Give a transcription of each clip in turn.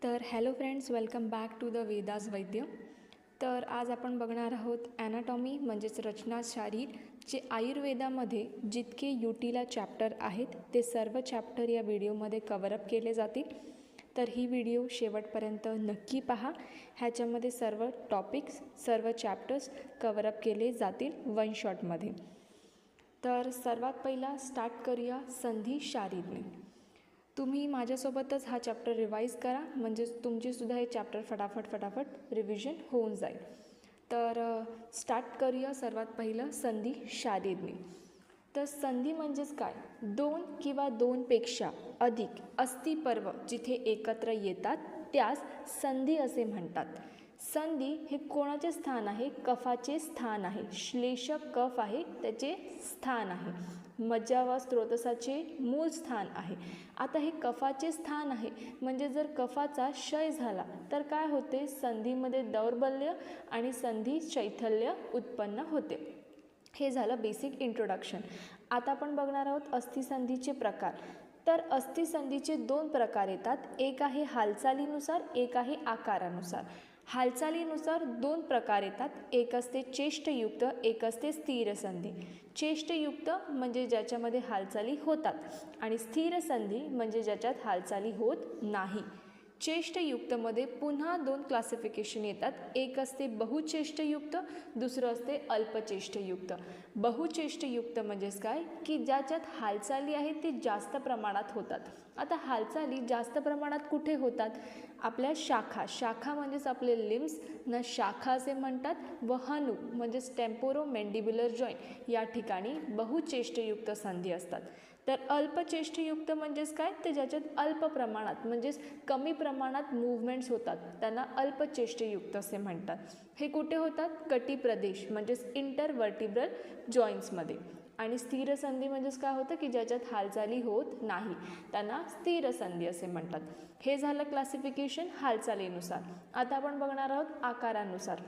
तर hello friends, welcome back to the Vedas Vaidya. तर आज आपण बघणार आहोत ॲनाटॉमी म्हणजेच रचनाशास्त्र जे आयुर्वेदामध्ये जितके युटीला चॅप्टर आहेत ते सर्व चॅप्टर या व्हिडिओमध्ये कव्हरअप केले जातील. तर ही व्हिडिओ शेवटपर्यंत नक्की पहा. ह्याच्यामध्ये सर्व टॉपिक्स सर्व चॅप्टर्स कव्हरअप केले जातील वन शॉटमध्ये. तर सर्वात पहिला स्टार्ट करूया संधी शारीरने. तुम्ही माझ्यासोबतच हा चॅप्टर रिवाईज करा म्हणजे तुमचीसुद्धा हे चॅप्टर फटाफट रिव्हिजन होऊन जाईल. तर स्टार्ट करूया सर्वात पहिलं संधी शारीरने. तर संधी म्हणजेच काय? दोन किंवा दोनपेक्षा अधिक अस्थिपर्व जिथे एकत्र येतात त्यास संधी असे म्हणतात. संधी हे कोणाचे स्थान आहे? कफाचे स्थान आहे. श्लेषक कफ आहे त्याचे स्थान आहे. मज्जा व स्रोतसाचे मूळ स्थान आहे. आता हे कफाचे स्थान आहे म्हणजे जर कफाचा क्षय झाला तर काय होते? संधीमध्ये दौर्बल्य आणि संधी शैथिल्य उत्पन्न होते. हे झालं बेसिक इंट्रोडक्शन. आता आपण बघणार आहोत अस्थिसंधीचे प्रकार. तर अस्थिसंधीचे दोन प्रकार येतात. एक आहे हालचालीनुसार, एक आहे आकारानुसार. हालचालीनुसार दोन प्रकार येतात. एक असते चेष्टयुक्त, एक असते स्थिर संधी. चेष्टयुक्त म्हणजे ज्याच्यामध्ये हालचाली होतात आणि स्थिर संधी म्हणजे ज्याच्यात हालचाली होत नाही. चेष्टयुक्तमध्ये पुन्हा दोन क्लासिफिकेशन येतात. एक असते बहुचेष्टयुक्त, दुसरं असते अल्पचेष्टयुक्त. बहुचेष्टयुक्त म्हणजेच काय की ज्याच्यात हालचाली आहेत ते जास्त प्रमाणात होतात. आता हालचाली जास्त प्रमाणात कुठे होतात? आपल्या शाखा म्हणजेच आपले लिम्स ना शाखा असे म्हणतात व हनु म्हणजेच टेम्पोरोमॅन्डिब्युलर जॉईंट या ठिकाणी बहुचेष्टयुक्त संधी असतात. तर अल्पचेष्टयुक्त म्हणजेच काय? ते ज्याच्यात अल्प प्रमाणात म्हणजेच कमी प्रमाणात मूव्हमेंट्स होतात त्यांना अल्पचेष्टयुक्त असे म्हणतात. हे कुठे होतात? कटी प्रदेश म्हणजेच इंटरवर्टिब्रल जॉईंट्समध्ये. आणि स्थिर संधी म्हणजेच काय होतं की ज्याच्यात हालचाली होत नाही त्यांना स्थिर संधी असे म्हणतात. हे झालं क्लासिफिकेशन हालचालीनुसार. आता आपण बघणार आहोत आकारानुसार.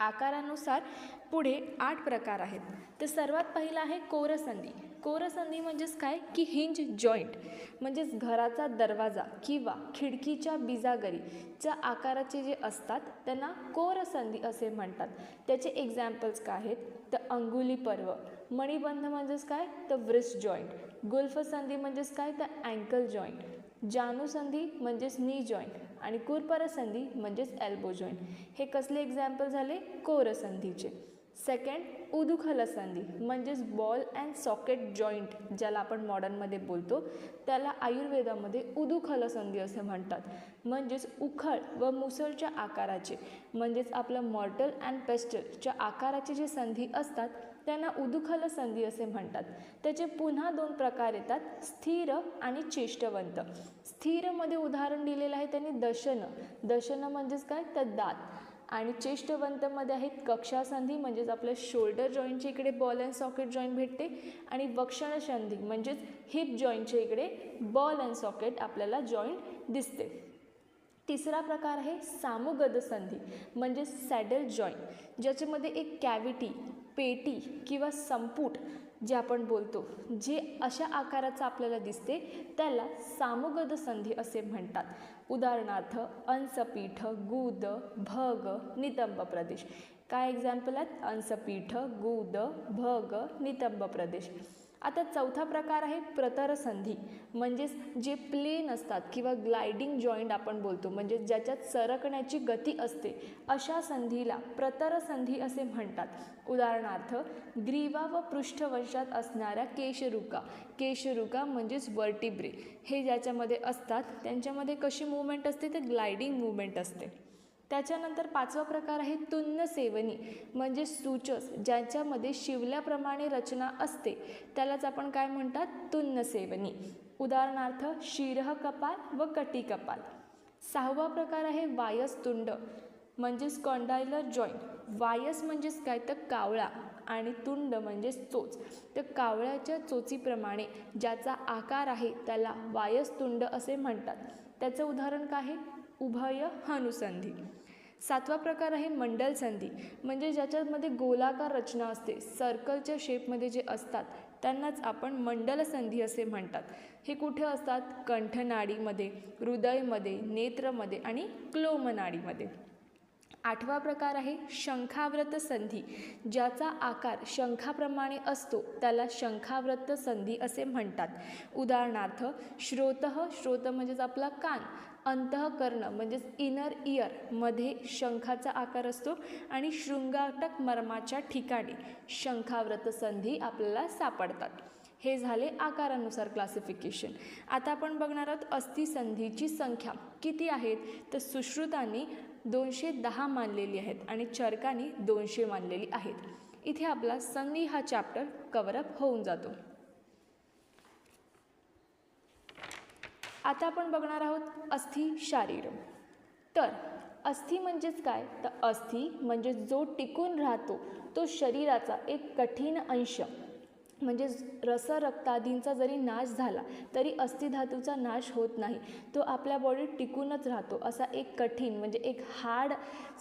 आकारानुसार पुढे 8 प्रकार आहेत. तर सर्वात पहिला आहे कोरसंधी. कोरसंधी म्हणजेच काय की हिंज जॉईंट म्हणजेच घराचा दरवाजा किंवा खिडकीच्या बिजागरीच्या आकाराचे जे असतात त्यांना कोरसंधी असे म्हणतात. त्याचे एक्झाम्पल्स काय आहेत? तर अंगुली पर्व. मणिबंध म्हणजेच काय? तर व्रिस्ट जॉईंट. गुल्फसंधी म्हणजेच काय? तर अँकल जॉईंट. जानुसंधी म्हणजेच नी जॉईंट आणि कुरपरसंधी म्हणजेच एल्बो जॉईंट. हे कसले एक्झाम्पल झाले? कोरसंधीचे. सेकंड उदुखलसंधी म्हणजेच बॉल अँड सॉकेट जॉईंट ज्याला आपण मॉडर्नमध्ये बोलतो त्याला आयुर्वेदामध्ये उदुखलसंधी असे म्हणतात. म्हणजेच उखळ व मुसळच्या आकाराचे म्हणजेच आपलं मॉर्टल अँड पेस्टलच्या आकाराचे जे संधी असतात त्यांना उदुखल संधी असे म्हणतात. त्याचे पुन्हा दोन प्रकार येतात. स्थिर आणि चेष्टवंत. स्थिरमध्ये उदाहरण दिलेलं आहे त्यांनी दशन म्हणजेच काय? तर दात. आणि चेष्टवंतमध्ये आहेत कक्षासंधी म्हणजेच आपल्या शोल्डर जॉईंटच्या इकडे बॉल अँड सॉकेट जॉईंट भेटते आणि वक्षण संधी म्हणजेच हिप जॉईंटच्या इकडे बॉल अँड सॉकेट आपल्याला जॉईंट दिसते. तिसरा प्रकार आहे सामुगद संधी म्हणजे सॅडल जॉईंट ज्याच्यामध्ये एक कॅव्हिटी पेटी किंवा संपूट जे आपण बोलतो जे अशा आकाराचं आपल्याला दिसते त्याला सामुगद संधी असे म्हणतात. उदाहरणार्थ अंसपीठ, गुद, भग, नितंब प्रदेश. काय एक्झाम्पल आहेत? अंसपीठ, गुद, भग, नितंब प्रदेश. आता चौथा प्रकार आहे प्रतरसंधी म्हणजेच जे प्लेन असतात किंवा ग्लायडिंग जॉईंट आपण बोलतो म्हणजे ज्याच्यात सरकण्याची गती असते अशा संधीला प्रतरसंधी असे म्हणतात. उदाहरणार्थ ग्रीवा व पृष्ठवंशात असणाऱ्या केशरुका म्हणजेच वर्टिब्रे हे ज्याच्यामध्ये असतात त्यांच्यामध्ये कशी मूवमेंट असते? तर ग्लायडिंग मूवमेंट असते. त्याच्यानंतर पाचवा प्रकार आहे तुन्न सेवनी म्हणजे सूचस ज्याच्यामध्ये शिवल्याप्रमाणे रचना असते त्यालाच आपण काय म्हणतात? तुन्न सेवनी. उदाहरणार्थ शिरः कपाल व कटी कपाल. सहावा प्रकार आहे वायसतुंड म्हणजेच कॉन्डायलर जॉईंट. वायस म्हणजेच काय? तर कावळा आणि तुंड म्हणजेच चोच. तर कावळ्याच्या चोचीप्रमाणे ज्याचा आकार आहे त्याला वायसतुंड असे म्हणतात. त्याचं उदाहरण काय आहे? उभय हनुसंधी. सातवा प्रकार आहे मंडल संधी म्हणजे ज्याच्यामध्ये गोलाकार रचना असते सर्कलच्या शेपमध्ये जे असतात त्यांनाच आपण मंडल संधी असे म्हणतात. हे कुठे असतात? कंठनाडीमध्ये, हृदयमध्ये, नेत्रमध्ये आणि क्लोमनाडीमध्ये. 8वा प्रकार आहे शंखाव्रत संधी. ज्याचा आकार शंखाप्रमाणे असतो त्याला शंखाव्रत संधी असे म्हणतात. उदाहरणार्थ श्रोत म्हणजेच आपला कान, अंतःकर्ण म्हणजेच इनर इयर मध्ये शंखाचा आकार असतो आणि शृंगाटक मर्माच्या ठिकाणी शंखाव्रत संधी आपल्याला सापडतात. हे झाले आकारानुसार क्लासिफिकेशन. आता आपण बघणार आहोत अस्थिसंधीची संख्या किती आहेत. तर सुश्रुतांनी 210 मानलेली आहेत आणि चरकांनी 200 मानलेली आहेत. इथे आपला संधी हा चॅप्टर कव्हरअप होऊन जातो. आता आपण बघणार आहोत अस्थि शारीर. तर अस्थि म्हणजेच काय? तर अस्थि म्हणजे जो टिकून राहतो तो शरीराचा एक कठीण अंश. म्हणजे रक्तादींचा जरी नाश झाला तरी अस्थिधातूचा नाश होत नाही, तो आपल्या बॉडीत टिकूनच राहतो. असा एक कठीण म्हणजे एक हार्ड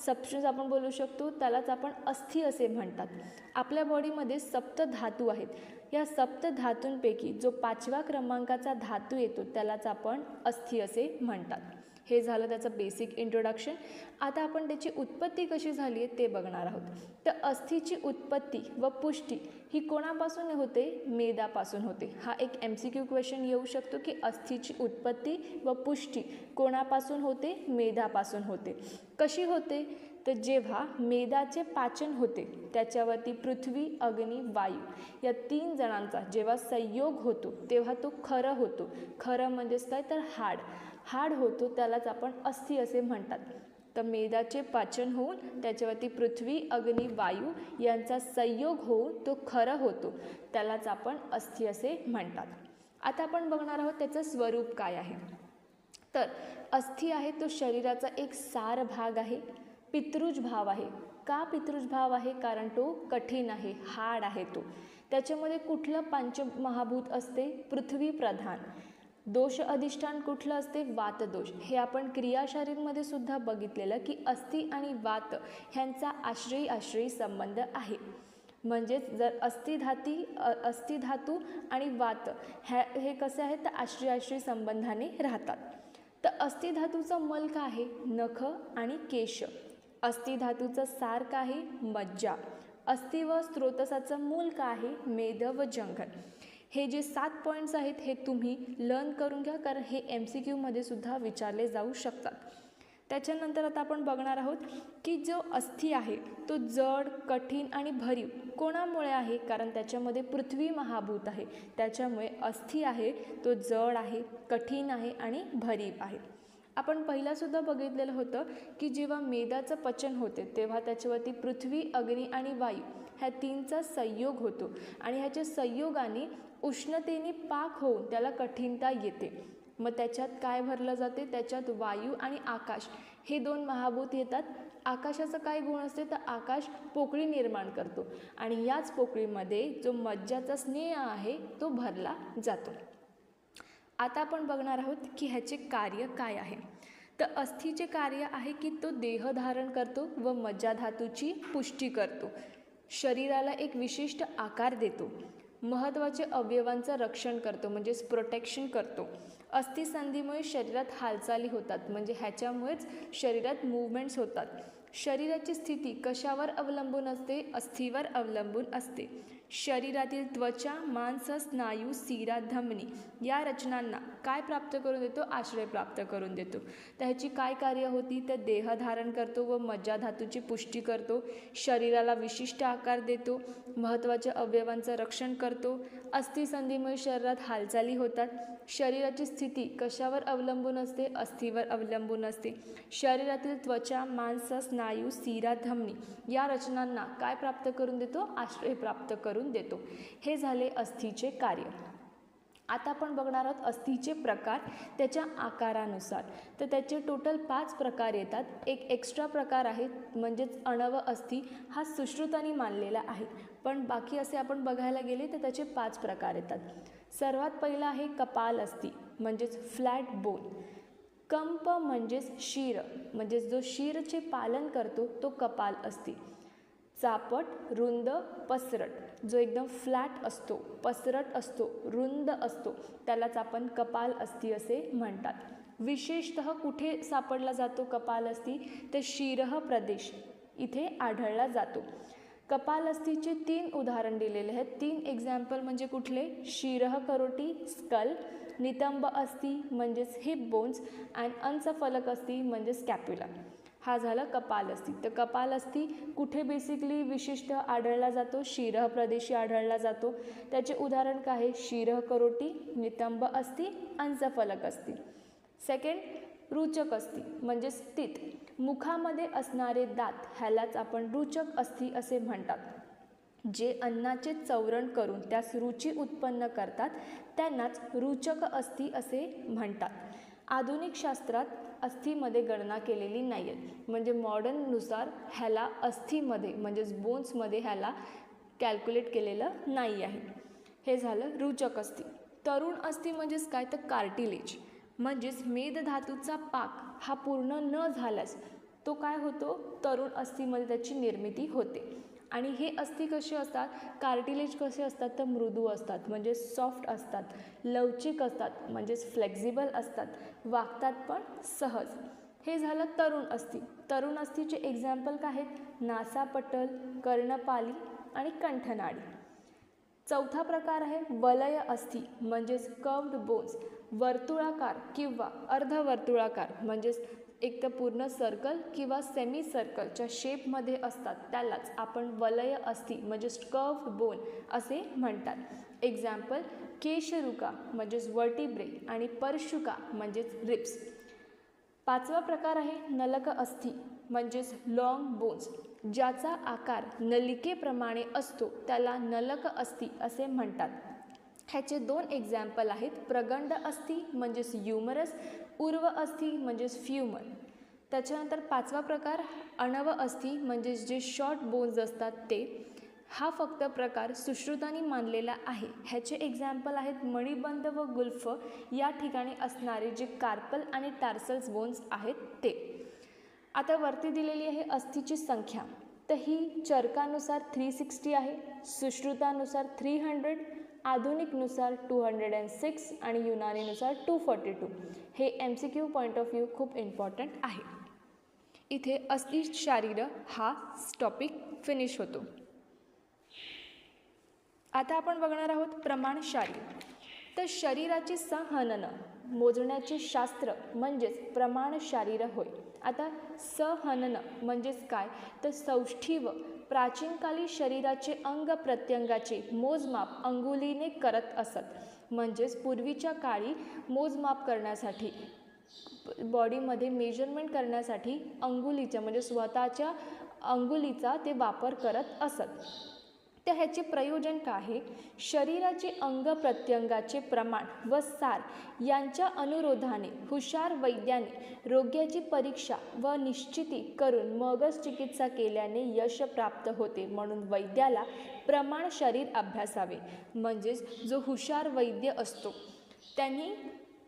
सबस्टन्स आपण बोलू शकतो, त्यालाच आपण अस्थि असे म्हणतात. आपल्या बॉडीमध्ये सप्त धातू आहेत. या सप्त धातूंपैकी जो 5व्या क्रमांकाचा धातू येतो त्यालाच आपण अस्थि असे म्हणतात. हे झालं त्याचं बेसिक इंट्रोडक्शन. आता आपण त्याची उत्पत्ती कशी झाली आहे ते बघणार आहोत. तर अस्थीची उत्पत्ती व पुष्टी ही कोणापासून होते? मेदापासून होते. हा एक MCQ क्वेश्चन येऊ शकतो की अस्थीची उत्पत्ती व पुष्टी कोणापासून होते? मेदापासून होते. कशी होते? तर जेव्हा मेदाचे पाचन होते त्याच्यावरती पृथ्वी, अग्नी, वायू या 3 जणांचा जेव्हा संयोग होतो तेव्हा तो खरं होतो. खरं म्हणजेच काय? तर हाड होतो, त्यालाच आपण अस्थि असे म्हणतात. तर मेदाचे पाचन होऊन त्याच्यावरती पृथ्वी, अग्नी, वायू यांचा संयोग होऊन तो खरं होतो, त्यालाच आपण अस्थि असे म्हणतात. आता आपण बघणार आहोत त्याचं स्वरूप काय आहे. तर अस्थि आहे तो शरीराचा एक सार भाग आहे. पितृज भाव आहे. का पितृज भाव आहे? कारण तो कठीण आहे, हाड आहे तो. त्याच्यामध्ये कुठलं पंचमहाभूत असते? पृथ्वी प्रधान. दोष अधिष्ठान कुठलं असते? वातदोष. हे आपण क्रियाशारीरमध्ये सुद्धा बघितलेलं की अस्थि आणि वात ह्यांचा आश्रयी संबंध आहे. म्हणजेच जर अस्थिधातू आणि वात हे कसे आहेत? तर आश्रयी संबंधाने राहतात. तर अस्थिधातूचा मल काय आहे? नख आणि केश. अस्थिधातूचा सार काय आहे? मज्जा. अस्थि व स्रोतसाचं मूल काय आहे? मेद व जंघन. हे जे 7 पॉईंट्स आहेत हे तुम्ही लर्न करून घ्या, कारण हे MCQ मध्ये सुद्धा विचारले जाऊ शकतात. त्याच्यानंतर आता आपण बघणार आहोत की जो अस्थि आहे तो जड, कठीण आणि भरीव कोणामुळे आहे? कारण त्याच्यामध्ये पृथ्वी महाभूत आहे. त्याच्यामुळे अस्थि आहे तो जड आहे, कठीण आहे आणि भरीव आहे. आपण पहिलासुद्धा बघितलेलं होतं की जेव्हा मेदाचं पचन होते तेव्हा त्याच्यावरती पृथ्वी, अग्नी आणि वायू ह्या 3चा संयोग होतो आणि ह्याच्या संयोगाने उष्णतेने पाक होऊन त्याला कठीणता येते. मग त्याच्यात काय भरलं जाते? त्याच्यात वायू आणि आकाश हे 2 महाभूत येतात. आकाशाचा काय गुण असते? तर आकाश पोकळी निर्माण करतो आणि याच पोकळीमध्ये जो मज्जाचा स्नेह आहे तो भरला जातो. आता आपण बघणार आहोत की ह्याचे कार्य काय आहे. तर अस्थीचे कार्य आहे की तो देह धारण करतो व मज्जाधातूची पुष्टी करतो, शरीराला एक विशिष्ट आकार देतो, महत्त्वाचे अवयवांचं रक्षण करतो म्हणजेच प्रोटेक्शन करतो. अस्थिसंधीमुळे शरीरात हालचाली होतात म्हणजे ह्याच्यामुळेच शरीरात मूवमेंट्स होतात. शरीराची स्थिती कशावर अवलंबून असते? अस्थीवर अवलंबून असते. शरीरातील त्वचा, मांस, स्नायू, शिरा, धमनी या रचनांना काय प्राप्त करून देतो? आश्रय प्राप्त करून देतो. तर ह्याची काय कार्य होती? तर देह धारण करतो व मज्जाधातूची पुष्टी करतो, शरीराला विशिष्ट आकार देतो, महत्त्वाच्या अवयवांचं रक्षण करतो. अस्थिसंधीमुळे शरीरात हालचाली होतात. शरीराची स्थिती कशावर अवलंबून असते? अस्थीवर अवलंबून असते. शरीरातील त्वचा, मांस, स्नायू, शिरा, धमनी या रचनांना काय प्राप्त करून देतो? आश्रय प्राप्त करून देतो. हे झाले अस्थीचे कार्य. आता आपण बघणार आहोत अस्थीचे प्रकार त्याच्या आकारानुसार. तर त्याचे टोटल 5 प्रकार येतात. एक एक्स्ट्रा प्रकार आहे म्हणजेच अणव अस्थी, हा सुश्रुतांनी मानलेला आहे, पण बाकी असे आपण बघायला गेले तर त्याचे 5 प्रकार येतात. सर्वात पहिला आहे कपाल अस्थी म्हणजेच फ्लॅट बोन. कंप म्हणजेच शीर म्हणजेच जो शीरचे पालन करतो तो कपाल अस्थी. चापट, रुंद, पसरट. जो एकदम फ्लॅट असतो, पसरट असतो, रुंद असतो त्यालाच आपण कपालअस्थी असे म्हणतात. विशेषतः कुठे सापडला जातो कपालअस्थी? तर शिरः प्रदेश इथे आढळला जातो. कपालअस्थीचे 3 उदाहरण दिलेले आहेत. 3 एक्झाम्पल म्हणजे कुठले? शिरः करोटी स्कल, नितंब अस्थी म्हणजेच हिप बोन्स अँड अंशफलक अस्थी म्हणजे स्कॅप्युला. हा झाला कपालअस्थी. तर कपालअस्थी कुठे बेसिकली विशिष्ट आढळला जातो? शिरः प्रदेशी आढळला जातो. त्याचे उदाहरण काय आहे? शिरः करोटी, नितंब अस्थी, अंशफलक अस्थी. सेकंड, रुचक अस्थी म्हणजे स्थित. मुखामध्ये असणारे दात ह्यालाच आपण रुचक अस्थी असे म्हणतात. जे अन्नाचे चवरण करून त्यास रुची उत्पन्न करतात त्यांनाच रुचक अस्थी असे म्हणतात. आधुनिक शास्त्रात अस्थीमध्ये गणना केलेली नाही आहे, म्हणजे मॉडर्ननुसार ह्याला अस्थीमध्ये म्हणजेच बोन्समध्ये ह्याला कॅल्क्युलेट केलेलं नाही आहे. हे झालं रुचक अस्थी. तरुण अस्थी म्हणजेच काय? तर कार्टिलेज म्हणजेच मेदधातूचा पाक हा पूर्ण न झाल्यास तो काय होतो? तरुण अस्थीमध्ये त्याची निर्मिती होते. आणि हे अस्थी कसे असतात? कार्टिलेज कसे असतात? तर मृदू असतात म्हणजे सॉफ्ट असतात, लवचिक असतात म्हणजेच फ्लेक्झिबल असतात, वागतात पण सहज. हे झालं तरुण अस्थी. तरुण अस्थीचे एक्झाम्पल काय आहेत? नासापटल, कर्णपाली आणि कंठनाडी. चौथा प्रकार आहे वलय अस्थी म्हणजेच कर्व्ड बोन्स. वर्तुळाकार किंवा अर्धवर्तुळाकार म्हणजेच एक तर पूर्ण सर्कल किंवा सेमी सर्कलच्या शेपमध्ये असतात त्यालाच आपण वलय अस्थी म्हणजेच कर्व्ड बोन असे म्हणतात. एक्झाम्पल केशरुका म्हणजेच वर्टिब्रे आणि परशुका म्हणजेच रिब्स. पाचवा प्रकार आहे नलक अस्थी म्हणजेच लॉंग बोन्स. ज्याचा आकार नलिकेप्रमाणे असतो त्याला नलक अस्थी असे म्हणतात. ह्याचे 2 एक्झाम्पल आहेत. प्रगंड अस्थी म्हणजेच ह्युमरस, उर्व अस्थी म्हणजेच फ्युमर. त्याच्यानंतर 5वा प्रकार अणव अस्थी म्हणजेच जे शॉर्ट बोन्स असतात ते. हा फक्त प्रकार सुश्रुतांनी मानलेला आहे. ह्याचे एक्झाम्पल आहेत मणिबंध व गुल्फ या ठिकाणी असणारे जे कार्पल आणि टार्सल्स बोन्स आहेत ते. आता वरती दिलेली आहे अस्थीची संख्या. तर ही चरकानुसार 360 आहे, सुश्रुतानुसार 300, आधुनिकनुसार 206 आणि युनानीनुसार 242. हे MCQ पॉईंट ऑफ व्ह्यू खूप इम्पॉर्टंट आहे. इथे अस्थी शारीर हा टॉपिक फिनिश होतो. आता आपण बघणार आहोत प्रमाण शारीर. तर शरीराची सहनन मोजण्याचे शास्त्र म्हणजेच प्रमाण शारीर होय. आता सहनन म्हणजेच काय? तर सौष्ठीव प्राचीनकाली शरीराचे अंग प्रत्यंगाचे मोजमाप अंगुलीने करत असत. म्हणजेच पूर्वीच्या काळी मोजमाप करण्यासाठी बॉडीमध्ये मेजरमेंट करण्यासाठी अंगुलीच्या म्हणजे स्वतःच्या अंगुलीचा ते वापर करत असत. तर ह्याचे प्रयोजन काय आहे? शरीराचे अंग प्रत्यंगाचे प्रमाण व सार यांच्या अनुरोधाने हुशार वैद्याने रोग्याची परीक्षा व निश्चिती करून मगच चिकित्सा केल्याने यश प्राप्त होते. म्हणून वैद्याला प्रमाण शरीर अभ्यासावे. म्हणजेच जो हुशार वैद्य असतो त्यांनी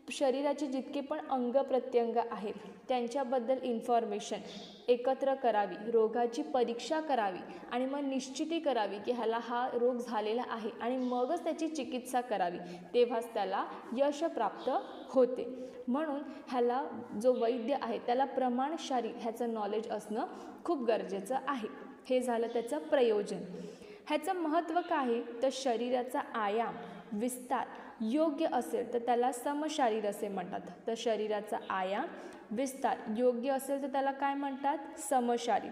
शरीराचे जितके पण अंग प्रत्यंग आहेत त्यांच्याबद्दल इन्फॉर्मेशन एकत्र करावी, रोगाची परीक्षा करावी आणि मग निश्चिती करावी की ह्याला हा रोग झालेला आहे आणि मगच त्याची चिकित्सा करावी, तेव्हाच त्याला यश प्राप्त होते. म्हणून ह्याला जो वैद्य आहे त्याला प्रमाणशारी ह्याचं नॉलेज असणं खूप गरजेचं आहे. हे झालं त्याचं प्रयोजन. ह्याचं महत्त्व काय आहे? तर शरीराचा आयाम विस्तार योग्य असेल तर त्याला समशारीर असे म्हणतात. तर शरीराचा आयाम विस्तार योग्य असेल तर त्याला काय म्हणतात? समशारीर.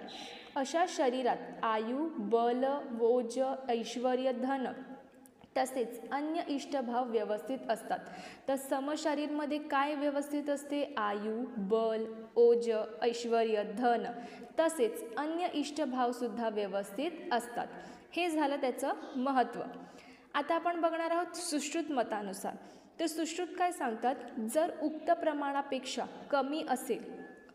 अशा शरीरात आयु, बल, ओज, ऐश्वर्य, धन तसेच अन्य इष्टभाव व्यवस्थित असतात. तर समशारीरमध्ये काय व्यवस्थित असते? आयु, बल, ओज, ऐश्वर्य, धन तसेच अन्य इष्टभावसुद्धा व्यवस्थित असतात. हे झालं त्याचं महत्त्व. आता आपण बघणार आहोत सुश्रुत मतानुसार. तर सुश्रुत काय सांगतात? जर उक्त प्रमाणापेक्षा कमी असेल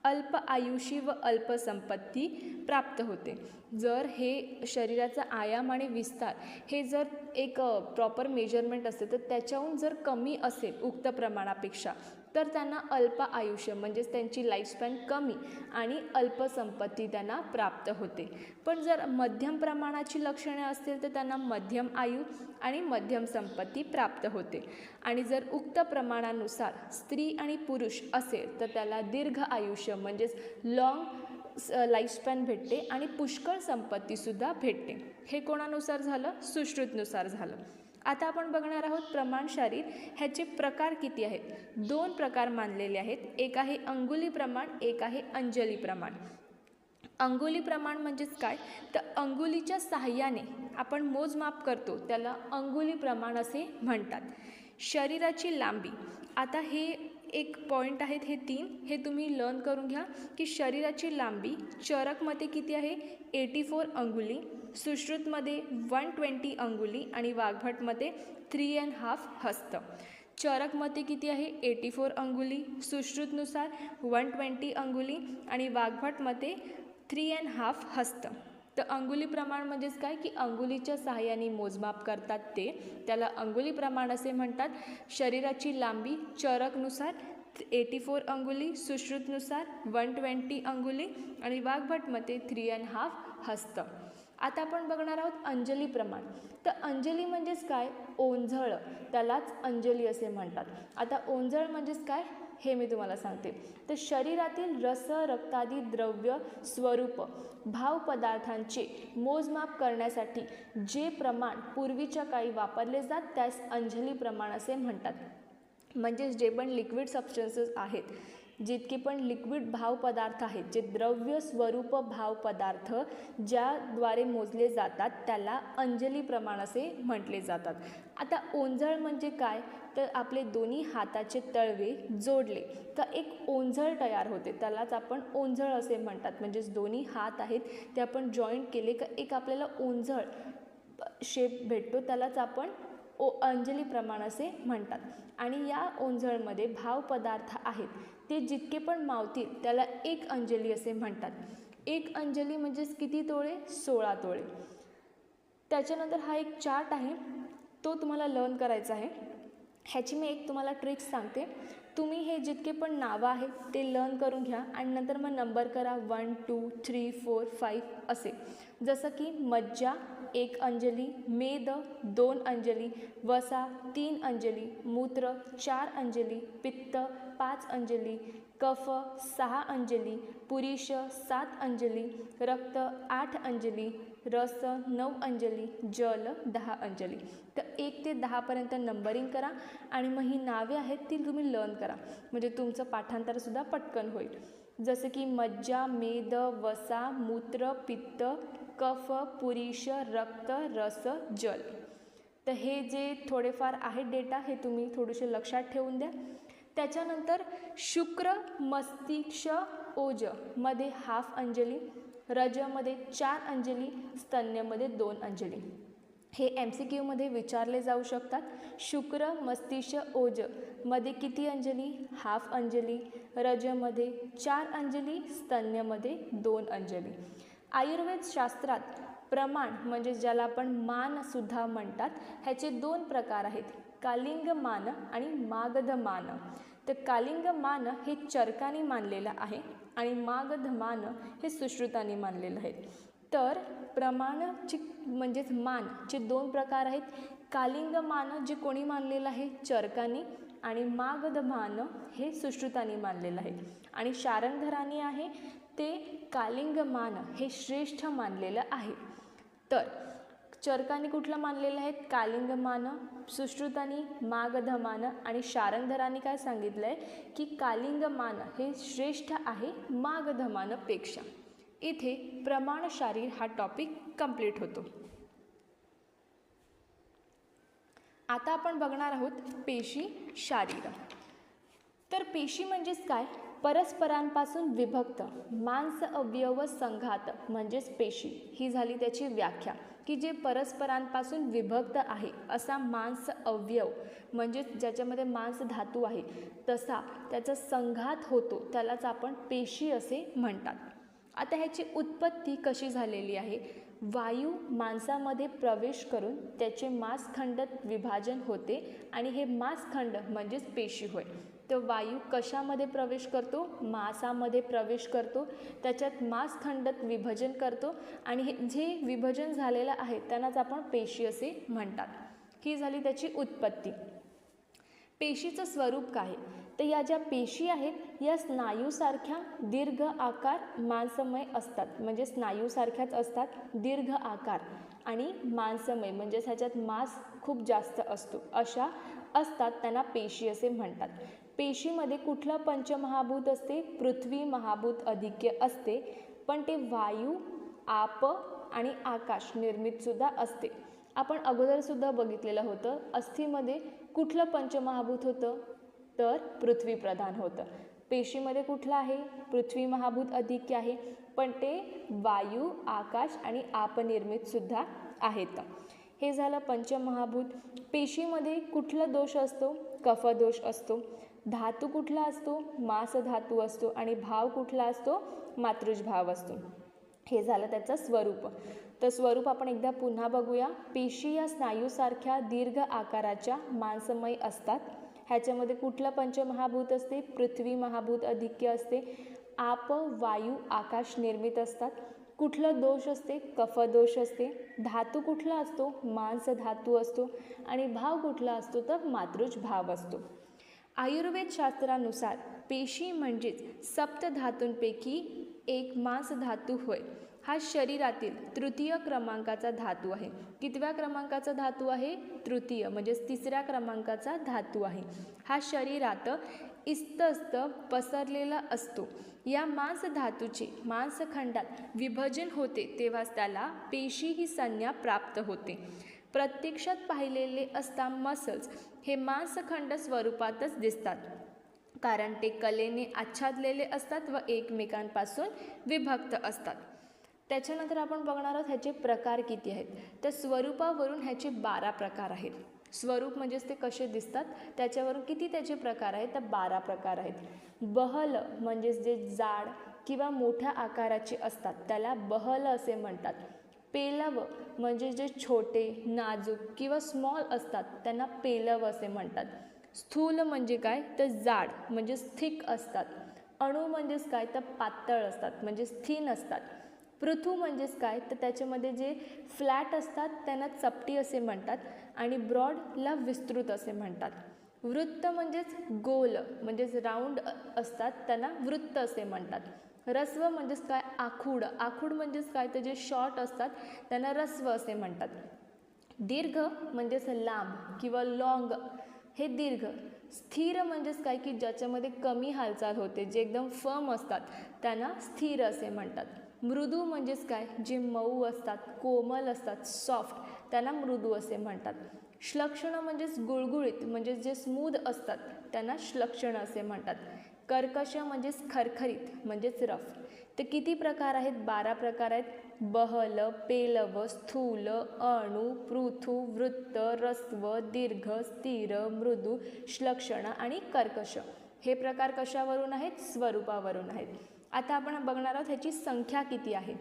अल्प आयुषी व अल्प संपत्ती प्राप्त होते. जर हे शरीराचा आयाम आणि विस्तार हे जर एक प्रॉपर मेजरमेंट असेल तर त्याच्याहून जर कमी असेल उक्त प्रमाणापेक्षा तर त्यांना अल्प आयुष्य म्हणजेच त्यांची लाईफस्पॅन कमी आणि अल्प संपत्ती त्यांना प्राप्त होते. पण जर मध्यम प्रमाणाची लक्षणे असतील तर त्यांना मध्यम आयु आणि मध्यम संपत्ती प्राप्त होते. आणि जर उक्त प्रमाणानुसार स्त्री आणि पुरुष असेल तर त्याला दीर्घ आयुष्य म्हणजेच लॉंग लाईफस्पॅन भेटते आणि पुष्कळ संपत्तीसुद्धा भेटते. हे कोणानुसार झालं? सुश्रुतनुसार झालं. आता आपण बघणार आहोत प्रमाण शारीर ह्याचे प्रकार किती आहेत. 2 प्रकार मानलेले आहेत. एक आहे अंगुली प्रमाण, एक आहे अंजली प्रमाण. अंगुली प्रमाण म्हणजेच काय, तर अंगुलीच्या सहाय्याने आपण मोजमाप करतो त्याला अंगुली प्रमाण असे म्हणतात. शरीराची लांबी, आता हे एक पॉईंट आहेत हे 3, हे तुम्ही लर्न करून घ्या की शरीराची लांबी चरकमध्ये किती आहे, 84 अंगुली, सुश्रुतमध्ये 120 अंगुली आणि वाग्भटमध्ये 3.5 हस्त. चरकमध्ये किती आहे, 84 अंगुली, सुश्रुतनुसार 120 अंगुली आणि वाग्भटमध्ये 3.5 हस्त. तर अंगुली प्रमाण म्हणजेच काय की अंगुलीच्या सहाय्याने मोजमाप करतात त्याला अंगुली प्रमाण असे म्हणतात. शरीराची लांबी चरकनुसार 84 अंगुली, सुश्रुतनुसार 120 अंगुली आणि वाग्भटमध्ये 3.5 हस्त. आता आपण बघणार आहोत अंजली प्रमाण. तर अंजली म्हणजेच काय, ओंजळ, त्यालाच अंजली असे म्हणतात. आता ओंजळ म्हणजेच काय हे मी तुम्हाला सांगते. तर शरीरातील रस, रक्तादी द्रव्य, स्वरूप, भाव पदार्थांचे मोजमाप करण्यासाठी जे प्रमाण पूर्वीच्या काळी वापरले जात त्यास अंजली प्रमाण असे म्हणतात. म्हणजेच जे पण लिक्विड सबस्टन्सेस आहेत, जितके पण लिक्विड भाव पदार्थ आहेत, जे द्रव्य स्वरूप भाव पदार्थ ज्याद्वारे मोजले जातात त्याला अंजली प्रमाण असे म्हटले जातात. आता ओंजळ म्हणजे काय, तर आपले दोन्ही हाताचे तळवे जोडले का एक ओंजळ तयार होते, त्यालाच आपण ओंजळ असे म्हणतात. म्हणजेच दोन्ही हात आहेत ते आपण जॉईंट केले का एक आपल्याला ओंजळ शेप भेटतो, त्यालाच आपण अंजली प्रमाण असे म्हणतात. आणि या ओंजळमध्ये भाव पदार्थ आहेत ते जितके पण मावतील त्याला एक अंजली असे म्हणतात. एक अंजली म्हणजेच किती तोळे, 16 तोळे. त्याच्यानंतर हा एक चार्ट आहे तो तुम्हाला लर्न करायचा आहे. ह्याची मी एक तुम्हाला ट्रिक्स सांगते. तुम्ही हे जितके पण नावं आहेत ते लर्न करून घ्या आणि नंतर मग नंबर करा 1 2 3 4 5 असे. जसं की मज्जा 1 अंजली, मेद 2 अंजली, वसा 3 अंजली, मूत्र 4 अंजली, पित्त 5 अंजली, कफ 6 अंजली, पुरीष 7 अंजली, रक्त 8 अंजली, रस 9 अंजली, जल 10 अंजली. तर 1 ते 10 पर्यंत नंबरिंग करा आणि मग ही नावे आहेत ती तुम्ही लर्न करा, म्हणजे तुमचं पाठांतरसुद्धा पटकन होईल. जसं की मज्जा, मेद, वसा, मूत्र, पित्त, कफ, पुरीष, रक्त, रस, जल. तर हे जे थोडेफार आहेत डेटा हे तुम्ही थोडेसे लक्षात ठेवून द्या. त्याच्यानंतर शुक्र, मस्तिष्क, ओज मध्ये 1/2 अंजली, रजमध्ये 4 अंजली, स्तन्यमध्ये 2 अंजली. हे MCQ मध्ये विचारले जाऊ शकतात. शुक्र, मस्तिष्क, ओज मध्ये किती अंजली, 1/2 अंजली, रजमध्ये 4 अंजली, स्तन्यमध्ये 2 अंजली. आयुर्वेद शास्त्रात प्रमाण म्हणजे ज्याला आपण मान सुद्धा म्हणतात ह्याचे 2 प्रकार आहेत, कालिंग मान आणि मागध मान. तर कालिंग मान हे चरकाने मानलेलं आहे आणि मागध मान हे सुश्रुताने मानलेलं आहे. तर प्रमाणचे म्हणजेच मानचे 2 प्रकार आहेत. कालिंग मान जे कोणी मानलेलं आहे, चरकाने, आणि मागध मान हे सुश्रुताने मानलेलं आहे. आणि शारंगधराने आहे ते कालिंग मान हे श्रेष्ठ मानलेलं आहे. तर चरकाने कुठलं मानलेलं आहे, कालिंग मान, सुश्रुतानी मागध मान आणि शारंगधराने काय सांगितलं आहे की कालिंग मान हे श्रेष्ठ आहे मागध मानपेक्षा. इथे प्रमाण शारीर हा टॉपिक कंप्लीट होतो. आता आपण बघणार आहोत पेशी शारीर. तर पेशी म्हणजेच काय, परस्परांपासून विभक्त मांस अवयव संघात म्हणजेच पेशी, ही झाली त्याची व्याख्या की जे परस्परांपासून विभक्त आहे असा मांस अवयव म्हणजेच ज्याच्यामध्ये मांस धातू आहे तसा त्याचा संघात होतो त्यालाच आपण पेशी असे म्हणतात. आता ह्याची उत्पत्ती कशी झालेली आहे, वायू मांसामध्ये प्रवेश करून त्याचे मांसखंड विभाजन होते आणि हे मांसखंड म्हणजेच पेशी होय. तर वायू कशामध्ये प्रवेश करतो? मांसामध्ये प्रवेश करतो, त्याच्यात मांसखंडात विभाजन करतो आणि हे जे विभाजन झालेलं आहे त्यांनाच आपण पेशी असे म्हणतात. ही झाली त्याची उत्पत्ती. पेशीचं स्वरूप काय? तर या ज्या पेशी आहेत या स्नायूसारख्या दीर्घ आकार मांसमय असतात, म्हणजे स्नायूसारख्याच असतात, दीर्घ आकार आणि मांसमय म्हणजे ह्याच्यात मांस खूप जास्त असतो, अशा असतात, त्यांना पेशी असे म्हणतात. पेशीमध्ये कुठलं पंचमहाभूत असते? पृथ्वी महाभूत अधिक्य असते, पण ते वायू, आप आणि आकाश निर्मित सुद्धा असते. आपण अगोदर सुद्धा बघितलेलं होतं, अस्थीमध्ये कुठलं पंचमहाभूत होतं? तर पृथ्वी प्रधान होतं. पेशीमध्ये कुठलं आहे? पृथ्वी महाभूत अधिक्य आहे, पण ते वायू, आकाश आणि आप निर्मित सुद्धा आहेत. हे झालं पंचमहाभूत. पेशीमध्ये कुठला दोष असतो? कफदोष असतो. धातू कुठला असतो? मांस धातू असतो आणि भाव कुठला असतो? मातृज भाव असतो. हे झालं त्याचं स्वरूप. तर स्वरूप आपण एकदा पुन्हा बघूया. पेशी या स्नायूसारख्या दीर्घ आकाराच्या मांसमय असतात. ह्याच्यामध्ये कुठलं पंचमहाभूत असते? पृथ्वी महाभूत अधिक्य असते. आप, वायू, आकाश निर्मित असतात. कुठलं दोष असते? कफदोष असते. धातू कुठला असतो? मांस धातू असतो आणि भाव कुठला असतो? तर मातृज भाव असतो. आयुर्वेद शास्त्रानुसार पेशी म्हणजेच सप्तधातूंपैकी एक मांस धातू होय. हा शरीरातील तृतीय क्रमांकाचा धातू आहे. कितव्या क्रमांकाचा धातू आहे? तृतीय, म्हणजे तिसऱ्या क्रमांकाचा धातू आहे. हा शरीरात इस्तस्त पसरलेला असतो. या मांस धातूचे मांसखंडात विभाजन होते तेव्हाच त्याला पेशी ही संज्ञा प्राप्त होते. प्रत्यक्षात पाहिलेले असता मसल्स हे मांसखंड स्वरूपातच दिसतात, कारण ते कलेने आच्छादलेले असतात व एकमेकांपासून विभक्त असतात. त्याच्यानंतर आपण बघणार आहोत ह्याचे प्रकार किती आहेत. तर स्वरूपावरून ह्याचे 12 प्रकार आहेत. स्वरूप म्हणजेच ते कसे दिसतात त्याच्यावरून किती त्याचे प्रकार आहेत, तर 12 प्रकार आहेत. बहल म्हणजेच जे जाड किंवा मोठ्या आकाराचे असतात त्याला बहल असे म्हणतात. पेलव म्हणजे जे छोटे, नाजूक किंवा स्मॉल असतात त्यांना पेलव असे म्हणतात. स्थूल म्हणजे काय, तर जाड म्हणजे थिक असतात. अणू म्हणजेच काय, तर पातळ असतात म्हणजे थिन असतात. पृथू म्हणजेच काय, तर त्याच्यामध्ये जे फ्लॅट असतात त्यांना चपटी असे म्हणतात आणि ब्रॉडला विस्तृत असे म्हणतात. वृत्त म्हणजेच गोल म्हणजेच राऊंड असतात त्यांना वृत्त असे म्हणतात. रस्व म्हणजेच काय, आखूड. आखूड म्हणजेच काय, तर जे शॉर्ट असतात त्यांना रस्व असे म्हणतात. दीर्घ म्हणजेच लांब किंवा लॉंग, हे दीर्घ. स्थिर म्हणजेच काय, की ज्याच्यामध्ये कमी हालचाल होते, जे एकदम फर्म असतात त्यांना स्थिर असे म्हणतात. मृदू म्हणजेच काय, जे मऊ असतात, कोमल असतात, सॉफ्ट, त्यांना मृदू असे म्हणतात. श्लक्षण म्हणजेच गुळगुळीत म्हणजेच जे स्मूथ असतात त्यांना श्लक्षण असे म्हणतात. कर्कश म्हणजेच खरखरीत म्हणजेच रफ. तर किती प्रकार आहेत, 12 प्रकार आहेत. बहल, पेलव, स्थूल, अणू, पृथू, वृत्त, रस्व, दीर्घ, स्थिर, मृदू, श्लक्षण आणि कर्कश. हे प्रकार कशावरून आहेत, स्वरूपावरून आहेत. आता आपण बघणार आहोत ह्याची संख्या किती आहे.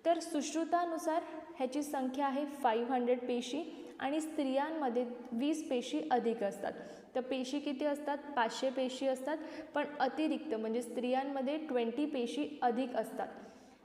तर सुश्रुतानुसार ह्याची संख्या आहे 500 पेशी आणि स्त्रियांमध्ये 20 पेशी अधिक असतात. तर पेशी किती असतात, 500 पेशी असतात, पण अतिरिक्त म्हणजे स्त्रियांमध्ये 20 पेशी अधिक असतात.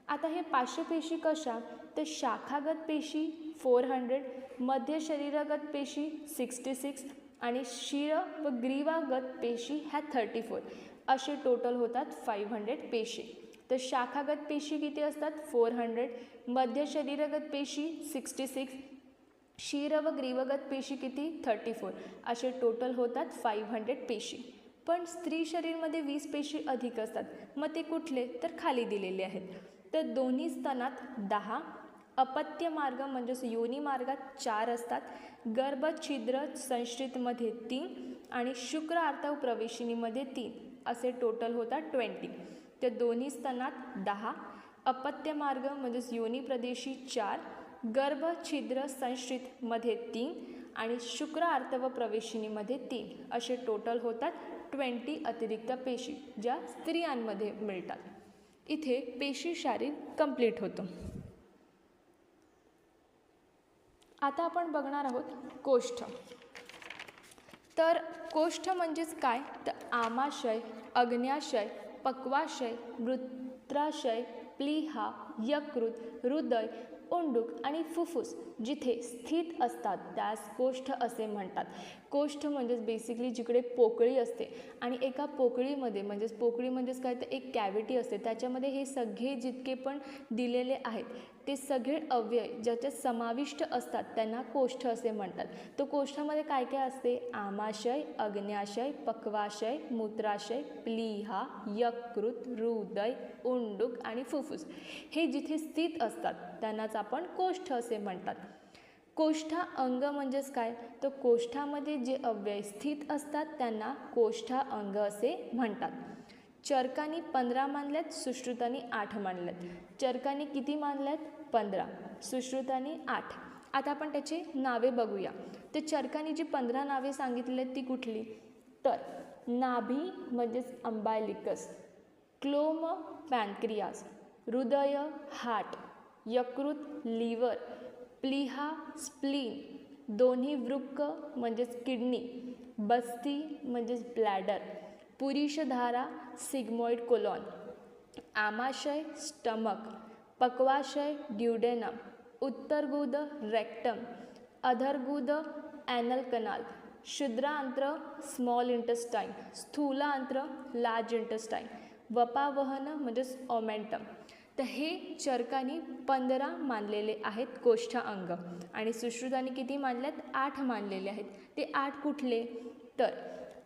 आता हे 500 पेशी कशा, तर शाखागत पेशी 400, मध्य शरीरगत पेशी 66 आणि शिर व ग्रीवागत पेशी ह्या 34, असे टोटल होतात 500 पेशी. तर शाखागत पेशी किती असतात, 400, मध्य शरीरगत पेशी 66, शिर व ग्रीवगत पेशी किती, 34, असे टोटल होतात 500 पेशी. पण स्त्री शरीरमध्ये 20 पेशी अधिक असतात. मग ते कुठले, तर खाली दिलेले आहेत. तर दोन्ही स्तनात 10, अपत्य मार्ग म्हणजेच योनी मार्गात 4 असतात, गर्भछिद्र संश्रितमध्ये 3 आणि शुक्र आर्तव प्रवेशिनीमध्ये 3, असे टोटल होतात 20. तर दोन्ही स्तनात 10, अपत्य मार्ग म्हणजेच योनी प्रदेशी 4, गर्भछिद्र संश्रितमध्ये 3 आणि शुक्र आर्तव प्रवेशिनीमध्ये 3, असे टोटल होतात 20 अतिरिक्त पेशी ज्या स्त्रियांमध्ये मिळतात. इथे पेशी शारीर कंप्लीट होतं. आता आपण बघणार आहोत कोष्ठ. तर कोष्ठ म्हणजेच काय, तर आमाशय, अग्न्याशय, पक्वाशय, मूत्राशय, प्लीहा, यकृत, हृदय, ओंडूक आणि फुफ्फुस जिथे स्थित असतात त्यास कोष्ठ असे म्हणतात. कोष्ठ म्हणजेच बेसिकली जिकडे पोकळी असते आणि एका पोकळीमध्ये म्हणजेच काय, तर एक कॅव्हिटी असते, त्याच्यामध्ये हे सगळे जितके पण दिलेले आहेत ते सगळे अव्यय ज्याच्यात समाविष्ट असतात त्यांना कोष्ठ असे म्हणतात. तो कोष्ठामध्ये काय काय असते, आमाशय, अग्न्याशय, पक्वाशय, मूत्राशय, प्लीहा, यकृत, हृदय, ओंडूक आणि फुफ्फुस हे जिथे स्थित असतात त्यांनाच आपण कोष्ठ असे म्हणतात. कोष्ठा अंग म्हणजेच काय, तर कोष्ठामध्ये जे अव्यय स्थित असतात त्यांना कोष्ठा अंग असे म्हणतात. चरकांनी 15 मानल्यात, सुश्रुतांनी 8 मानल्यात. चरकांनी किती मानल्यात, 15, सुश्रुतांनी 8. आता आपण त्याची नावे बघूया. तर चरकांनी जी 15 नावे सांगितली आहेत ती कुठली, तर नाभी म्हणजेच अंबायलिकस, क्लोम पॅनक्रियास, हृदय हार्ट, यकृत लिव्हर, प्लीहा स्प्लीन, दोन्ही वृक्क म्हणजेच किडनी, बस्ती म्हणजेच ब्लॅडर, पुरीषधारा सिग्मॉइड कोलॉन, आमाशय स्टमक, पक्वाशय ड्युडेनम, उत्तरगुद रेक्टम, अधरगुद ॲनल कनाल, क्षुद्रांत्र स्मॉल इंटेस्टाईन, स्थूलांत्र लार्ज इंटेस्टाईन, वपावहन म्हणजेच ओमेंटम. तर हे चरकांनी 15 मानलेले आहेत कोष्ठ अंग आणि सुश्रुतांनी किती मानल्यात, 8 मानलेले आहेत. ते 8 कुठले, तर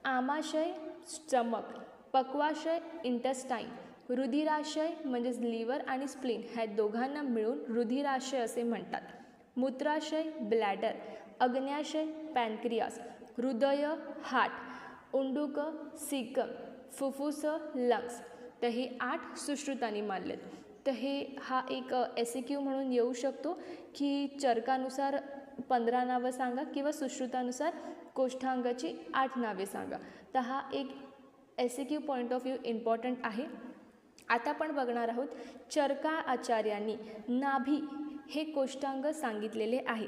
आमाशय स्टमक, पक्वाशय इंटेस्टाईन, रुधिराशय म्हणजेच लिव्हर आणि स्प्लीन ह्या दोघांना मिळून रुधिराशय असे म्हणतात. मूत्राशय ब्लॅडर, अग्न्याशय पॅनक्रियास, हृदय हार्ट, ओंडूक सीकम, फुफ्फुस लंग्स. तर हे 8 सुश्रुतांनी मानलेत. तर हा एक SAQ म्हणून येऊ शकतो की चरकानुसार 15 नावं सांगा किंवा सुश्रुतानुसार कोष्ठांगाची 8 नावे सांगा. तर हा एक SAQ point of view important आहे. आता आपण बघणार आहोत चरका आचार्यांनी नाभी हे कोष्ठांग सांगितलेले आहे.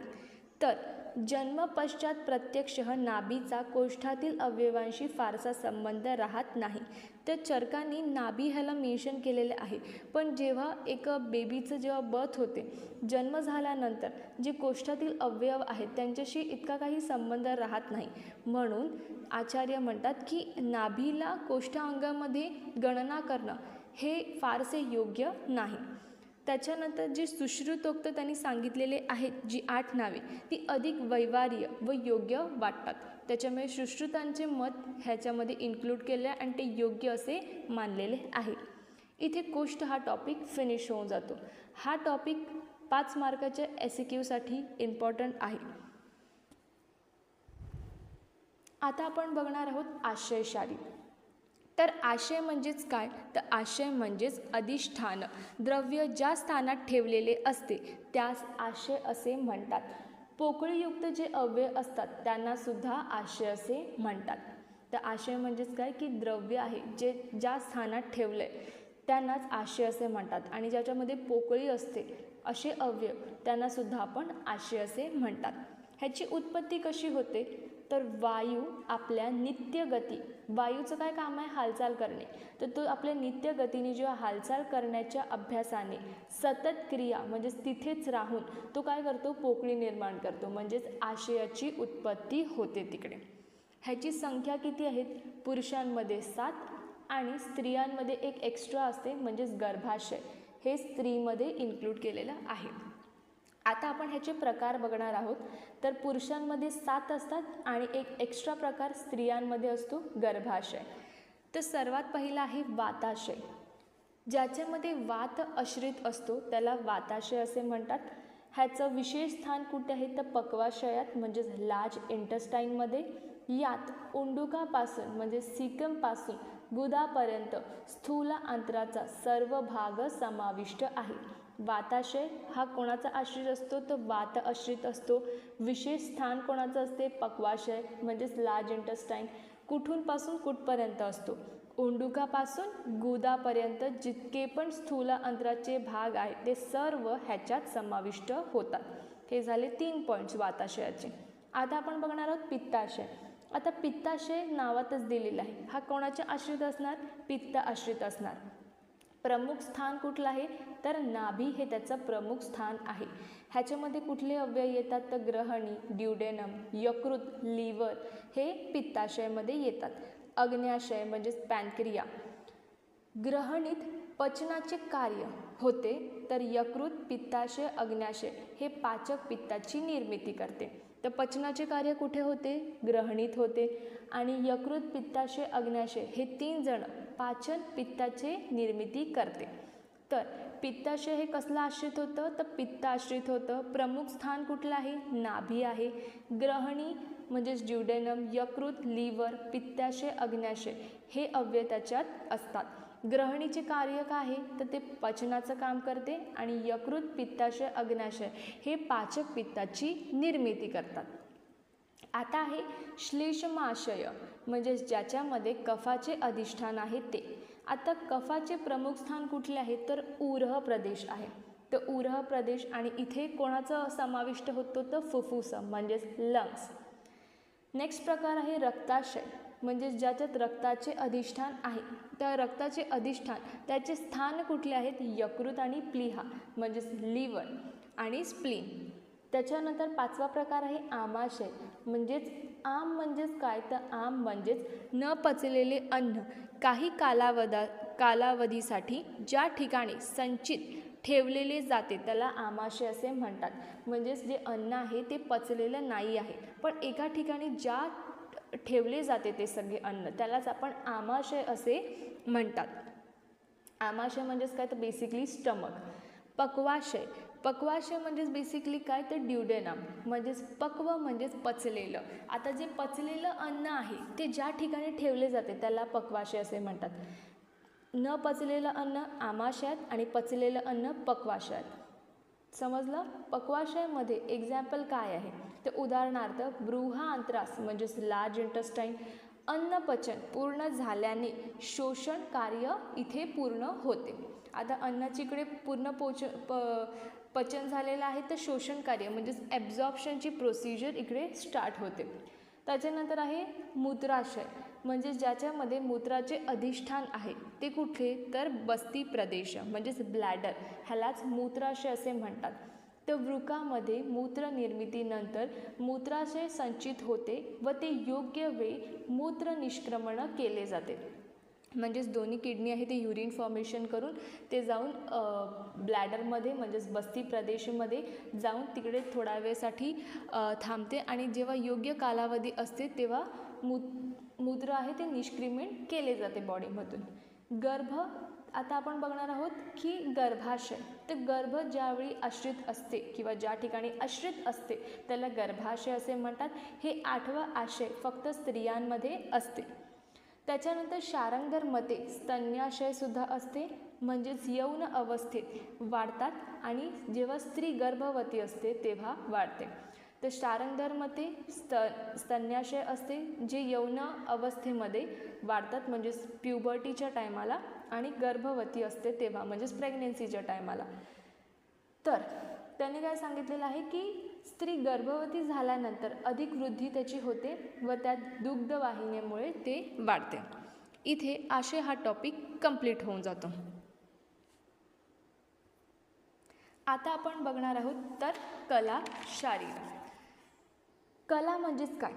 तर जन्मपश्चात प्रत्यक्षः नाभीचा कोष्ठातील अवयवांशी फारसा संबंध राहत नाही. तर चरकांनी नाभी ह्याला मेन्शन केलेले आहे, पण जेव्हा एक बेबीचं जेव्हा बर्थ होते, जन्म झाल्यानंतर जे कोष्ठातील अवयव आहेत त्यांच्याशी इतका काही संबंध राहत नाही. म्हणून आचार्य म्हणतात की नाभीला कोष्ठांगामध्ये गणना करणं हे फारसे योग्य नाही. त्याच्यानंतर जे सुश्रुतोक्त त्यांनी सांगितलेले आहेत जी 8 नावे ती अधिक व्यवहार्य व योग्य वाटतात. त्याच्यामुळे सुश्रुतांचे मत ह्याच्यामध्ये इन्क्लूड केले आणि ते योग्य असे मानलेले आहे. इथे कोष्ठ हा टॉपिक फिनिश होऊन जातो. हा टॉपिक 5 मार्काच्या SAQसाठी इम्पॉर्टंट आहे. आता आपण बघणार आहोत आशयशाली. तर आशय म्हणजेच काय, तर आशय म्हणजेच अधिष्ठान, द्रव्य ज्या स्थानात ठेवलेले असते त्यास आशय असे म्हणतात. पोकळीयुक्त जे अवयव असतात त्यांना सुद्धा आशय असे म्हणतात. तर आशय म्हणजेच काय की द्रव्य आहे जे ज्या स्थानात ठेवलं आहे त्यांनाच आशय असे म्हणतात आणि ज्याच्यामध्ये पोकळी असते असे अवयव त्यांना सुद्धा आपण आशय असे म्हणतात. ह्याची उत्पत्ती कशी होते, तर वायू आपल्या नित्यगती, वायूचं काय काम आहे, हालचाल करणे. तर तो आपल्या नित्यगतीने जेव्हा हालचाल करण्याच्या अभ्यासाने सतत क्रिया म्हणजेच तिथेच राहून तो काय करतो, पोकळी निर्माण करतो, म्हणजेच आशयाची उत्पत्ती होते तिकडे. ह्याची संख्या किती आहेत, पुरुषांमध्ये 7 आणि स्त्रियांमध्ये एक एक्स्ट्रा असते म्हणजेच गर्भाशय, हे स्त्रीमध्ये इन्क्लूड केलेलं आहे. आता आपण ह्याचे प्रकार बघणार आहोत. तर पुरुषांमध्ये 7 असतात आणि एक एक्स्ट्रा प्रकार स्त्रियांमध्ये असतो गर्भाशय. तर सर्वात पहिला आहे वाताशय. ज्याच्यामध्ये वात आश्रित असतो त्याला वाताशय असे म्हणतात. ह्याचं विशेष स्थान कुठे आहे, तर पक्वाशयात म्हणजेच लार्ज इंटेस्टाईनमध्ये. यात ओंडुकापासून म्हणजे सीकमपासून गुदापर्यंत स्थूल अंतराचा सर्व भाग समाविष्ट आहे. वाताशय हा कोणाचा आश्रित असतो, तर वात आश्रित असतो. विशेष स्थान कोणाचं असते, पक्वाशय म्हणजेच लार्ज इंटेस्टाईन. कुठूनपासून कुठपर्यंत असतो, ओंडुकापासून गुदापर्यंत जितके पण स्थूल अंतराचे भाग आहेत ते सर्व ह्याच्यात समाविष्ट होतात. हे झाले 3 पॉईंट्स वाताशयाचे. आता आपण बघणार आहोत पित्ताशय. आता पित्ताशय नावातच दिलेला आहे, हा कोणाच्या आश्रित असणार? पित्त आश्रित असणार. प्रमुख स्थान कुठलं आहे? तर नाभी हे त्याचं प्रमुख स्थान आहे. ह्याच्यामध्ये कुठले अवयव येतात? तर ग्रहणी, ड्युडेनम, यकृत, लिव्हर हे पित्ताशयमध्ये येतात. अग्न्याशय म्हणजेच पॅनक्रिया. ग्रहणीत पचनाचे कार्य होते, तर यकृत, पित्ताशय, अग्न्याशय हे पाचक पित्ताची निर्मिती करते. तर पचनाचे कार्य कुठे होते? ग्रहणीत होते. आणि यकृत, पित्ताशय, अग्न्याशय हे 3 जण पाचन पित्ताचे निर्मिती करते. तर पित्ताशय हे कसलं आश्रित होतं? तर पित्त आश्रित होतं. प्रमुख स्थान कुठलं आहे? नाभी आहे. ग्रहणी म्हणजेच ड्युडेनम, यकृत, लिव्हर, पित्ताशय, अग्न्याशय हे अवयव त्याच्यात असतात. ग्रहणीचे कार्य काय आहे? तर ते पचनाचं काम करते आणि यकृत, पित्ताशय, अग्न्याशय हे पाचक पित्ताची निर्मिती करतात. आता आहे श्लेष्माशय म्हणजेच ज्याच्यामध्ये कफाचे अधिष्ठान आहे ते. आता कफाचे प्रमुख स्थान कुठले आहे? तर उरह प्रदेश आहे. तर उरह प्रदेश आणि इथे कोणाचं समाविष्ट होतो? तर फुफ्फुस म्हणजेच लंग्स. नेक्स्ट प्रकार आहे रक्ताशय म्हणजे ज्याच्यात रक्ताचे अधिष्ठान आहे. तर रक्ताचे अधिष्ठान त्याचे स्थान कुठले आहेत? यकृत आणि प्लीहा म्हणजेच लिव्हर आणि स्प्लीन. त्याच्यानंतर 5वा प्रकार आहे आमाशय म्हणजेच आम म्हणजेच काय? तर आम म्हणजेच न पचलेले अन्न काही कालावधीसाठी ज्या ठिकाणी संचित ठेवलेले जाते त्याला आमाशय असे म्हणतात. म्हणजेच जे अन्न आहे ते पचलेलं नाही आहे, पण एका ठिकाणी ज्या ठेवले जाते ते सगळे अन्न त्यालाच आपण आमाशय असे म्हणतात. आमाशय म्हणजेच काय? तर बेसिकली स्टमक. पक्वाशय, पक्वाशय म्हणजेच बेसिकली काय? तर ड्युडेनम म्हणजेच पक्व म्हणजेच पचलेलं. आता जे पचलेलं अन्न आहे ते ज्या ठिकाणी ठेवले जाते त्याला पक्वाशय असे म्हणतात. न पचलेलं अन्न आमाशयात आणि पचलेलं अन्न पक्वाशयात. समजलं? पक्वाशयामध्ये एक्झाम्पल काय आहे? तर उदाहरणार्थ बृहदांत्रास म्हणजेच लार्ज इंटेस्टाईन. अन्नपचन पूर्ण झाल्याने शोषण कार्य इथे पूर्ण होते. आता अन्नाची इकडे पूर्ण पचन झालेलं आहे तर शोषण कार्य म्हणजेच ॲब्झॉर्प्शनची प्रोसिजर इकडे स्टार्ट होते. त्याच्यानंतर आहे मूत्राशय म्हणजे ज्याच्यामध्ये मूत्राचे अधिष्ठान आहे ते कुठे? तर बस्ती प्रदेश म्हणजेच ब्लॅडर, ह्यालाच मूत्राशय असे म्हणतात. तर वृकामध्ये मूत्र निर्मितीनंतर मूत्राशय संचित होते व ते योग्य वेळी मूत्र निष्क्रमण केले जाते. म्हणजेच दोन्ही किडनी आहे ते युरिन फॉर्मेशन करून ते जाऊन ब्लॅडरमध्ये म्हणजेच बस्ती प्रदेशमध्ये जाऊन तिकडे थोडा वेळसाठी थांबते आणि जेव्हा योग्य कालावधी असते तेव्हा मूत्र आहे ते निष्क्रिमेंट केले जाते बॉडीमधून. गर्भ, आता आपण बघणार आहोत की गर्भाशय. तर गर्भ ज्यावेळी आश्रित असते किंवा ज्या ठिकाणी आश्रित असते त्याला गर्भाशय असे म्हणतात. हे 8वं आशय फक्त स्त्रियांमध्ये असते. त्याच्यानंतर शारंगधरमध्ये स्तन्याशयसुद्धा असते म्हणजेच यौन अवस्थेत वाढतात आणि जेव्हा स्त्री गर्भवती असते तेव्हा वाढते. तर शारंगधरमध्ये स्तन्याशय असते जे यौन अवस्थेमध्ये वाढतात म्हणजेच प्युबर्टीच्या टायमाला आणि गर्भवती असते तेव्हा म्हणजेच प्रेग्नेन्सीच्या टायमाला. तर त्यांनी काय सांगितलेलं आहे की स्त्री गर्भवती झाल्यानंतर अधिक वृद्धी त्याची होते व त्यात दुग्धवाहिनीमुळे ते वाढते. इथे आशय हा टॉपिक कंप्लीट होऊन जातो. आता आपण बघणार आहोत तर कला शारीर. कला म्हणजेच काय?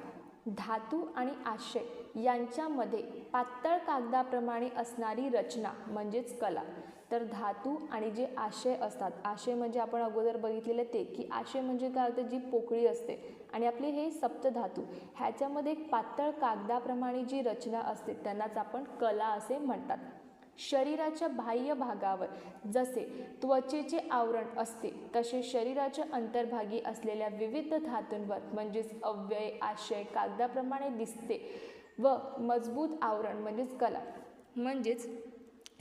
धातू आणि आशय यांच्यामध्ये पातळ कागदाप्रमाणे असणारी रचना म्हणजेच कला. तर धातू आणि जे आशय असतात, आशय म्हणजे आपण अगोदर बघितलेलं ते की आशय म्हणजे काय होतं? जी पोकळी असते आणि आपले हे सप्तधातू ह्याच्यामध्ये एक पातळ कागदाप्रमाणे जी रचना असते त्यांनाच आपण कला असे म्हणतात. शरीराच्या बाह्य भागावर जसे त्वचेचे आवरण असते तसे शरीराच्या अंतर्भागी असलेल्या विविध धातूंवर म्हणजेच अव्यय आशय कागदाप्रमाणे दिसते व मजबूत आवरण म्हणजेच कला. म्हणजेच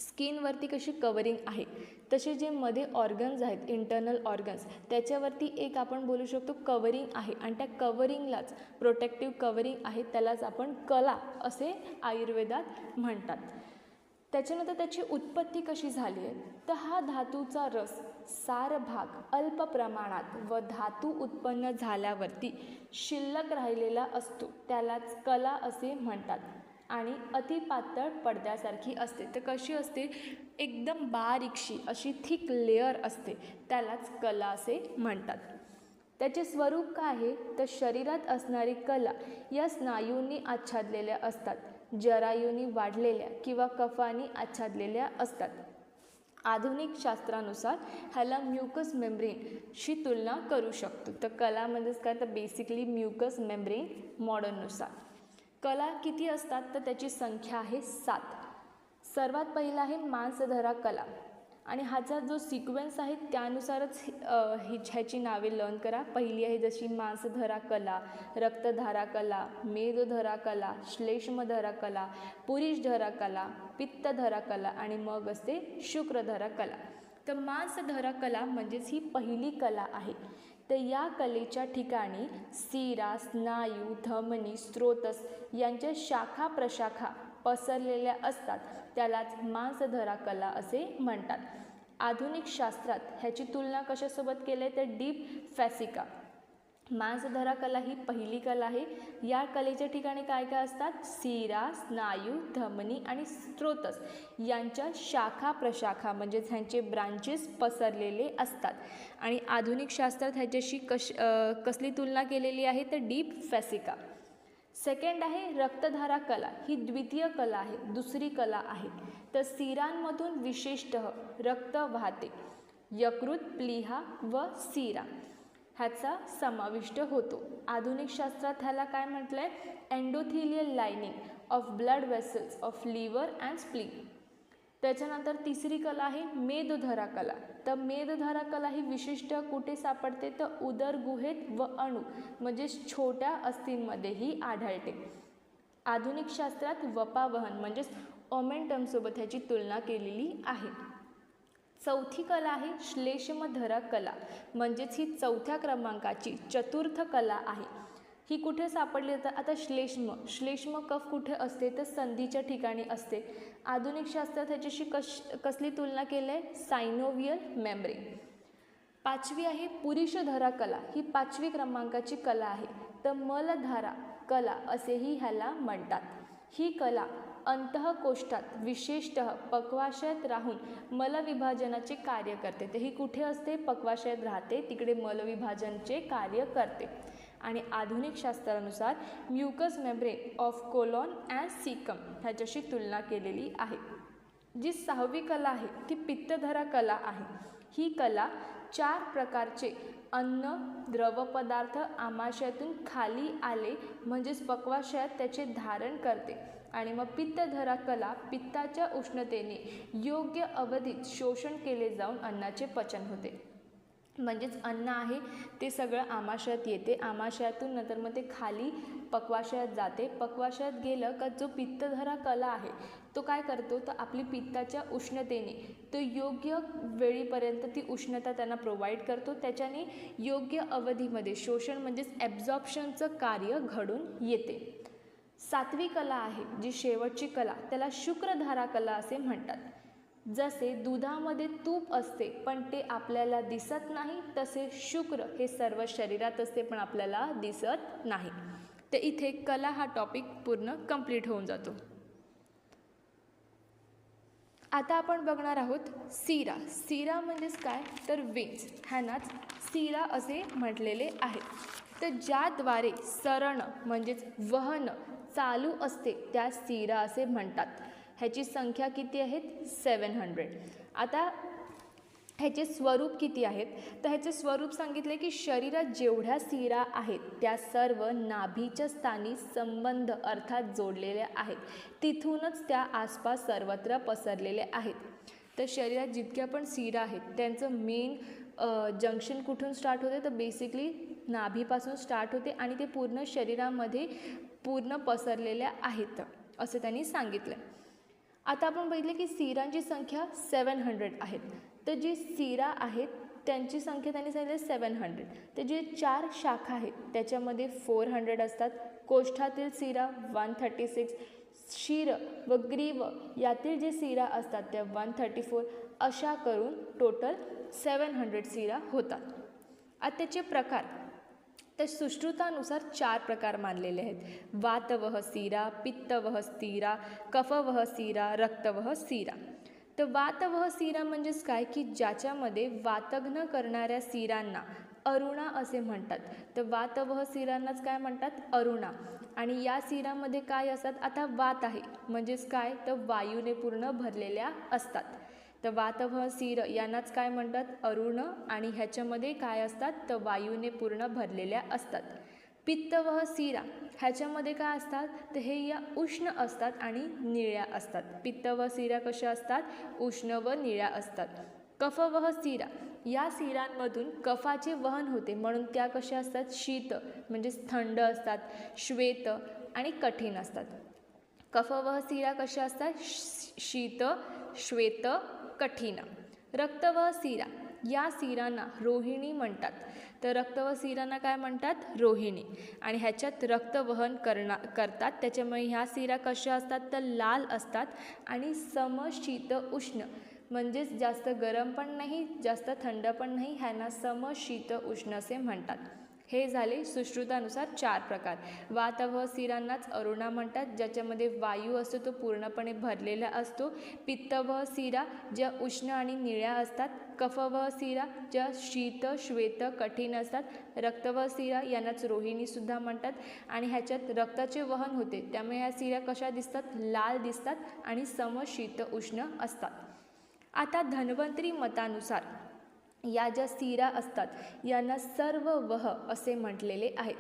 स्किनवरती कशी कवरिंग आहे तसे जे मध्ये ऑर्गन्स आहेत इंटरनल ऑर्गन्स त्याच्यावरती एक आपण बोलू शकतो कवरिंग आहे आणि त्या कवरिंगलाच प्रोटेक्टिव्ह कवरिंग आहे त्यालाच आपण कला असे आयुर्वेदात म्हणतात. त्याच्यानंतर त्याची उत्पत्ती कशी झाली आहे? तर हा धातूचा रस सार भाग अल्प प्रमाणात व धातू उत्पन्न झाल्यावरती शिल्लक राहिलेला असतो त्यालाच कला असे म्हणतात आणि अतिपातळ पडद्यासारखी असते. तर कशी असते, एकदम बारीकशी अशी थिक लेअर असते त्यालाच कला असे म्हणतात. त्याचे स्वरूप काय आहे तर शरीरात असणारी कला या स्नायूंनी आच्छादलेल्या असतात, जरायूंनी वाढलेल्या किंवा कफानी आच्छादलेल्या असतात. आधुनिक शास्त्रानुसार ह्याला म्युकस मेम्ब्रेनशी तुलना करू शकतो. तर कला म्हणजेच काय तर बेसिकली म्युकस मेम्ब्रेन मॉडर्ननुसार. कला किती असतात तर त्याची संख्या आहे 7. सर्वात पहिला आहे मांसधरा कला आणि ह्याचा जो सिक्वेन्स आहे त्यानुसारच ह्याची नावे लर्न करा. पहिली आहे जशी मांसधरा कला, रक्तधारा कला, मेदधरा कला, श्लेष्मधरा कला, पुरीषधरा कला, पित्तधरा कला आणि मग असते शुक्रधरा कला. तर मांसधरा कला म्हणजेच ही पहिली कला आहे. तर या कलेच्या ठिकाणी सिरा, स्नायू, धमनी, स्रोतस यांच्या शाखा प्रशाखा पसरलेल्या असतात त्यालाच मांसधरा कला असे म्हणतात. आधुनिक शास्त्रात ह्याची तुलना कशासोबत केली तर डीप फॅसिका. मांसधरा कला ही पहिली कला आहे. या कलेच्या ठिकाणी काय काय असतात, सिरा, स्नायू, धमनी आणि स्रोतस यांच्या शाखा प्रशाखा म्हणजेच ह्यांचे ब्रांचेस पसरलेले असतात. आणि आधुनिक शास्त्रात ह्याच्याशी कसली तुलना केलेली आहे तर डीप फॅसिका. सेकंड आहे रक्तधारा कला. ही द्वितीय कला आहे, दुसरी कला आहे. तर सिरांमधून विशेषतः रक्त वाहते. यकृत, प्लीहा व सिरा ह्याचा समाविष्ट होतो. आधुनिक शास्त्रात ह्याला काय म्हटलंय, endothelial lining of blood vessels of liver and spleen. त्याच्यानंतर तिसरी कला आहे मेदधरा कला. तर मेदधरा कला ही विशिष्ट कुठे सापडते तर उदर गुहेत व अणू म्हणजेच छोट्या अस्थींमध्येही आढळते. आधुनिक शास्त्रात वपावहन म्हणजेच ओमेंटमसोबत ह्याची तुलना केलेली आहे. चौथी कला आहे श्लेष्मधरा कला म्हणजेच ही 4थ्या क्रमांकाची चतुर्थ कला आहे. ही कुठे सापडली तर आता श्लेष्म कफ कुठे असते तर संधीच्या ठिकाणी असते. आधुनिक शास्त्रात ह्याच्याशी कसली तुलना केली आहे, सायनोवियल मेम्ब्रेन. पाचवी आहे पुरीषधरा कला. ही 5वी क्रमांकाची कला आहे. तर मलधारा कला असेही ह्याला म्हणतात. ही कला अंतःकोष्ठात विशेषतः पक्वाशयात राहून मलविभाजनाचे कार्य करते. तर ही कुठे असते, पक्वाशयात राहते, तिकडे मलविभाजनाचे कार्य करते. आणि आधुनिक शास्त्रानुसार mucus membrane of colon and caecum ह्याच्याशी तुलना केलेली आहे. जी 6वी कला आहे ती पित्तधरा कला आहे. ही कला 4 प्रकारचे अन्न द्रव पदार्थ आमाशयातून खाली आले म्हणजेच पक्वाशयात त्याचे धारण करते. आणि मग पित्तधरा कला पित्ताच्या उष्णतेने योग्य अवधीत शोषण केले जाऊन अन्नाचे पचन होते. म्हणजेच अन्न आहे ते सगळं आमाशयात येते, आमाशयातून नंतर मग ते खाली पक्वाशयात जाते. पक्वाशयात गेलं का जो पित्तधरा कला आहे तो काय करतो तर आपली पित्ताच्या उष्णतेने तो योग्य वेळीपर्यंत ती उष्णता त्यांना प्रोव्हाइड करतो. त्याच्याने योग्य अवधीमध्ये शोषण म्हणजेच ॲब्झॉर्प्शनचं कार्य घडून येते. 7वी कला आहे जी शेवटची कला, त्याला शुक्रधारा कला असे म्हणतात. जसे दुधामध्ये तूप असते पण ते आपल्याला दिसत नाही, तसे शुक्र हे सर्व शरीरात असते पण आपल्याला दिसत नाही. तर इथे कला हा टॉपिक पूर्ण कंप्लीट होऊन जातो. आता आपण बघणार आहोत सिरा. सिरा म्हणजेच काय तर वेन्स, ह्यांनाच सिरा असे म्हटलेले आहे. तर ज्याद्वारे सरण म्हणजेच वहन चालू असते त्या सिरा असे म्हणतात. ह्याची संख्या किती आहेत 700. आता ह्याचे स्वरूप किती आहेत तर ह्याचे स्वरूप सांगितले की शरीरात जेवढ्या सिरा आहेत त्या सर्व नाभीच्या स्थानी संबंध अर्थात जोडलेल्या आहेत, तिथूनच त्या आसपास सर्वत्र पसरलेल्या आहेत. तर शरीरात जितक्या पण सिरा आहेत त्यांचं मेन जंक्शन कुठून स्टार्ट होते तर बेसिकली नाभीपासून स्टार्ट होते आणि ते पूर्ण शरीरामध्ये पूर्ण पसरलेल्या आहेत असं त्यांनी सांगितलं. आता आपण बघितले की सिरांची संख्या 700 आहेत. तर जी सिरा आहेत त्यांची संख्या त्यांनी सांगितली 700. तर जे 4 शाखा आहेत त्याच्यामध्ये 400 असतात. कोष्ठातील सिरा 136, शिर व ग्रीव यातील जे सिरा असतात त्या 134, अशा करून टोटल 700 शिरा होतात. आता त्याचे प्रकार, तर सुश्रुतानुसार 4 प्रकार मानलेले आहेत. वातवह शिरा, पित्तवह शिरा, कफवह शिरा, रक्तवह शिरा. तर वातवह शिरा म्हणजेच काय की ज्याच्यामध्ये वातघ्न करणाऱ्या शिरांना अरुणा असे म्हणतात. तर वातवह शिरांनाच काय म्हणतात, अरुणा. आणि या शिरामध्ये काय असतात, आता वात आहे म्हणजेच काय तर वायूने पूर्ण भरलेल्या असतात. तर वातवह शिर यांनाच काय म्हणतात, अरुण. आणि ह्याच्यामध्ये काय असतात तर वायूने पूर्ण भरलेल्या असतात. पित्तवह शिरा ह्याच्यामध्ये काय असतात तर हे या उष्ण असतात आणि निळ्या असतात. पित्तवह शिरा कशा असतात, उष्ण व निळ्या असतात. कफवह शिरा या शिरांमधून कफाचे वहन होते म्हणून त्या कशा असतात, शीत म्हणजेच थंड असतात, श्वेत आणि कठीण असतात. कफवह शिरा कशा असतात, शीत, श्वेत, कठीण. रक्तवह शिरा या शिरांना रोहिणी म्हणतात. तर रक्तवह शिरांना काय म्हणतात, रोहिणी. आणि ह्याच्यात रक्तवहन करतात. त्याच्यामुळे ह्या शिरा कशा असतात तर लाल असतात आणि समशीत उष्ण म्हणजेच जास्त गरम पण नाही जास्त थंड पण नाही, ह्यांना समशीत उष्ण असे म्हणतात. हे झाले सुश्रुतानुसार 4 प्रकार. वातवह शिरांनाच अरुणा म्हणतात, ज्याच्यामध्ये वायू असतो तो पूर्णपणे भरलेला असतो. पित्तवह शिरा ज्या उष्ण आणि निळ्या असतात. कफवह शिरा ज्या शीत, श्वेत, कठीण असतात. रक्तवह शिरा यांनाच रोहिणीसुद्धा म्हणतात. आणि ह्याच्यात रक्ताचे वहन होते त्यामुळे ह्या शिरा कशा दिसतात, लाल दिसतात आणि समशीत उष्ण असतात. आता धन्वंतरी मतानुसार या ज्या शिरा असतात यांना सर्ववह असे म्हटलेले आहेत.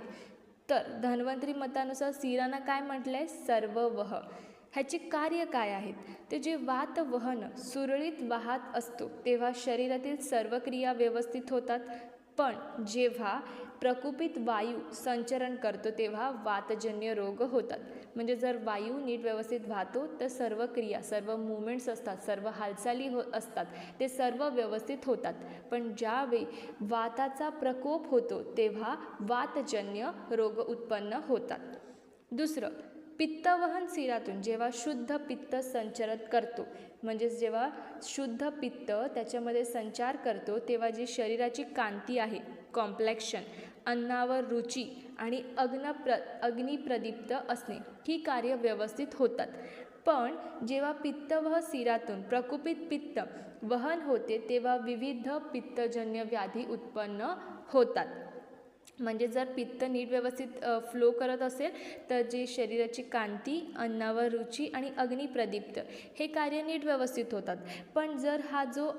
तर धन्वंतरी मतानुसार शिरांना काय म्हटलं आहे, सर्ववह. ह्याचे कार्य काय आहेत, ते जे वातवहन सुरळीत वाहत असतो तेव्हा शरीरातील सर्व क्रिया व्यवस्थित होतात. पण जेव्हा प्रकुपित वायू संचरण करतो तेव्हा वातजन्य रोग होतात. म्हणजे जर वायू नीट व्यवस्थित वाहतो तर सर्व क्रिया, सर्व मुवमेंट्स असतात, सर्व हालचाली असतात ते सर्व व्यवस्थित होतात. पण ज्यावेळी वाताचा प्रकोप होतो तेव्हा वातजन्य रोग उत्पन्न होतात. दुसरं, पित्तवहन शिरातून जेव्हा शुद्ध पित्त संचरण करतो म्हणजेच जेव्हा शुद्ध पित्त त्याच्यामध्ये संचार करतो तेव्हा जी शरीराची कांती आहे, कॉम्प्लेक्शन, अन्नावर रुची आणि अग्निप्रदीप्त असणे ही कार्य व्यवस्थित होतात. पण जेव्हा पित्तवह शिरातून प्रकुपित पित्त वहन होते तेव्हा विविध पित्तजन्य व्याधी उत्पन्न होतात. म्हणजे जर पित्त नीट व्यवस्थित फ्लो करत असेल तर जे शरीराची कांती, अन्नावर रुची आणि अग्निप्रदीप्त हे कार्य नीट व्यवस्थित होतात. पण जर हा जो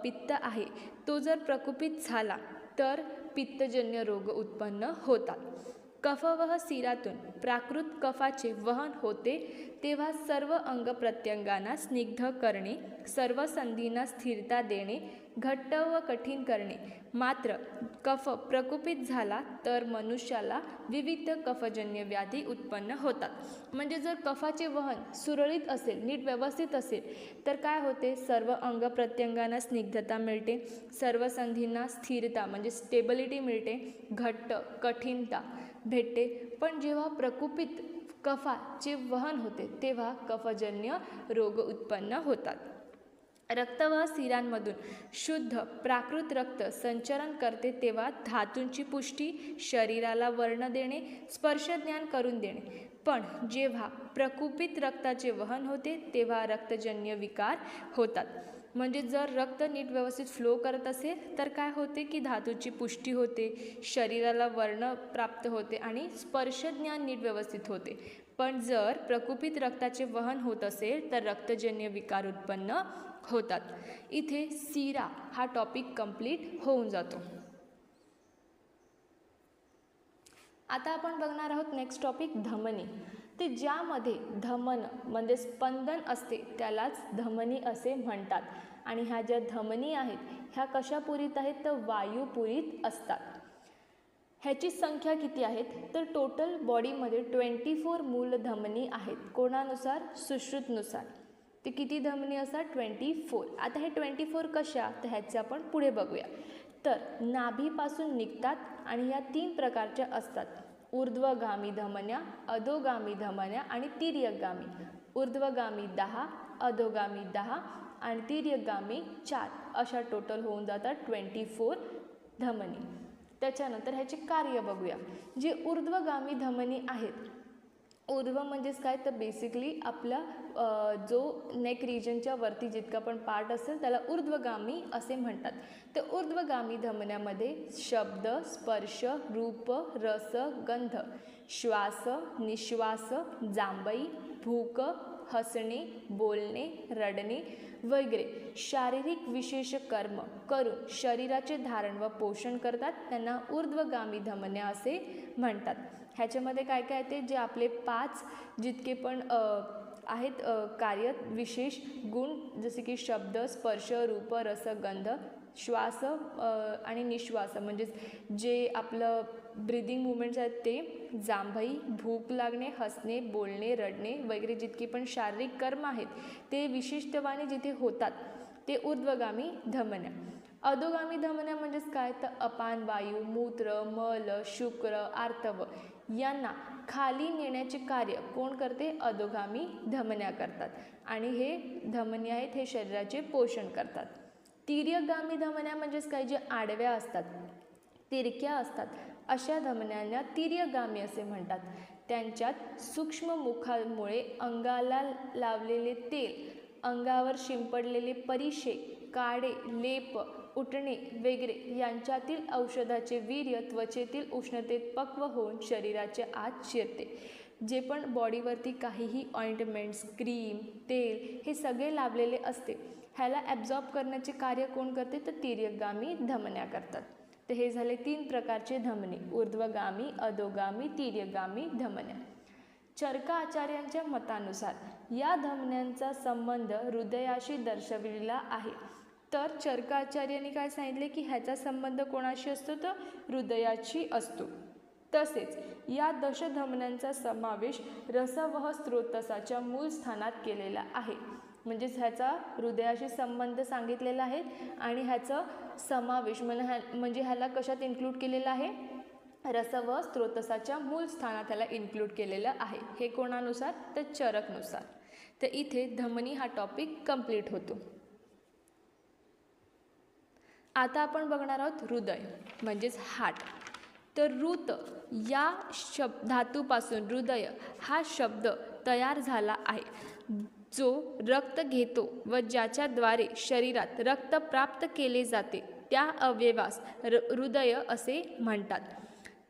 पित्त आहे तो जर प्रकुपित झाला तर पित्तजन्य रोग उत्पन्न होतात. कफवह शिरातून प्राकृत कफाचे वहन होते तेव्हा सर्व अंग प्रत्यंगांना स्निग्ध करणे, सर्व संधींना स्थिरता देणे, घट्ट व कठीण करणे. मात्र कफ प्रकुपित झाला तर मनुष्याला विविध कफजन्य व्याधी उत्पन्न होतात. म्हणजे जर कफाचे वहन सुरळीत असेल, नीट व्यवस्थित असेल तर काय होते, सर्व अंग प्रत्यंगांना स्निग्धता मिळते, सर्व संधींना स्थिरता म्हणजे स्टेबिलिटी मिळते, घट्ट कठीणता भेटते. पण जेव्हा प्रकुपित कफाचे वहन होते तेव्हा कफजन्य रोग उत्पन्न होतात. रक्तवह शिरांमधून शुद्ध प्राकृत रक्त संचरण करते तेव्हा धातूंची पुष्टी, शरीराला वर्ण देणे, स्पर्शज्ञान करून देणे. पण जेव्हा प्रकुपित रक्ताचे वहन होते तेव्हा रक्तजन्य विकार होतात. म्हणजे जर रक्त नीट व्यवस्थित फ्लो करत असेल तर काय होते की धातूची पुष्टी होते, शरीराला वर्ण प्राप्त होते आणि स्पर्शज्ञान नीट व्यवस्थित होते. पण जर प्रकुपित रक्ताचे वहन होत असेल तर रक्तजन्य विकार उत्पन्न होतात. इथे शिरा हा टॉपिक कंप्लीट होऊन जातो. आता आपण बघणार आहोत नेक्स्ट टॉपिक धमनी. ते ज्यामध्ये धमन म्हणजे स्पंदन असते त्यालाच धमनी असे म्हणतात. आणि ह्या ज्या धमनी आहेत ह्या कशापुरित आहेत तर वायुपुरित असतात. ह्याची संख्या किती आहेत तर टोटल बॉडीमध्ये 24 मूल धमनी आहेत. कोणानुसार, सुश्रुतनुसार. ते किती धमनी असतात 24. आता हे 24 कशा तर ह्याचे आपण पुढे बघूया. तर नाभीपासून निघतात आणि ह्या 3 प्रकारच्या असतात. ऊर्ध्वगामी धमन्या, अधोगामी धमन्या आणि तिर्यकगामी. ऊर्ध्वगामी 10, अधोगामी 10 आणि तिर्यकगामी 4, अशा टोटल होऊन जातात 24 धमनी. त्याच्यानंतर ह्याचे कार्य बघूया. जे ऊर्ध्वगामी धमनी आहेत, ऊर्ध्व म्हणजेच काय तर बेसिकली आपला जो नेक रिजनच्या वरती जितका पण पार्ट असेल त्याला ऊर्ध्वगामी असे म्हणतात. तर ऊर्ध्वगामी धमन्यामध्ये शब्द, स्पर्श, रूप, रस, गंध, श्वास, निश्वास, जांभई, भूक, हसणे, बोलणे, रडणे वगैरे शारीरिक विशेष कर्म करून शरीराचे धारण व पोषण करतात, त्यांना ऊर्ध्वगामी धमन्या असे म्हणतात. ह्याच्यामध्ये काय काय येते, जे आपले 5 जितके पण आहेत कार्य विशेष गुण, जसे की शब्द, स्पर्श, रूप, रस, गंध, श्वास आणि निश्वास, म्हणजेच जे आपलं ब्रिदिंग मुवमेंट्स आहेत ते, जांभई, भूक लागणे, हसणे, बोलणे, रडणे वगैरे जितकी पण शारीरिक कर्म आहेत ते विशिष्टवाने जिथे होतात ते ऊर्ध्वगामी धमन्या. अधोगामी धमन्या म्हणजेच काय तर अपान वायू, मूत्र, मल, शुक्र, आर्तव यांना खाली नेण्याचे कार्य कोण करते, अधोगामी धमन्या करतात. आणि हे धमन्या आहेत हे शरीराचे पोषण करतात. तिर्यकगामी धमन्या म्हणजेच काय, जे आडव्या असतात, तिरक्या असतात, अशा धमन्यांना तिर्यकगामी असे म्हणतात. त्यांच्यात सूक्ष्म मुखामुळे अंगाला लावलेले तेल, अंगावर शिंपडलेले परिशे, काडे, लेप, उठणे वगैरे यांच्यातील औषधाचे वीर्य त्वचेतील उष्णतेत पक्व होऊन शरीराच्या आत शिरते. जे पण बॉडीवरती काहीही ऑइंटमेंट्स, क्रीम, तेल हे सगळे लावलेले असते, ह्याला ॲब्झॉर्ब करण्याचे कार्य कोण करते, तर तिर्यकगामी धमन्या करतात. तर हे झाले 3 प्रकारचे धमनी, ऊर्ध्वगामी, अधोगामी, तिर्यकगामी धमन्या. चरका आचार्यांच्या मतानुसार या धमन्यांचा संबंध हृदयाशी दर्शविलेला आहे. तर चरकाचार्यांनी काय सांगितले की ह्याचा संबंध कोणाशी असतो, तर हृदयाशी असतो. तसेच या दशधमन्यांचा समावेश रसवह स्रोतसाच्या मूळ स्थानात केलेला आहे. म्हणजेच ह्याचा हृदयाशी संबंध सांगितलेला आहे आणि ह्याचा समावेश म्हणजे ह्याला कशात इन्क्लूड केलेला आहे, रसवह स्रोतसाच्या मूळ स्थानात ह्याला इन्क्लूड केलेलं आहे. हे कोणानुसार, तर चरकनुसार. तर इथे धमनी हा टॉपिक कंप्लीट होतो. आता आपण बघणार आहोत हृदय म्हणजेच हार्ट. तर ऋत या धातूपासून हृदय हा शब्द तयार झाला आहे, जो रक्त घेतो व ज्याच्याद्वारे शरीरात रक्त प्राप्त केले जाते त्या अवयवास हृदय असे म्हणतात.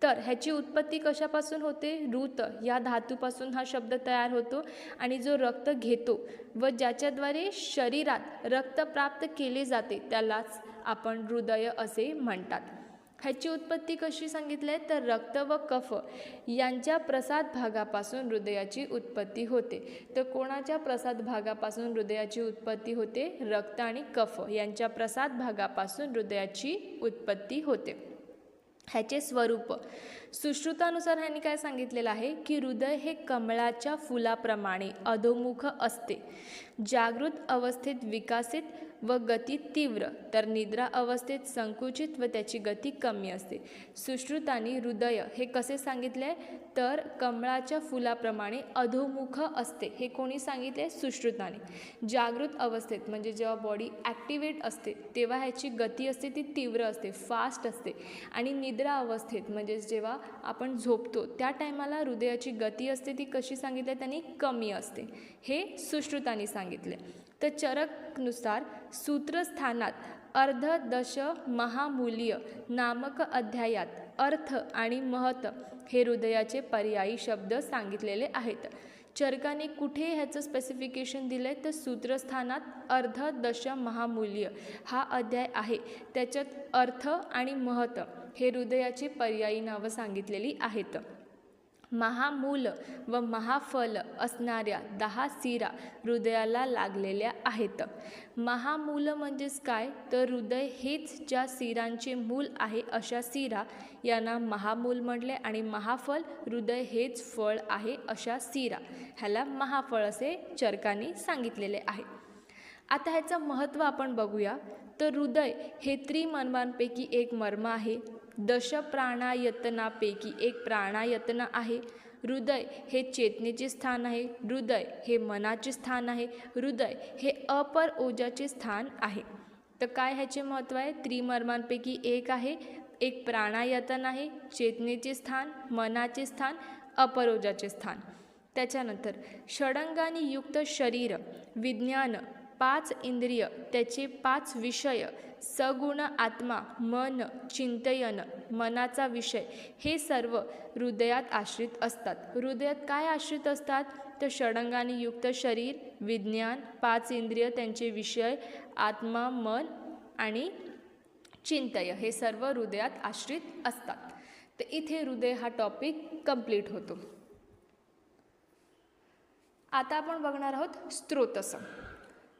तर ह्याची उत्पत्ती कशापासून होते, ऋत या धातूपासून हा शब्द तयार होतो आणि जो रक्त घेतो व ज्याच्याद्वारे शरीरात रक्त प्राप्त केले जाते त्यालाच आपण हृदय असे म्हणतात. ह्याची उत्पत्ती कशी सांगितली आहे, तर रक्त व कफ यांच्या प्रसाद भागापासून हृदयाची उत्पत्ती होते. तर कोणाच्या प्रसाद भागापासून हृदयाची उत्पत्ती होते, रक्त आणि कफ यांच्या प्रसाद भागापासून हृदयाची उत्पत्ती होते. ह्याचे स्वरूप सुश्रुतानुसार ह्यांनी काय सांगितलेलं आहे की हृदय हे कमळाच्या फुलाप्रमाणे अधोमुख असते. जागृत अवस्थेत विकसित व गती तीव्र, तर निद्रा अवस्थेत संकुचित व त्याची गती कमी असते. सुश्रुतांनी हृदय हे कसे सांगितले, तर कमळाच्या फुलाप्रमाणे अधोमुख असते. हे कोणी सांगितले, सुश्रुतांनी. जागृत अवस्थेत म्हणजे जेव्हा बॉडी ॲक्टिवेट असते तेव्हा ह्याची गती असते ती तीव्र असते, फास्ट असते. आणि निद्रा अवस्थेत म्हणजे जेव्हा आपण झोपतो त्या टायमाला हृदयाची गती असते ती कशी सांगितली त्यांनी, कमी असते. हे सुश्रुतांनी सांगितले. तर चरकनुसार सूत्रस्थानात अर्ध दश महामूल्य नामक अध्यायात अर्थ आणि महत हे हृदयाचे पर्यायी शब्द सांगितलेले आहेत. चरकाने कुठे ह्याचं स्पेसिफिकेशन दिलं आहे, तर सूत्रस्थानात अर्ध दश महामूल्य हा अध्याय आहे, त्याच्यात अर्थ आणि महत हे हृदयाचे पर्यायी नावं सांगितलेली आहेत. महामूल व महाफल असणाऱ्या 10 शिरा हृदयाला लागलेल्या आहेत. महामूल म्हणजेच काय, तर हृदय हेच ज्या शिरांचे मूल आहे अशा शिरा यांना महामूल म्हटले. आणि महाफल हृदय हेच फळ आहे अशा शिरा ह्याला महाफळ असे चरकाने सांगितलेले आहे. आता ह्याचं महत्त्व आपण बघूया. तर हृदय हे त्रिमर्मांपैकी एक मर्म आहे, 10 प्राणायतनापैकी एक प्राणायतन आहे. हृदय हे चेतनेचे स्थान आहे, हृदय हे मनाचे स्थान आहे, हृदय हे अपर ओजाचे स्थान आहे. तर काय ह्याचे महत्त्व आहे? त्रिमर्मांपैकी एक आहे, एक प्राणायतन आहे, चेतनेचे स्थान, मनाचे स्थान, अपर ओजाचे स्थान. त्याच्यानंतर षडंगानी युक्त शरीर, विज्ञान, 5 इंद्रिय, त्याचे 5 विषय, सगुण आत्मा, मन, चिंतन, मनाचा विषय, हे सर्व हृदयात आश्रित असतात. हृदयात काय आश्रित असतात? तर षडंगानी युक्त शरीर, विज्ञान, 5 इंद्रिय, त्यांचे विषय, आत्मा, मन आणि चिंतय, हे सर्व हृदयात आश्रित असतात. तर इथे हृदय हा टॉपिक कंप्लीट होतो. आता आपण बघणार आहोत स्त्रोतस.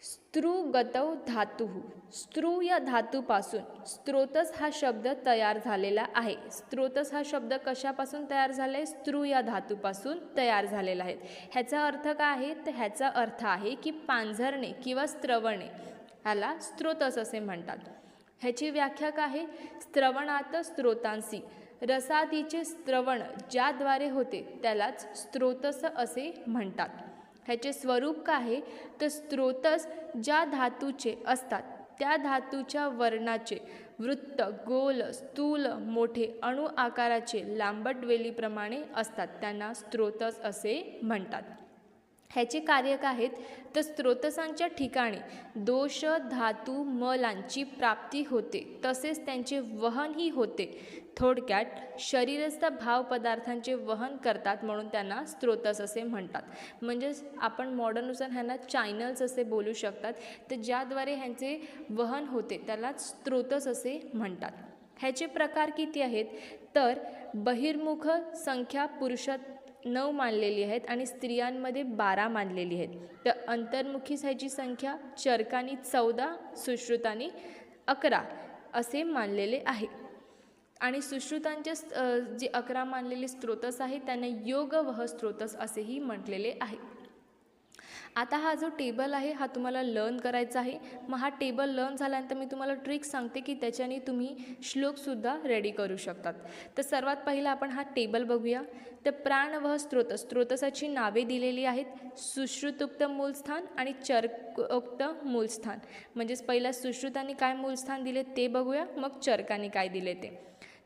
स्त्रुगतौ धातु, स्त्रु या धातूपासून स्त्रोतस हा शब्द तयार झालेला आहे. स्त्रोतस हा शब्द कशापासून तयार झाला आहे? स्त्रु या धातूपासून तयार झालेला आहे. ह्याचा अर्थ काय आहे? तर ह्याचा अर्थ आहे की पांझरणे किंवा स्त्रवणे, ह्याला स्त्रोतस असे म्हणतात. ह्याची व्याख्या काय आहे? स्त्रवणात स्त्रोतांसी, रसादीचे स्त्रवण ज्याद्वारे होते त्यालाच स्त्रोतस असे म्हणतात. ह्याचे स्वरूप काय आहे? तर स्त्रोतस ज्या धातूचे असतात त्या धातूच्या वर्णाचे वृत्त गोल, स्थूल, मोठे, अणु आकाराचे, लांबट वेलीप्रमाणे असतात, त्यांना स्त्रोतस असे म्हणतात. ह्याचे कार्य काय आहेत? तर स्त्रोतसांच्या ठिकाणी दोष धातू मलांची प्राप्ती होते, तसेच त्यांचे वहनही होते. थोडक्यात शरीरस्थ भाव पदार्थांचे वहन करतात, म्हणून त्यांना स्त्रोतस असे म्हणतात. म्हणजेच आपण मॉडर्ननुसार ह्यांना चॅनल्स असे बोलू शकतात. तर ज्याद्वारे ह्यांचे वहन होते त्याला स्त्रोतस असे म्हणतात. ह्याचे प्रकार किती आहेत? तर बहिर्मुख संख्या पुरुषात 9 मानलेली आहेत आणि स्त्रियांमध्ये 12 मानलेली आहेत. तर अंतर्मुखी ह्याची संख्या चरकानी 14, सुश्रुतानी 11 असे मानलेले आहे. आणि सुश्रुतांचे जे 11 मानलेले स्त्रोतस आहेत त्यांना योगवह स्त्रोतस असेही म्हटलेले आहे. आता हा जो टेबल आहे हा तुम्हाला लर्न करायचा आहे. मग हा टेबल लर्न झाल्यानंतर मी तुम्हाला ट्रिक सांगते की त्याच्याने तुम्ही श्लोकसुद्धा रेडी करू शकतात. तर सर्वात पहिला आपण हा टेबल बघूया. तर प्राणवह स्त्रोतस, स्त्रोतसाची नावे दिलेली आहेत. सुश्रुतोक्त मूलस्थान आणि चरकोक्त मूलस्थान. म्हणजेच पहिला सुश्रुतांनी काय मूलस्थान दिले ते बघूया, मग चरकांनी काय दिले ते.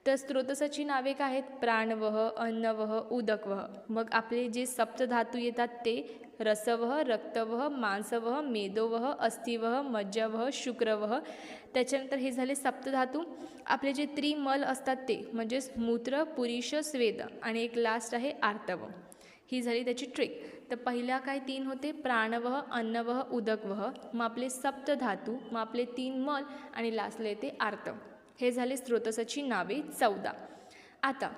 तर स्त्रोतसाची नावे काय आहेत? प्राणवह, अन्नवह, उदकवह. मग आपले जे सप्तधातू येतात ते रसवह, रक्तवह, मांसवह, मेदोवह, अस्थिवह, मज्जवह, शुक्रवह. त्याच्यानंतर हे झाले सप्तधातू. आपले जे त्रिमल असतात ते म्हणजेच मूत्र, पुरीश, स्वेद आणि एक लास्ट आहे आर्तव. ही झाली त्याची ट्रिक. तर पहिल्या काय 3 होते? प्राणवह, अन्नवह, उदकवह. मग आपले सप्तधातू, मग आपले 3 मल आणि लास्टला येते आर्तव. हे झाले स्त्रोतसाची नावे 14. आता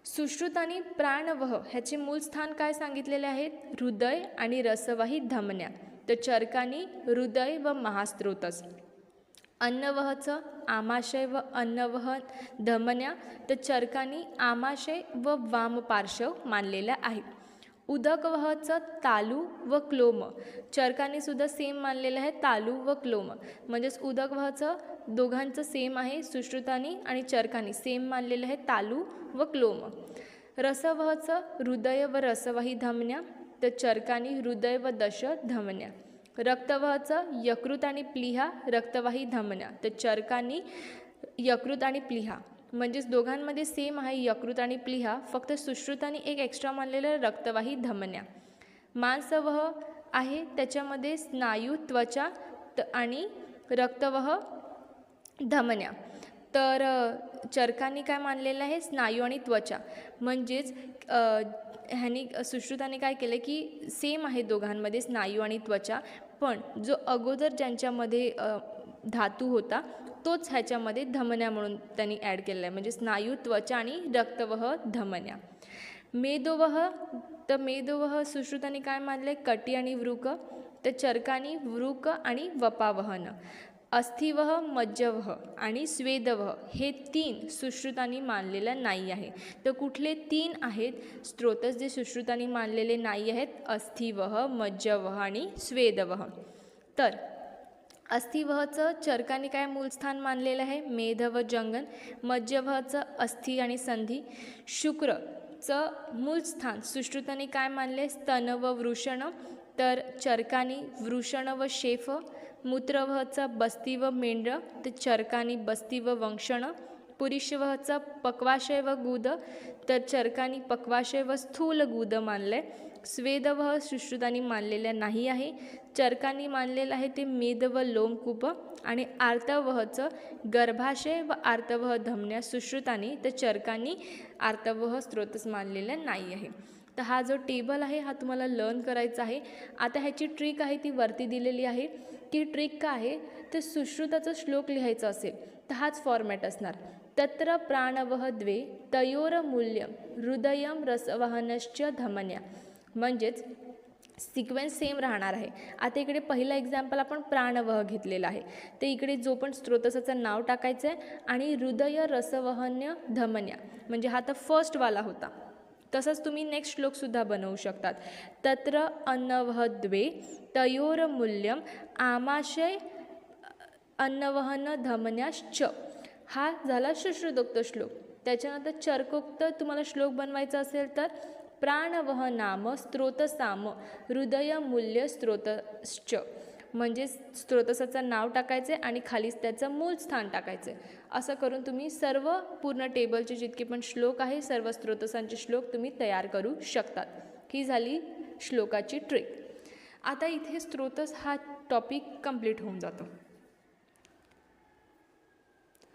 सुश्रुत आणि प्राणवह ह्याचे मूळ स्थान काय सांगितलेले आहेत? हृदय आणि रसवाही धमन्या. तर चरकानी हृदय व महास्त्रोतस. अन्नवहचं आमाशय व अन्नवह धमन्या. तर चरकानी आमाशय व वामपार्श्व मानलेल्या आहे. उदकवहचं तालू व क्लोम. चरकानी सुद्धा सेम मानलेलं आहे, तालू व क्लोम. म्हणजेच उदकवहचं दोघांचं सेम आहे, सुश्रुतानी आणि चरकानी सेम मानलेलं आहे, तालू व क्लोम. रसवहचं हृदय व रसवाही धमन्या. तर चरकानी हृदय व दश धमन्या. रक्तवहचं यकृत आणि प्लीहा रक्तवाही धमन्या. तर चरकानी यकृत आणि प्लीहा. म्हणजेच दोघांमध्ये सेम आहे यकृत आणि प्लीहा, फक्त सुश्रुतानी एक एक्स्ट्रा मानलेलं रक्तवाही धमन्या. मांसवह आहे, त्याच्यामध्ये स्नायू, त्वचा आणि रक्तवह धमन्या. तर चरकांनी काय मानलेलं आहे? स्नायू आणि त्वचा. म्हणजेच ह्यानी सुश्रुताने काय केलं की सेम आहे दोघांमध्ये स्नायू आणि त्वचा, पण जो अगोदर ज्यांच्यामध्ये धातू होता तोच ह्याच्यामध्ये धमन्या म्हणून त्यांनी ॲड केलेला आहे. म्हणजे स्नायू, त्वचा आणि रक्तवह धमन्या. मेदोवह. तर मेदोवह सुश्रुतांनी काय मानले? कटी आणि वृक. तर चरकानी वृक आणि वपावहन. अस्थिवह, मज्जवह आणि स्वेदवह हे 3 सुश्रुतांनी मानलेलं नाही आहे. तर कुठले 3 आहेत स्त्रोतस जे सुश्रुतांनी मानलेले नाही आहेत? अस्थिवह, मज्जवह आणि स्वेदवह. तर अस्थिवहचं चरकांनी काय मूलस्थान मानलेलं आहे? मेध व जंगन. मज्जवहचं अस्थि आणि संधी. शुक्र मूळ स्थान सुश्रुतांनी काय मानले? स्तन व वृषण, तर चरकानी वृषण व शेफ. मूत्रवहचं बस्ती व मेंढ्र, तर चरकानी बस्ती व वंशण. पुरीशवहचं पक्वाशय व गुद, तर चरकानी पक्वाशय व स्थूल गुद मानले. स्वेदवह सुश्रुतांनी मानलेल्या नाही आहे. चरकांनी मानलेलं आहे ते मेद व लोमकूप. आणि आर्तवहचं गर्भाशय व आर्तवह धमन्या सुश्रुतांनी, तर चरकांनी आर्तवह स्त्रोतच मानलेला नाही आहे. तर हा जो टेबल आहे हा तुम्हाला लर्न करायचा आहे. आता ह्याची ट्रिक आहे ती वरती दिलेली आहे. की ट्रिक काय आहे? तर सुश्रुताचा श्लोक लिहायचा असेल तर हाच फॉर्मॅट असणार. तत्र प्राणवह द्वे तयोरमूल्यं हृदयं रसवहनश्च धमन्या. म्हणजेच सिक्वेन्स सेम राहणार आहे. आता इकडे पहिला एक्झाम्पल आपण प्राणवह घेतलेला आहे, तर इकडे जो पण स्त्रोतसाचं नाव टाकायचं आहे आणि हृदय रसवहन्य धमन्या म्हणजे हा तर फर्स्टवाला होता. तसंच तुम्ही नेक्स्ट श्लोकसुद्धा बनवू शकतात. तत्र अन्नवह द्वे तयोरमूल्यं आमाशय अन्नवहन धमन्याश्च. हा झाला सुश्रुतोक्त श्लोक. त्याच्यानंतर चरकोक्त तुम्हाला श्लोक बनवायचा असेल तर प्राणवह नाम स्त्रोतसाम हृदय मूल्य स्त्रोतश्च. म्हणजे स्त्रोतसाचं नाव टाकायचे आणि खालीच त्याचं मूळ स्थान टाकायचे. असं करून तुम्ही सर्व पूर्ण टेबलचे जितके पण श्लोक आहे सर्व स्त्रोतसांचे श्लोक तुम्ही तयार करू शकतात. ही झाली श्लोकाची ट्रिक. आता इथे स्त्रोतस हा टॉपिक कंप्लीट होऊन जातो.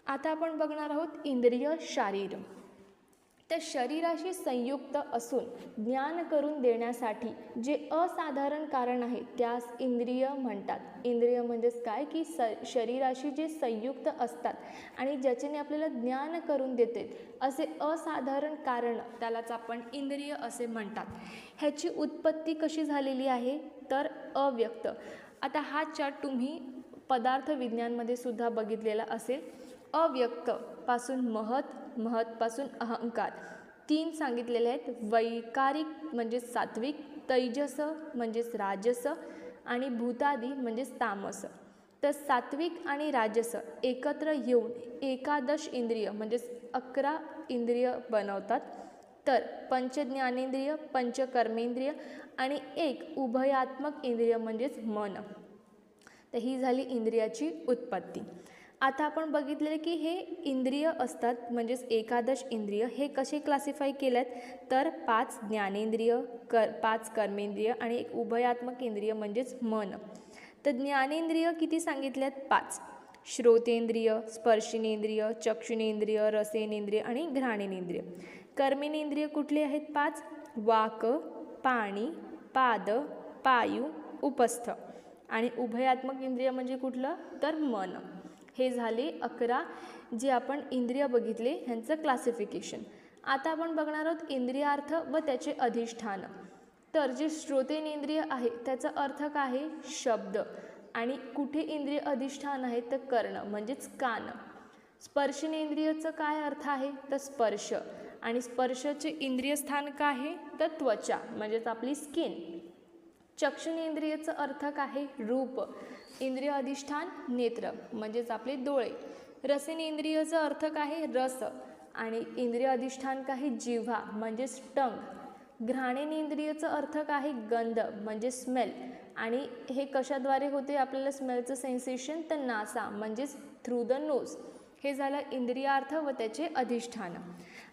आता आपण बघणार आहोत इंद्रिय शारीर. तर शरीराशी संयुक्त असून ज्ञान करून देण्यासाठी जे असाधारण कारण आहे त्यास इंद्रिय म्हणतात. इंद्रिय म्हणजेच काय की शरीराशी जे संयुक्त असतात आणि ज्याच्याने आपल्याला ज्ञान करून देते असे असाधारण कारण त्यालाच आपण इंद्रिय असे म्हणतात. ह्याची उत्पत्ती कशी झालेली आहे तर अव्यक्त. आता हा चार्ट तुम्ही पदार्थ विज्ञानमध्ये सुद्धा बघितलेला असेल. अव्यक्त पासून महत, महतपासून अहंकार, 3 सांगितलेले आहेत. वैकारिक म्हणजे सात्विक, तैजस म्हणजेच राजस आणि भूतादी म्हणजेच तामस. तर सात्विक आणि राजस एकत्र येऊन एकादश इंद्रिय म्हणजेच 11 इंद्रिय बनवतात. तर पंचज्ञानेंद्रिय, पंचकर्मेंद्रिय आणि एक उभयात्मक इंद्रिय म्हणजेच मन. तर ही झाली इंद्रियाची उत्पत्ती. आता आपण बघितलेले की हे इंद्रिय असतात म्हणजेच एकादश इंद्रिय हे कसे क्लासिफाय केलेत तर 5 ज्ञानेंद्रिय, 5 कर्मेंद्रिय आणि एक उभयात्मक इंद्रिय म्हणजेच मन. तर ज्ञानेंद्रिय किती सांगितलेत? 5. श्रोतेंद्रिय, स्पर्शिनेंद्रिय, चक्षुनेंद्रिय, रसेनेंद्रिय आणि घ्राणेनेंद्रिय. कर्मेनेंद्रिय कुठले आहेत? 5. वाक, पाणी, पाद, पायू, उपस्थ. आणि उभयात्मक इंद्रिय म्हणजे कुठलं तर मन. हे झाले 11 जे आपण इंद्रिय बघितले ह्यांचं क्लासिफिकेशन. आता आपण बघणार आहोत इंद्रियार्थ व त्याचे अधिष्ठान. तर जे श्रोतेनेंद्रिय आहे त्याचा अर्थ काय आहे? शब्द. आणि कुठे इंद्रिय अधिष्ठान आहे तर कर्ण म्हणजेच कान. स्पर्शनेंद्रियचं काय अर्थ आहे तर स्पर्श. आणि स्पर्शाचे इंद्रिय स्थान काय आहे तर त्वचा म्हणजेच आपली स्किन. चक्षुनेंद्रियचं अर्थ काय आहे? रूप. इंद्रिय अधिष्ठान नेत्र म्हणजेच आपले डोळे. रसेनेंद्रियचा अर्थ काय आहे? रस. आणि इंद्रिय अधिष्ठान काय आहे? जिव्हा म्हणजेच टंग. घ्राणेनेंद्रियचा अर्थ काय आहे? गंध म्हणजे स्मेल. आणि हे कशाद्वारे होते आपल्याला स्मेलचं सेन्सेशन तर नासा म्हणजेच थ्रू द नोज. हे झालं इंद्रियार्थ व त्याचे अधिष्ठान.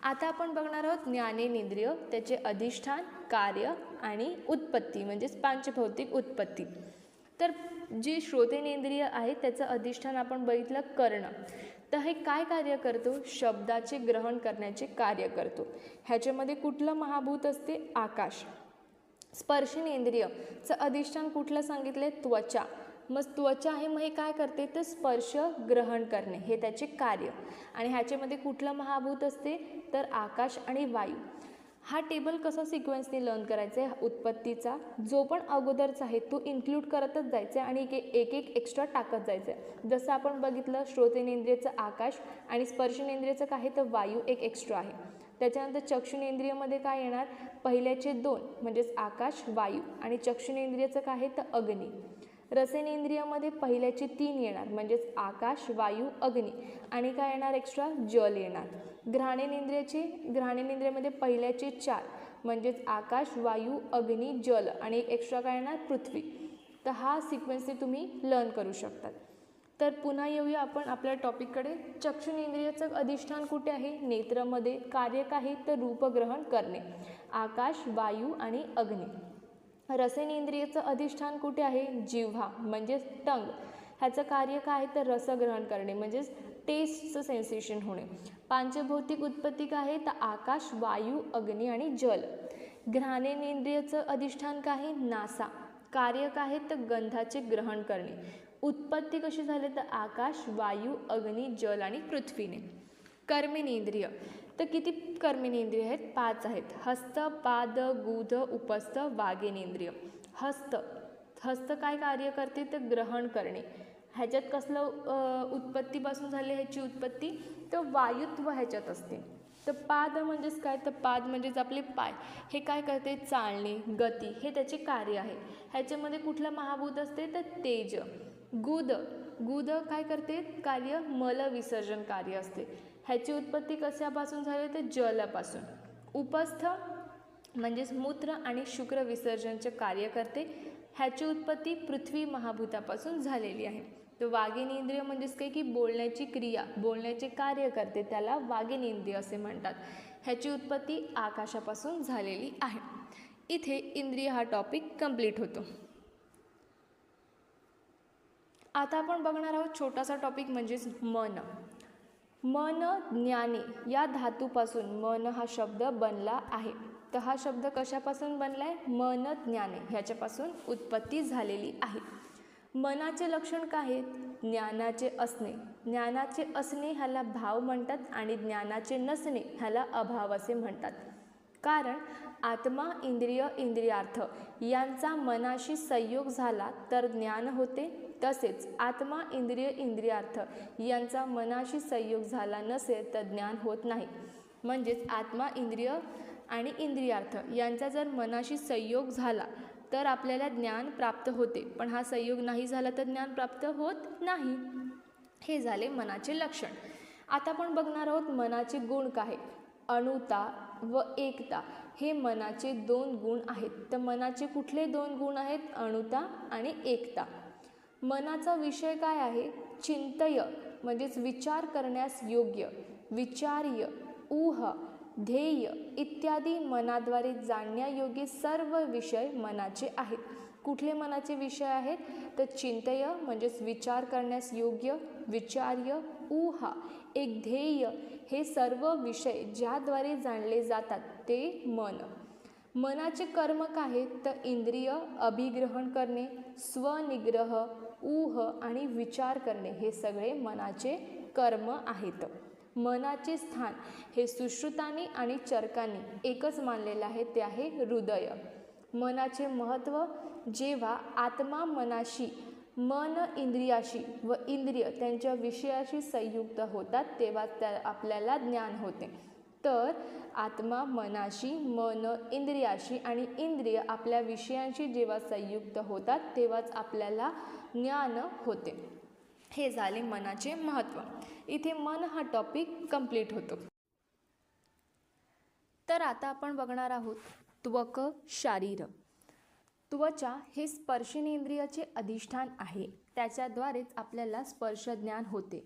आता आपण बघणार आहोत ज्ञानेंद्रिय, त्याचे अधिष्ठान, कार्य आणि उत्पत्ती म्हणजेच पांचभौतिक उत्पत्ती. तर जी श्रोतेनेंद्रिय आहे त्याचं अधिष्ठान आपण बघितलं कर्ण. तर हे काय कार्य करतो? शब्दाचे ग्रहण करण्याचे कार्य करतो. ह्याच्यामध्ये कुठलं महाभूत असते? आकाश. स्पर्शनेंद्रियचं अधिष्ठान कुठलं सांगितले? त्वचा. मग त्वचा आहे मग हे काय करते तर स्पर्श ग्रहण करणे हे त्याचे कार्य. आणि ह्याच्यामध्ये कुठलं महाभूत असते तर आकाश आणि वायू. हा टेबल कसा सिक्वेन्सने लर्न करायचा आहे? उत्पत्तीचा जो पण अगोदरचा आहे तो इन्क्लूड करतच जायचं आहे आणि एक एक्स्ट्रा टाकत जायचं आहे. जसं आपण बघितलं श्रोतेनेंद्रियचं आकाश आणि स्पर्शनेंद्रियचं काय तर वायू एक एक्स्ट्रा आहे. त्याच्यानंतर चक्षुनेंद्रियमध्ये काय येणार? पहिल्याचे 2 म्हणजेच आकाश वायू आणि चक्षुनेंद्रियचं काय तर अग्नी. रसेनेंद्रियामध्ये पहिल्याचे 3 येणार, म्हणजेच आकाश, वायू, अग्नी, आणि काय येणार एक्स्ट्रा, जल येणार. घ्राणेनेंद्रियामध्ये पहिल्याचे 4, म्हणजेच आकाश, वायू, अग्नी, जल, आणि एक्स्ट्रा काय येणार, पृथ्वी. तर हा सिक्वेन्सने तुम्ही लर्न करू शकतात. तर पुन्हा येऊया आपण आपल्या टॉपिककडे. चक्षुनेंद्रियाचं अधिष्ठान कुठे आहे, नेत्रमध्ये. कार्य काय, तर रूपग्रहण करणे, आकाश, वायू आणि अग्नी. रसेनेंद्रियाचं अधिष्ठान कुठे आहे, जिव्हा म्हणजेच टंग. ह्याचं कार्य काय, तर रसग्रहण करणे, म्हणजेच टेस्टचं सेन्सेशन होणे. पांचभौतिक उत्पत्ती काय आहे, तर आकाश, वायू, अग्नी आणि जल. घ्राणेनेंद्रियाचं अधिष्ठान काय आहे, नासा. कार्य काय आहे, तर गंधाचे ग्रहण करणे. उत्पत्ती कशी झाली, तर आकाश, वायू, अग्नी, जल आणि पृथ्वीने. कर्मेनेंद्रिय, तर किती कर्मेनेंद्रिय आहेत, 5 आहेत. हस्त, पाद, गुद, उपस्थ, वागेनेंद्रिय. हस्त काय कार्य करते, तर ग्रहण करणे. ह्याच्यात कसलं उत्पत्तीपासून झाले ह्याची उत्पत्ती, तर वायुत्व ह्याच्यात असते. तर पाद म्हणजेच काय, तर पाद म्हणजेच आपले पाय. हे काय करते, चालणे, गती, हे त्याचे कार्य आहे. ह्याच्यामध्ये कुठलं महाभूत असते, तर तेज. गुद काय करते, कार्य मल विसर्जन कार्य असते. ह्याची उत्पत्ती कशापासून झाली, तर जलापासून. उपस्थ म्हणजेच मूत्र आणि शुक्र विसर्जनचे कार्य करते. ह्याची उत्पत्ती पृथ्वी महाभूतापासून झालेली आहे. तर वागेनेंद्रिय म्हणजेच काय, की बोलण्याची क्रिया, बोलण्याचे कार्य करते, त्याला वागेनेंद्रिय असे म्हणतात. ह्याची उत्पत्ती आकाशापासून झालेली आहे. इथे इंद्रिय हा टॉपिक कंप्लीट होतो. आता आपण बघणार आहोत छोटासा टॉपिक, म्हणजेच मन. मन ज्ञाने या धातूपासून मन हा शब्द बनला आहे. तर हा शब्द कशापासून बनला आहे, मन ज्ञाने ह्याच्यापासून उत्पत्ती झालेली आहे. मनाचे लक्षण काय आहेत, ज्ञानाचे असणे. ज्ञानाचे असणे ह्याला भाव म्हणतात आणि ज्ञानाचे नसणे ह्याला अभाव असे म्हणतात. कारण आत्मा, इंद्रिय, इंद्रियार्थ यांचा मनाशी संयोग झाला तर ज्ञान होते. तसेच आत्मा, इंद्रिय, इंद्रियार्थ यांचा मनाशी संयोग झाला नसेल तर ज्ञान होत नाही. म्हणजेच आत्मा, इंद्रिय आणि इंद्रियार्थ यांचा जर मनाशी संयोग झाला तर आपल्याला ज्ञान प्राप्त होते, पण हा संयोग नाही झाला तर ज्ञान प्राप्त होत नाही. हे झाले मनाचे लक्षण. आता आपण बघणार आहोत मनाचे गुण काय. अणुता व एकता हे मनाचे 2 गुण आहेत. तर मनाचे कुठले 2 गुण आहेत, अणुता आणि एकता. मनाचा विषय काय आहे, चिंतय म्हणजेच विचार करण्यास योग्य, विचार्य, ऊह, ध्येय इत्यादी मनाद्वारे जाणण्यायोग्य सर्व विषय मनाचे आहेत. कुठले मनाचे विषय आहेत, तर चिंतय म्हणजेच विचार करण्यास योग्य, विचार्य, ऊहा एक ध्येय, हे सर्व विषय ज्याद्वारे जाणले जातात ते मन. मनाचे कर्म काय आहेत, तर इंद्रिय, अभिग्रहण करणे, स्वनिग्रह, ऊह आणि विचार करणे हे सगळे मनाचे कर्म आहेत. मनाचे स्थान हे सुश्रुतांनी आणि चरकांनी एकच मानलेलं आहे, ते आहे हृदय. मनाचे महत्त्व, जेव्हा आत्मा मनाशी, मन इंद्रियाशी व इंद्रिय त्यांच्या विषयाशी संयुक्त होतात तेव्हा आपल्याला ज्ञान होते. तर आत्मा मनाशी, मन इंद्रियाशी आणि इंद्रिय आपल्या विषयांशी जेव्हा संयुक्त होतात तेव्हाच आपल्याला ज्ञान होते. हे झाले मनाचे महत्त्व. इथे मन हा टॉपिक कंप्लीट होतो. तर आता आपण बघणार आहोत त्वक शारीर. त्वचा हे स्पर्शनेंद्रियाचे अधिष्ठान आहे, त्याच्याद्वारेच आपल्याला स्पर्श ज्ञान होते.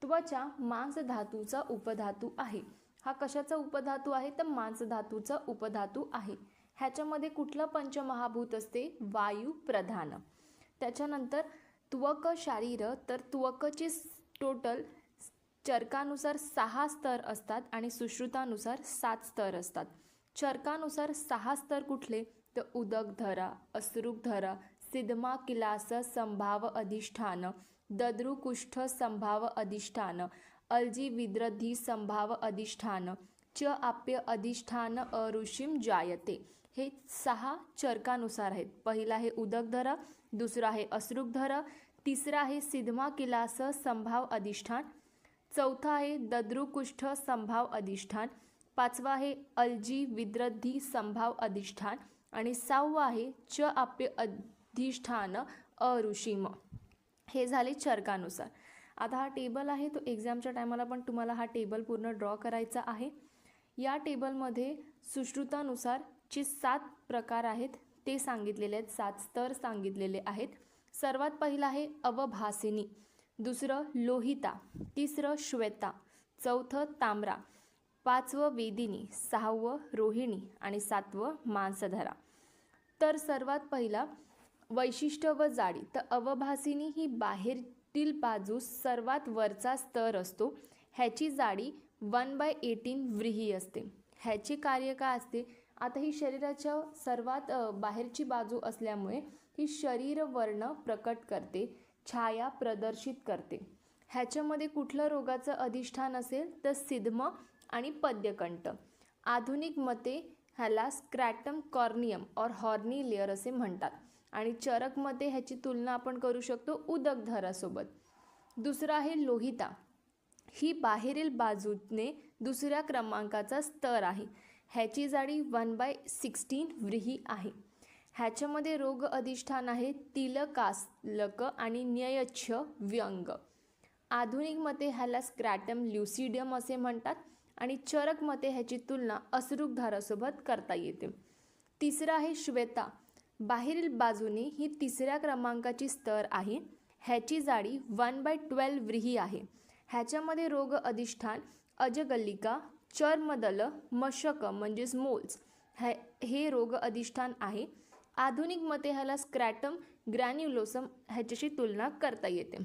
त्वचा मांसधातूचा उपधातू आहे. हा कशाचा उपधातू आहे, तर मांसधातूचा उपधातू आहे. ह्याच्यामध्ये कुठलं पंचमहाभूत असते, वायू प्रधान. त्याच्यानंतर त्वक शारीर, तर त्वकचे टोटल चरकानुसार 6 स्तर असतात आणि सुश्रुतानुसार 7 स्तर असतात. चरकानुसार 6 स्तर कुठले, तर उदकधरा, अश्रुकधरा, सिद्धमा किलास संभाव अधिष्ठान, दद्रुकुष्ठ संभाव अधिष्ठान, अलजी विद्रधी संभाव अधिष्ठान, च आप्य अधिष्ठान अऋषिम जायते. हे 6 चरकानुसार आहेत. पहिला आहे उदकधरा, दुसरा आहे अश्रुकधरा, तिसरा आहे सिद्धमा किलास संभाव अधिष्ठान, चौथा आहे दद्रुकुष्ठ संभाव अधिष्ठान, पाचवा आहे अलजी विद्रधी संभाव अधिष्ठान आणि 6वा आहे च आप्य अधिष्ठान अऋषिम. हे झाले चरकानुसार. आता हा टेबल आहे तो एक्झामच्या टायमाला पण तुम्हाला हा टेबल पूर्ण ड्रॉ करायचा आहे. या टेबलमध्ये सुश्रुतानुसार जे 7 प्रकार आहेत ते सांगितलेले आहेत, 7 स्तर सांगितलेले आहेत. सर्वात पहिला आहे अवभासिनी, दुसरं लोहिता, तिसरं श्वेता, चौथं ताम्रा, पाचवं वेदिनी, सहावं रोहिणी आणि सातवं मांसधरा. तर सर्वात पहिला वैशिष्ट्य व जाडी. तर अवभासिनी ही बाहेरील बाजूस सर्वात वरचा स्तर असतो. ह्याची जाडी 1/18 व्रीही असते. ह्याचे कार्य काय असते? आता ही शरीराच्या सर्वात बाहेरची बाजू असल्यामुळे ही शरीर वर्ण प्रकट करते, छाया प्रदर्शित करते. ह्याच्यामध्ये कुठलं रोगाचं अधिष्ठान असेल तर सिद्म आणि पद्यकंठ. आधुनिक मते ह्याला स्क्रॅटम कॉर्नियम और हॉर्नी लेअर असे म्हणतात आणि चरकमध्ये ह्याची तुलना आपण करू शकतो उदकधरासोबत. दुसरा आहे लोहिता. ही बाहेरील बाजूने दुसऱ्या क्रमांकाचा स्तर आहे. ह्याची जाडी 1/16 व्रीही आहे. ह्याच्यामध्ये रोग अधिष्ठान आहे तिलकालक आणि न्ययच्छ व्यंग. आधुनिक मते ह्याला स्क्रॅटम ल्युसिडियम असे म्हणतात आणि चरक मते ह्याची तुलना अश्रुकधारासोबत करता येते. तिसरा आहे श्वेता. बाहेरील बाजूने ही तिसऱ्या क्रमांकाची स्तर आहे. ह्याची जाडी 1/12 व्रीही आहे. ह्याच्यामध्ये रोग अधिष्ठान अजगल्लिका, चर्मदल, मशक म्हणजेच मोल्स हे रोग अधिष्ठान आहे. आधुनिक मते ह्याला स्क्रॅटम ग्रॅन्युलोसम ह्याच्याशी तुलना करता येते.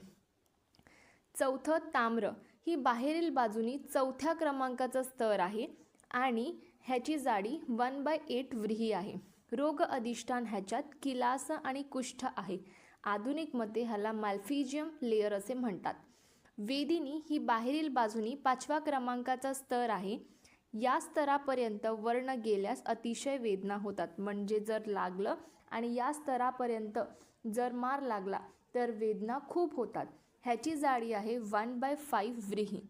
चौथं ताम्र. ही बाहेरील बाजूनी चौथ्या क्रमांकाचा स्तर आहे आणि ह्याची जाडी 1/8 व्रीही आहे. रोग अधिष्ठान ह्याच्यात किलास आणि कुष्ठ आहे. आधुनिक मते ह्याला मॅल्फिजियम लेअर असे म्हणतात. वेदिनी ही बाहेरील बाजूनी 5व्या क्रमांकाचा स्तर आहे. या स्तरापर्यंत वर्ण गेल्यास अतिशय वेदना होतात. म्हणजे जर लागलं आणि या स्तरापर्यंत जर मार लागला तर वेदना खूप होतात. ह्याची जाडी आहे 1/5 व्रीही.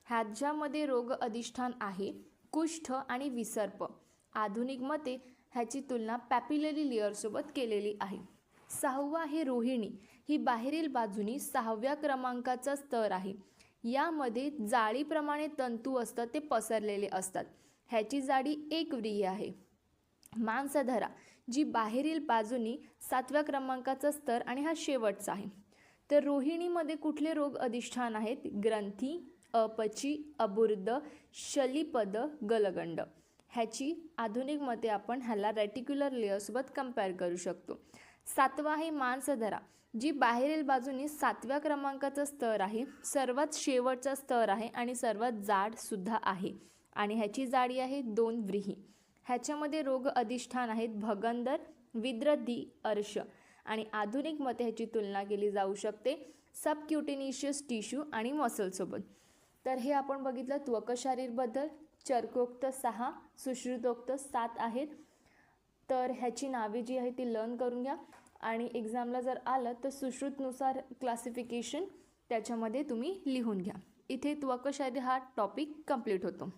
ह्याच्यामध्ये रोग अधिष्ठान आहे कुष्ठ आणि विसर्प. आधुनिक मते ह्याची तुलना पॅपिलरी लेअरसोबत केलेली आहे. सहावा आहे रोहिणी. ही बाहेरील बाजूनी 6व्या क्रमांकाचा स्तर आहे. यामध्ये जाळीप्रमाणे तंतू असतात, ते पसरलेले असतात. ह्याची जाडी 1 व्रीही आहे. मांसधरा, जी बाहेरील बाजूनी 7व्या क्रमांकाचा स्तर आणि हा शेवटचा आहे. तर रोहिणीमध्ये कुठले रोग अधिष्ठान आहेत? ग्रंथी, अपची, अबुर्द, शलीपद, गलगंड. ह्याची आधुनिक मते आपण ह्याला रेटिक्युलर लेअरसोबत कंपेअर करू शकतो. सातवा आहे मांसधरा, जी बाहेरील बाजूने 7व्या क्रमांकाचा स्तर आहे, सर्वात शेवटचा स्तर आहे आणि सर्वात जाड सुद्धा आहे आणि ह्याची जाडी आहे 2 व्रीही. ह्याच्यामध्ये रोग अधिष्ठान आहेत भगंदर, विद्रधी, अर्श आणि आधुनिक मते ह्याची तुलना केली जाऊ शकते सबक्युटेनिशियस टिश्यू आणि मसलसोबत. तर हे आपण बघितलं त्वकशारीरबद्दल. चर्कोक्त 6, सुश्रुतोक्त 7 आहेत. तर ह्याची नावे जी आहे ती लर्न करून घ्या आणि एक्झामला जर आलं तर सुश्रुतनुसार क्लासिफिकेशन त्याच्यामध्ये तुम्ही लिहून घ्या. इथे त्वकशारीर हा टॉपिक कंप्लीट होतो.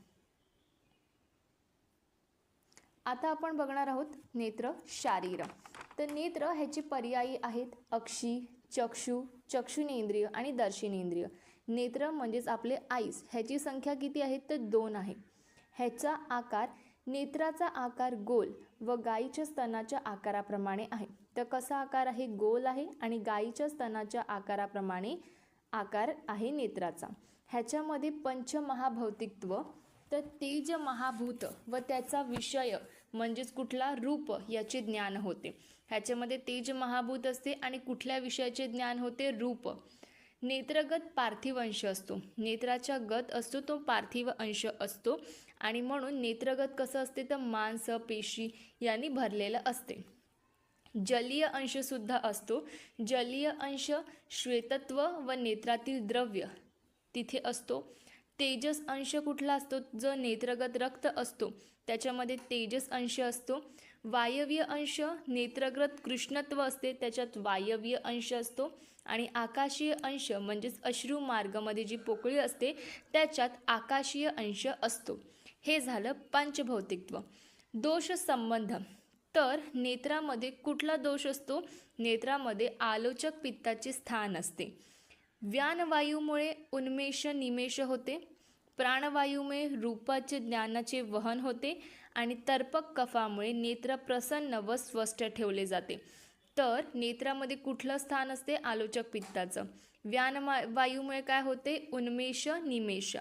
आता आपण बघणार आहोत नेत्र शारीर. तर नेत्र ह्याचे पर्यायी आहेत अक्षी, चक्षु, चक्षुनेंद्रिय आणि दर्शनेंद्रिय. नेत्र म्हणजेच आपले आईस. ह्याची संख्या किती आहे तर 2 आहे. ह्याचा आकार, नेत्राचा आकार गोल व गायीच्या स्तनाच्या आकाराप्रमाणे आहे. तर कसा आकार आहे? गोल आहे आणि गायीच्या स्तनाच्या आकाराप्रमाणे आकार आहे नेत्राचा. ह्याच्यामध्ये पंचमहाभौतिकत्व, तर तेज महाभूत व त्याचा विषय म्हणजेच कुठला रूप याचे ज्ञान होते. ह्याच्यामध्ये तेज महाभूत असते आणि कुठल्या विषयाचे ज्ञान होते? रूप. नेत्रगत पार्थिव अंश असतो. नेत्राच्या गत असतो तो पार्थिव अंश असतो आणि म्हणून नेत्रगत कसं असते तर मांस, पेशी यांनी भरलेलं असते. जलीय अंश सुद्धा असतो. जलीय अंश श्वेतत्व व नेत्रातील द्रव्य तिथे असतो. तेजस अंश कुठला असतो? जो नेत्रगत रक्त असतो त्याच्यामध्ये तेजस अंश असतो. वायव्य अंश नेत्रगत कृष्णत्व असते त्याच्यात वायव्य अंश असतो आणि आकाशीय अंश म्हणजेच अश्रू मार्गामध्ये जी पोकळी असते त्याच्यात आकाशीय अंश असतो. हे झालं पंचभौतिकत्व. दोष संबंध, तर नेत्रामध्ये कुठला दोष असतो? नेत्रामध्ये आलोचक पित्ताचे स्थान असते. व्यानवायूमुळे उन्मेष निमेष होते, प्राणवायूमुळे रूपाचे ज्ञानाचे वहन होते आणि तर्पक कफामुळे नेत्र प्रसन्न व स्वस्थ ठेवले जाते. तर नेत्रामध्ये कुठलं स्थान असते? आलोचक पित्ताचं. वायूमुळे काय होते? उन्मेष निमेष.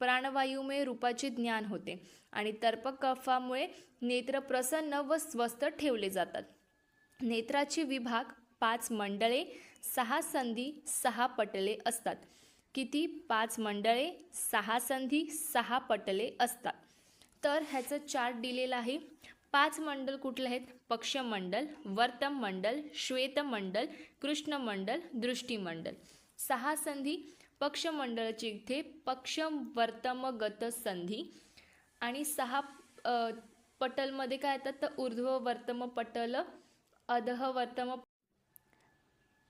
प्राणवायूमुळे रूपाचे ज्ञान होते आणि तर्पक कफामुळे नेत्र प्रसन्न व स्वस्थ ठेवले जातात. नेत्राचे विभाग 5 मंडळे, 6 संधी, 6 पटले असतात. किती? 5 मंडळे, 6 संधी, 6 पटले असतात. तर ह्याचं चार्ट दिलेलं आहे. 5 मंडल कुठले आहेत? पक्षमंडल, वर्तमंडल, श्वेतमंडल, कृष्णमंडल, दृष्टिमंडल. 6 संधी. पक्षमंडळाची इथे पक्षवर्तमगत संधी आणि 6 पटलमध्ये काय येतात? तर ऊर्ध्व वर्तम पटल, अधः वर्तम.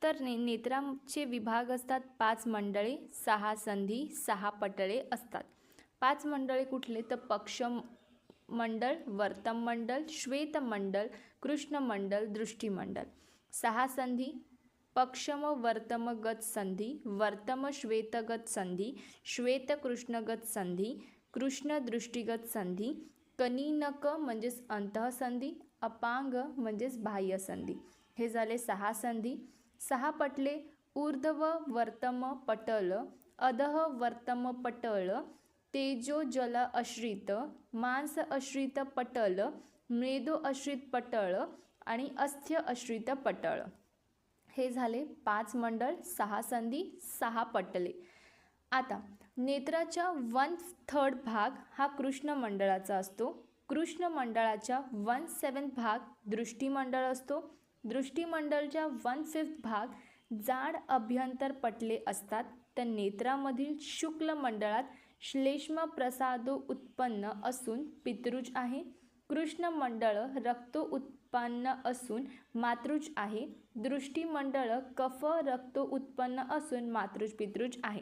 तर नेत्राचे विभाग असतात 5 मंडळे, 6 संधी, 6 पटळे असतात. 5 मंडळे कुठले? तर पक्षमंडळ, वर्तमंडळ, श्वेतमंडळ, कृष्णमंडळ, दृष्टिमंडळ. 6 संधी. पक्षम वर्तमगत संधी, वर्तम श्वेतगत संधी, श्वेत कृष्णगत संधी, कृष्ण दृष्टिगत संधी, कनीनक म्हणजेच अंतःसंधी, अपांग म्हणजेच बाह्य संधी. हे झाले 6 संधी. 6 पटले. ऊर्ध्व वर्तम पटल, अधः वर्तम पटल, तेजो जल आश्रित, मांस आश्रित पटल, मेदो आश्रित पटल आणि अस्थ्य आश्रित पटल. हे झाले 5 मंडळ, 6 संधी, 6 पटले. आता नेत्राच्या 1/3 भाग हा कृष्ण मंडळाचा असतो. कृष्ण मंडळाच्या 1/7 भाग दृष्टिमंडळ असतो. दृष्टिमंडळच्या 1/5 भाग जाड अभ्यंतर पटले असतात. तर नेत्रामधील शुक्ल मंडळात श्लेष्म प्रसादो उत्पन्न असून पितृज आहे. कृष्ण मंडळ रक्त उत्पन्न असून मातृज आहे. दृष्टिमंडळ कफ रक्त उत्पन्न असून मातृज पितृज आहे.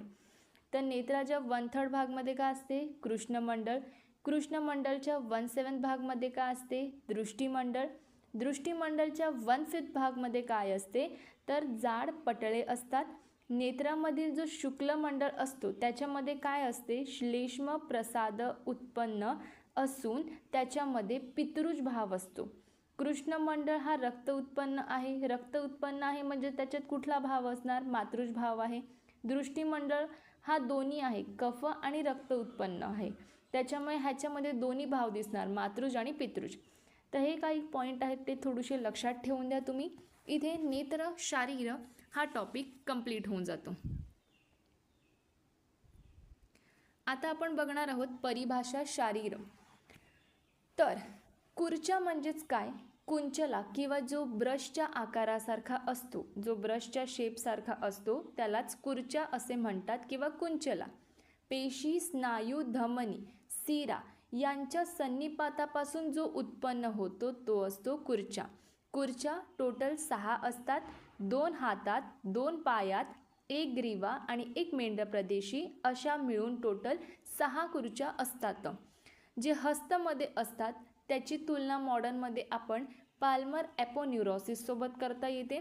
तर नेत्राच्या 1/3 भागमध्ये काय असते? कृष्णमंडळ. कृष्णमंडळच्या 1/7 भागमध्ये काय असते? दृष्टिमंडळ. दृष्टिमंडळच्या 1/5 भागमध्ये काय असते? तर जाड पटळे असतात. नेत्रामधील जो शुक्ल मंडळ असतो त्याच्यामध्ये काय असते? श्लेष्म प्रसाद उत्पन्न असून त्याच्यामध्ये पितृज भाव असतो. कृष्णमंडळ हा रक्त उत्पन्न आहे. रक्त उत्पन्न आहे म्हणजे त्याच्यात कुठला भाव असणार? मातृज भाव आहे. दृष्टिमंडळ हा दोन्ही आहे, कफ आणि रक्त उत्पन्न आहे. त्याच्यामुळे ह्याच्यामध्ये दोन्ही भाव दिसणार, मातृज आणि पितृज. तर हे काही पॉईंट आहेत ते थोडेसे लक्षात ठेवून द्या तुम्ही. इथे नेत्र शारीर हा टॉपिक कंप्लीट होऊन जातो. आता आपण बघणार आहोत परिभाषा शारीर. तर कुर्चा म्हणजेच काय? कुंचला किंवा जो ब्रशच्या आकारासारखा असतो, जो ब्रशच्या शेपसारखा असतो त्यालाच कुर्चा असे म्हणतात किंवा कुंचला. पेशी, स्नायू, धमनी, सिरा यांच्या सन्निपातापासून जो उत्पन्न होतो तो असतो कुर्चा. कुर्चा टोटल 6 असतात. 2 हातात, 2 पायात, 1 ग्रीवा आणि 1 मेंढप्रदेशी अशा मिळून टोटल 6 कुर्च्या असतात. जे हस्तमध्ये असतात त्याची तुलना मॉडर्नमध्ये आपण पाल्मर ॲपोन्युरोसिस सोबत करता येते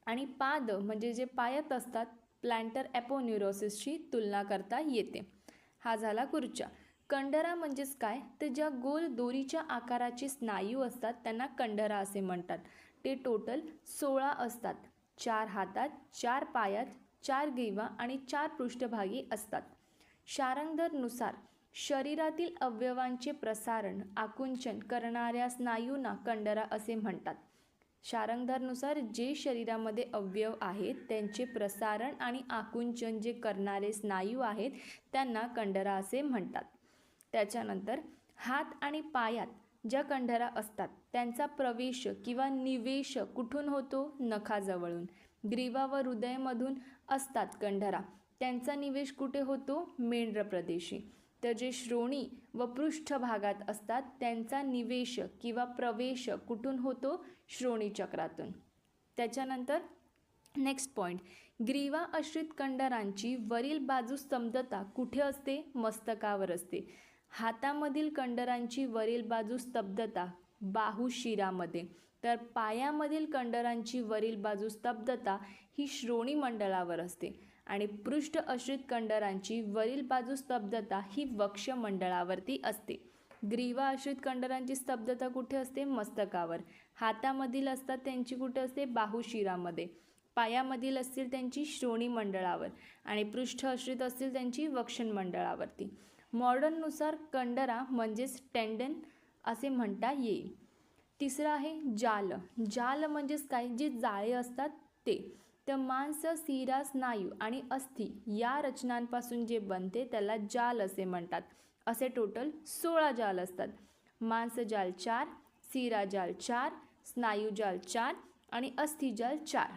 आणि पाद म्हणजे जे पायात असतात प्लॅन्टर ॲपोन्युरोसिसची तुलना करता येते. हा झाला कुर्चा. कंडरा म्हणजेच काय? तर ज्या गोल दोरीच्या आकाराचे स्नायू असतात त्यांना कंडरा असे म्हणतात. ते टोटल 16 असतात. 4 हातात, 4 पायात, 4 ग्रीवा आणि 4 पृष्ठभागी असतात. शारंगधरनुसार शरीरातील अवयवांचे प्रसारण आकुंचन करणाऱ्या स्नायूंना कंडरा असे म्हणतात. शारंगधरनुसार जे शरीरामध्ये अवयव आहेत त्यांचे प्रसारण आणि आकुंचन जे करणारे स्नायू आहेत त्यांना कंडरा असे म्हणतात. त्याच्यानंतर हात आणि पायात ज्या कंडरा असतात त्यांचा प्रवेश किंवा निवेश कुठून होतो? नखाजवळून. ग्रीवा व हृदयमधून असतात कंडरा, त्यांचा निवेश कुठे होतो? मेंढ्रप्रदेशी. तर जे श्रोणी व पृष्ठभागात असतात त्यांचा निवेश किंवा प्रवेश कुठून होतो? श्रोणी चक्रातून. त्याच्यानंतर नेक्स्ट पॉईंट, ग्रीवा आश्रित कंडरांची वरील बाजू स्तब्धता कुठे असते? मस्तकावर असते. हातामधील कंडरांची वरील बाजू स्तब्धता बाहुशिरामध्ये. तर पायामधील कंडरांची वरील बाजू स्तब्धता ही श्रोणी मंडळावर असते आणि पृष्ठ आश्रित कंडरांची वरील बाजू स्तब्धता ही वक्ष मंडळावरती असते. ग्रीवा आश्रित कंडरांची स्तब्धता कुठे असते? मस्तकावर. हातामधील असतात त्यांची कुठे असते? बाहुशिरामध्ये. पायामधील असतील त्यांची श्रोणी मंडळावर आणि पृष्ठ आश्रित असतील त्यांची वक्षण मंडळावरती. मॉडर्ननुसार कंडरा म्हणजेच टेंडन असे म्हणता येईल. तिसरं आहे जाल. जाल म्हणजेच काय? जे जाळे असतात ते. तर मांस, सिरा, स्नायू आणि अस्थी या रचनांपासून जे बनते त्याला जाल असे म्हणतात. असे टोटल 16 जाल असतात. मांसजाल 4, सिराजाल 4, स्नायुजाल 4 आणि अस्थिजाल 4.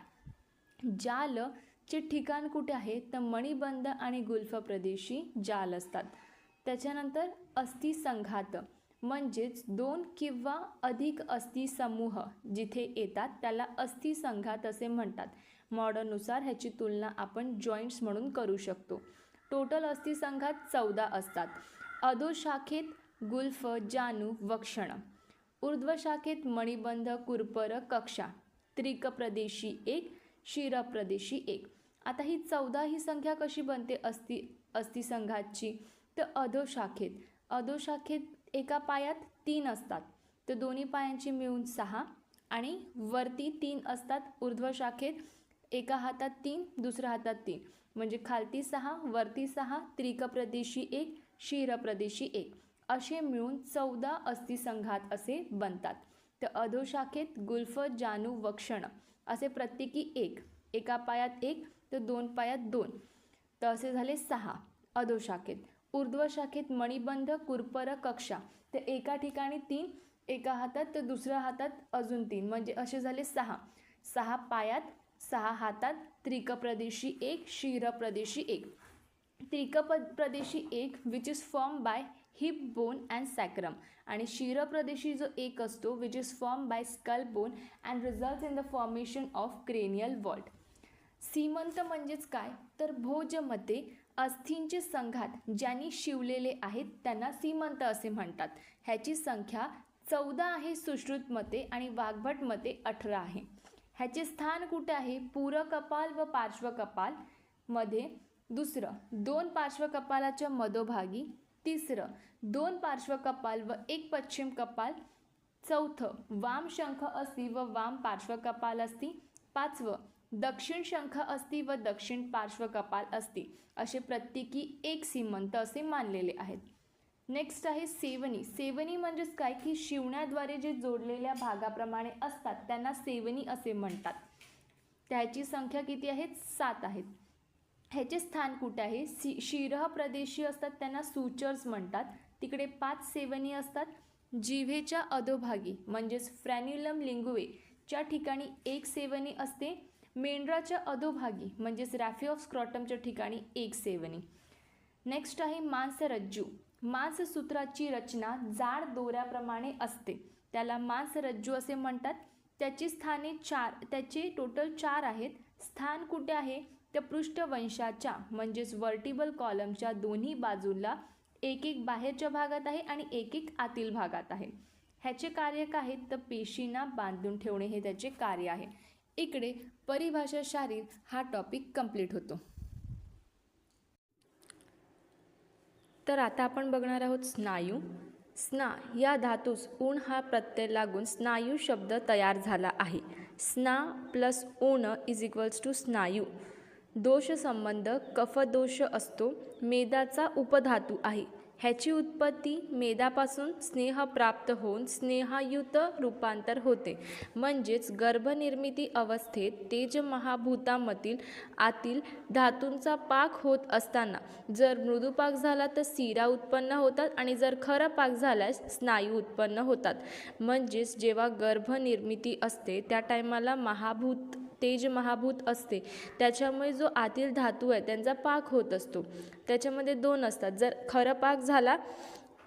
जालचे ठिकाण कुठे आहे? तर मणिबंध आणि गुल्फ प्रदेशी जाल असतात. त्याच्यानंतर अस्थिसंघात म्हणजेच 2 किंवा अधिक अस्थि समूह जिथे येतात त्याला अस्थिसंघात असे म्हणतात. मॉडर्ननुसार ह्याची तुलना आपण जॉईंट्स म्हणून करू शकतो. टोटल अस्थिसंघात 14 असतात. अधोशाखेत गुल्फ, जानू, वक्षण. ऊर्ध्वशाखेत मणिबंध, कुरपर, कक्षा. त्रिकप्रदेशी 1, शिरप्रदेशी 1. आता ही 14 ही संख्या कशी बनते अस्थिसंघातची? तर अधोशाखेत एका पायात 3 असतात. तर दोन्ही पायांची मिळून 6 आणि वरती 3 असतात. ऊर्ध्वशाखेत एका हातात 3, दुसऱ्या हातात 3 म्हणजे खालती 6, वरती 6, त्रिकप्रदेशी 1, शिरप्रदेशी 1 असे मिळून 14 अस्थिसंघात असे बनतात. तर अधोशाखेत गुल्फ, जानू, वक्षण असे प्रत्येकी 1, एका पायात 1 तर 2 पायात 2 तर असे झाले 6 अधोशाखेत. ऊर्ध्वशाखेत मणिबंध, कुरपर, कक्षा तर एका ठिकाणी 3, एका हातात तर दुसऱ्या हातात अजून 3 म्हणजे असे झाले 6. 6 पायात, 6 हातात. त्रिकप्रदेशी 1, शिरप्रदेशी 1. त्रिकप्रदेशी 1 which is form by hip bone and sacrum आणि शिरप्रदेशी जो 1 असतो which is form by skull bone and results in the formation of cranial vault. सीमंत म्हणजेच काय? तर भोजमध्ये अस्थींचे संघात ज्यांनी शिवलेले आहेत त्यांना सीमंत असे म्हणतात. ह्याची संख्या 14 आहे सुश्रुत मते आणि वाग्भट मते 18 आहे. ह्याचे स्थान कुठे आहे? पूरकपाल व पार्श्वकपाल मध्ये. दुसरं 2 पार्श्वकपालाच्या मधोभागी. तिसरं 2 पार्श्वकपाल व 1 पश्चिम कपाल. चौथं वाम शंख अस्ति व वाम पार्श्वकपाल अस्ति. 5वं दक्षिण शंख अस्ति व दक्षिण पार्श्वकपाल अस्ति. असे प्रत्येकी 1 सीमंत असे मानलेले आहेत. नेक्स्ट आहे सेवनी. सेवनी म्हणजेच काय? की शिवण्याद्वारे जे जोडलेल्या भागाप्रमाणे असतात त्यांना सेवनी असे म्हणतात. त्याची संख्या किती आहेत? 7 आहेत. ह्याचे स्थान कुठे आहे? शिरह प्रदेशी असतात त्यांना सूचर्स म्हणतात. तिकडे 5 सेवनी असतात. जिव्हेच्या अधोभागी म्हणजेच फ्रॅन्युलम लिंगुए च्या ठिकाणी 1 सेवनी असते. मेंढराच्या अधोभागी म्हणजेच रॅफी ऑफ स्क्रॉटमच्या ठिकाणी 1 सेवनी. नेक्स्ट आहे मांसरज्जू. मांससूत्राची रचना जाड दोऱ्याप्रमाणे असते त्याला मांसरज्जू असे म्हणतात. त्याची स्थाने 4, त्याचे टोटल 4 आहेत. स्थान कुठे आहे? तर पृष्ठवंशाच्या म्हणजेच वर्टिबल कॉलमच्या दोन्ही बाजूला 1 बाहेरच्या भागात आहे आणि 1 आतील भागात आहे. ह्याचे कार्य काय आहे? तर पेशींना बांधून ठेवणे हे त्याचे कार्य आहे. इकडे परिभाषा शारीर हा टॉपिक कंप्लीट होतो. तर आता आपण बघणार आहोत स्नायू. स्ना या धातूस ऊण हा प्रत्यय लागून स्नायू शब्द तयार झाला आहे. स्ना प्लस ऊण इज इक्वल्स टू स्नायू. दोष संबंध कफदोष असतो. मेदाचा उपधातू आहे. ह्याची उत्पत्ती मेदापासून स्नेह प्राप्त होऊन स्नेहायुत रूपांतर होते. म्हणजेच गर्भनिर्मिती अवस्थेत तेज महाभूतामधील आतील धातूंचा पाक होत असताना जर मृदुपाक झाला तर सिरा उत्पन्न होतात आणि जर खरा पाक झाल्यास स्नायू उत्पन्न होतात. म्हणजेच जेव्हा गर्भनिर्मिती असते त्या टायमाला महाभूत तेज महाभूत असते त्याच्यामुळे जो आतील धातू आहे त्यांचा पाक होत असतो. त्याच्यामध्ये 2 असतात. जर खरं पाक झाला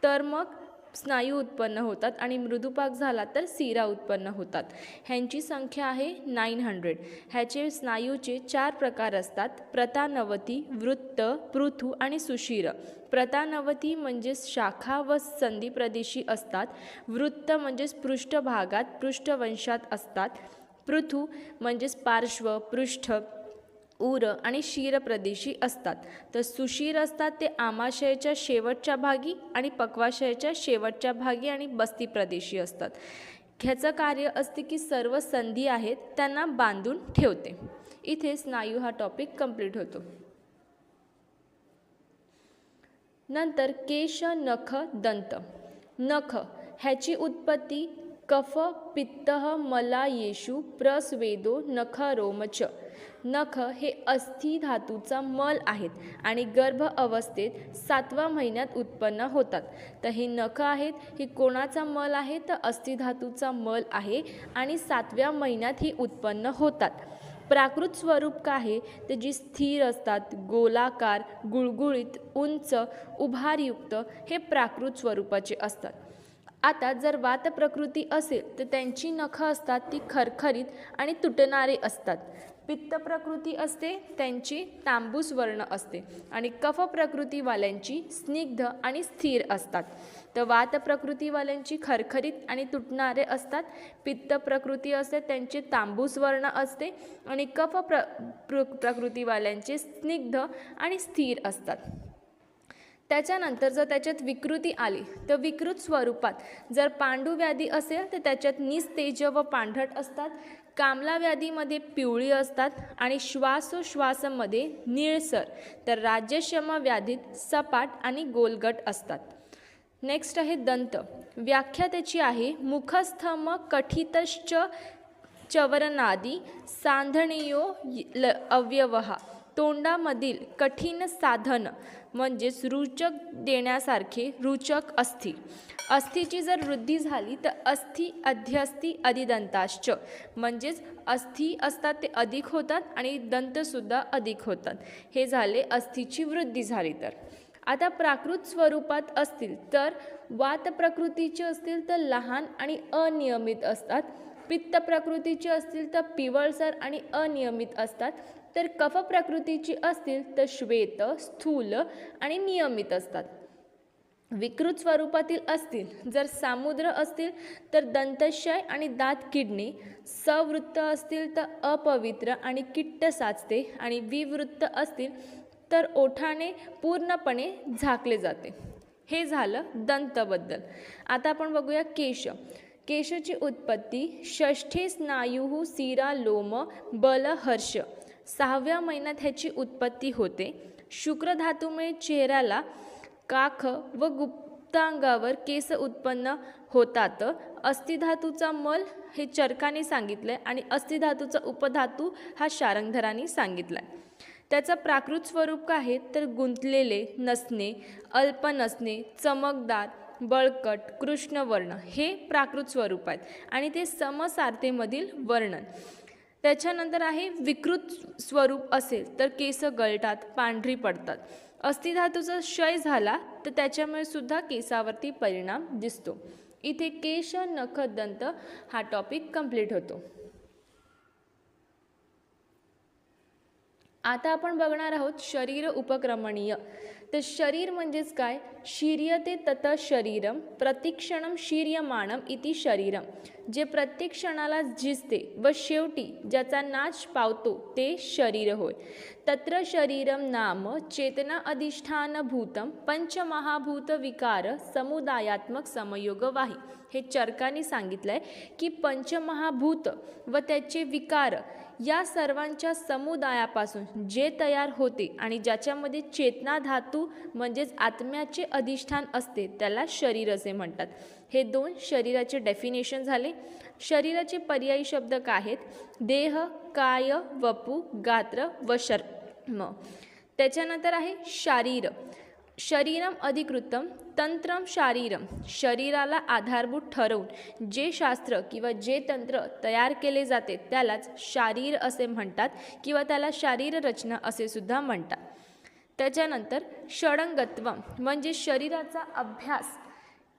तर मग स्नायू उत्पन्न होतात आणि मृदुपाक झाला तर सिरा उत्पन्न होतात. ह्यांची संख्या आहे 900. ह्याचे स्नायूचे 4 प्रकार असतात: प्रतानवती, वृत्त, पृथू आणि सुषिर. प्रतानवती म्हणजे शाखा व संधी प्रदेशी असतात. वृत्त म्हणजे पृष्ठभागात पृष्ठवंशात असतात. पृथू म्हणजे पार्श्व, पृष्ठ, उर आणि शिरप्रदेशी असतात. तर सुषिर असतात ते आमाशयाच्या शेवटच्या भागी आणि पक्वाशयाच्या शेवटच्या भागी आणि बस्ती प्रदेशी असतात. ह्याचं कार्य असते की सर्व संधी आहेत त्यांना बांधून ठेवते. इथे स्नायू हा टॉपिक कंप्लीट होतो. नंतर केश, नख, दंत. नख ह्याची उत्पत्ती कफ पित्त मलायेषु प्रस्वेदो नखरोमच. नख हे अस्थि धातूचा मल आहेत आणि गर्भ अवस्थेत 7व्या महिन्यात उत्पन्न होतात. तर हे नख आहेत, ही कोणाचा मल आहे तर अस्थि धातूचा मल आहे आणि 7व्या महिन्यात ही उत्पन्न होतात. प्राकृत स्वरूप काय आहे ते जी स्थिर असतात, गोलाकार, गुळगुळीत, उंच, उभारयुक्त हे प्राकृत स्वरूपाचे असतात. आता जर वात प्रकृती असेल तर त्यांची नख असतात ती खरखरीत आणि तुटणारे असतात. पित्त प्रकृती असते त्यांची तांबूस वर्ण असते आणि कफ प्रकृतीवाल्यांची स्निग्ध आणि स्थिर असतात. तर वात प्रकृतीवाल्यांची खरखरीत आणि तुटणारे असतात. पित्त प्रकृती असते त्यांचे तांबूस वर्ण असते आणि कफ प्रकृतीवाल्यांचे स्निग्ध आणि स्थिर असतात. त्याच्यानंतर जर त्याच्यात विकृती आली तर विकृत स्वरूपात जर पांडू व्याधी असेल तर त्याच्यात निस्तेज व पांढरट असतात. कामला व्याधीमध्ये पिवळी असतात आणि श्वासोश्वासामध्ये निळसर. तर राज्यक्षम व्याधीत सपाट आणि गोलगट असतात. नेक्स्ट आहे दंत. व्याख्या त्याची आहे मुखस्थम कठितश्च चवरनादी सांधणीयो अव्यवहा. तोंडामधील कठीण साधन म्हणजेच रुचक देण्यासारखे रुचक अस्थि. अस्थीची जर वृद्धी झाली तर अस्थि अध्यस्थी अधिदंताश्च म्हणजेच अस्थि असतात ते अधिक होतात आणि दंतसुद्धा अधिक होतात. हे झाले अस्थीची वृद्धी झाली. तर आता प्राकृत स्वरूपात असतील तर वात प्रकृतीचे असतील तर लहान आणि अनियमित असतात. पित्त प्रकृतीचे असतील तर पिवळसर आणि अनियमित असतात. तर कफ प्रकृतीची असतील तर श्वेत, स्थूल आणि नियमित असतात. विकृत स्वरूपातील असतील जर सामुद्र असतील तर दंतशय आणि दात किडणे. सवृत्त असतील तर अपवित्र आणि किट्ट साचते आणि विवृत्त असतील तर ओठाने पूर्णपणे झाकले जाते. हे झालं दंतबद्दल. आता आपण बघूया केश. केशची उत्पत्ती षष्ठे स्नायु सिरा लोम बल हर्ष. 6व्या महिन्यात ह्याची उत्पत्ती होते. शुक्र धातूमुळे चेहऱ्याला काख व गुप्तांगावर केस उत्पन्न होतात. अस्थिधातूचा मल हे चरकाने सांगितलंय आणि अस्थिधातूचा उपधातू हा शारंगधराने सांगितलाय. त्याचं प्राकृत स्वरूप काय आहे तर गुंतलेले नसणे, अल्प नसणे, चमकदार, बळकट, कृष्णवर्ण हे प्राकृत स्वरूप आहेत आणि ते समसारतेमधील वर्णन. त्याच्यानंतर आहे विकृत स्वरूप असेल तर केस गळतात, पांढरी पडतात. अस्थिधातूचा क्षय झाला तर त्याच्यामुळे सुद्धा केसावरती परिणाम दिसतो. इथे केश, नख, दंत हा टॉपिक कंप्लीट होतो. आता आपण बघणार आहोत शरीर उपक्रमणीय. तर शरीर म्हणजेच काय? शीर्यते तत शरीरम प्रतिक्षणम शीर्यमाणम इति शरीरम. जे प्रत्येक क्षणाला झिजते व शेवटी ज्याचा नाश पावतो ते शरीर होय. तत्र शरीरम नाम चेतना अधिष्ठानभूतम पंचमहाभूत विकार समुदायात्मक समयोगवाही. हे चरकाने सांगितलंय की पंचमहाभूत व त्याचे विकार या सर्वांच्या समुदायापासून जे तयार होते आणि ज्याच्यामध्ये चेतना धातू म्हणजेच आत्म्याचे अधिष्ठान असते त्याला शरीर असे म्हणतात. हे 2 शरीराचे डेफिनेशन झाले. शरीराचे पर्यायी शब्द काय आहेत? देह, काय, वपू, गात्र व शर्म. त्याच्यानंतर आहे शारीर. शरीरम अधिकृतम तंत्रम शारीरम. शरीराला आधारभूत ठरवून जे शास्त्र किंवा जे तंत्र तयार केले जाते त्यालाच शारीर असे म्हणतात किंवा त्याला शारीर रचना असे सुद्धा म्हणतात. त्याच्यानंतर षडंगत्व म्हणजे शरीराचा अभ्यास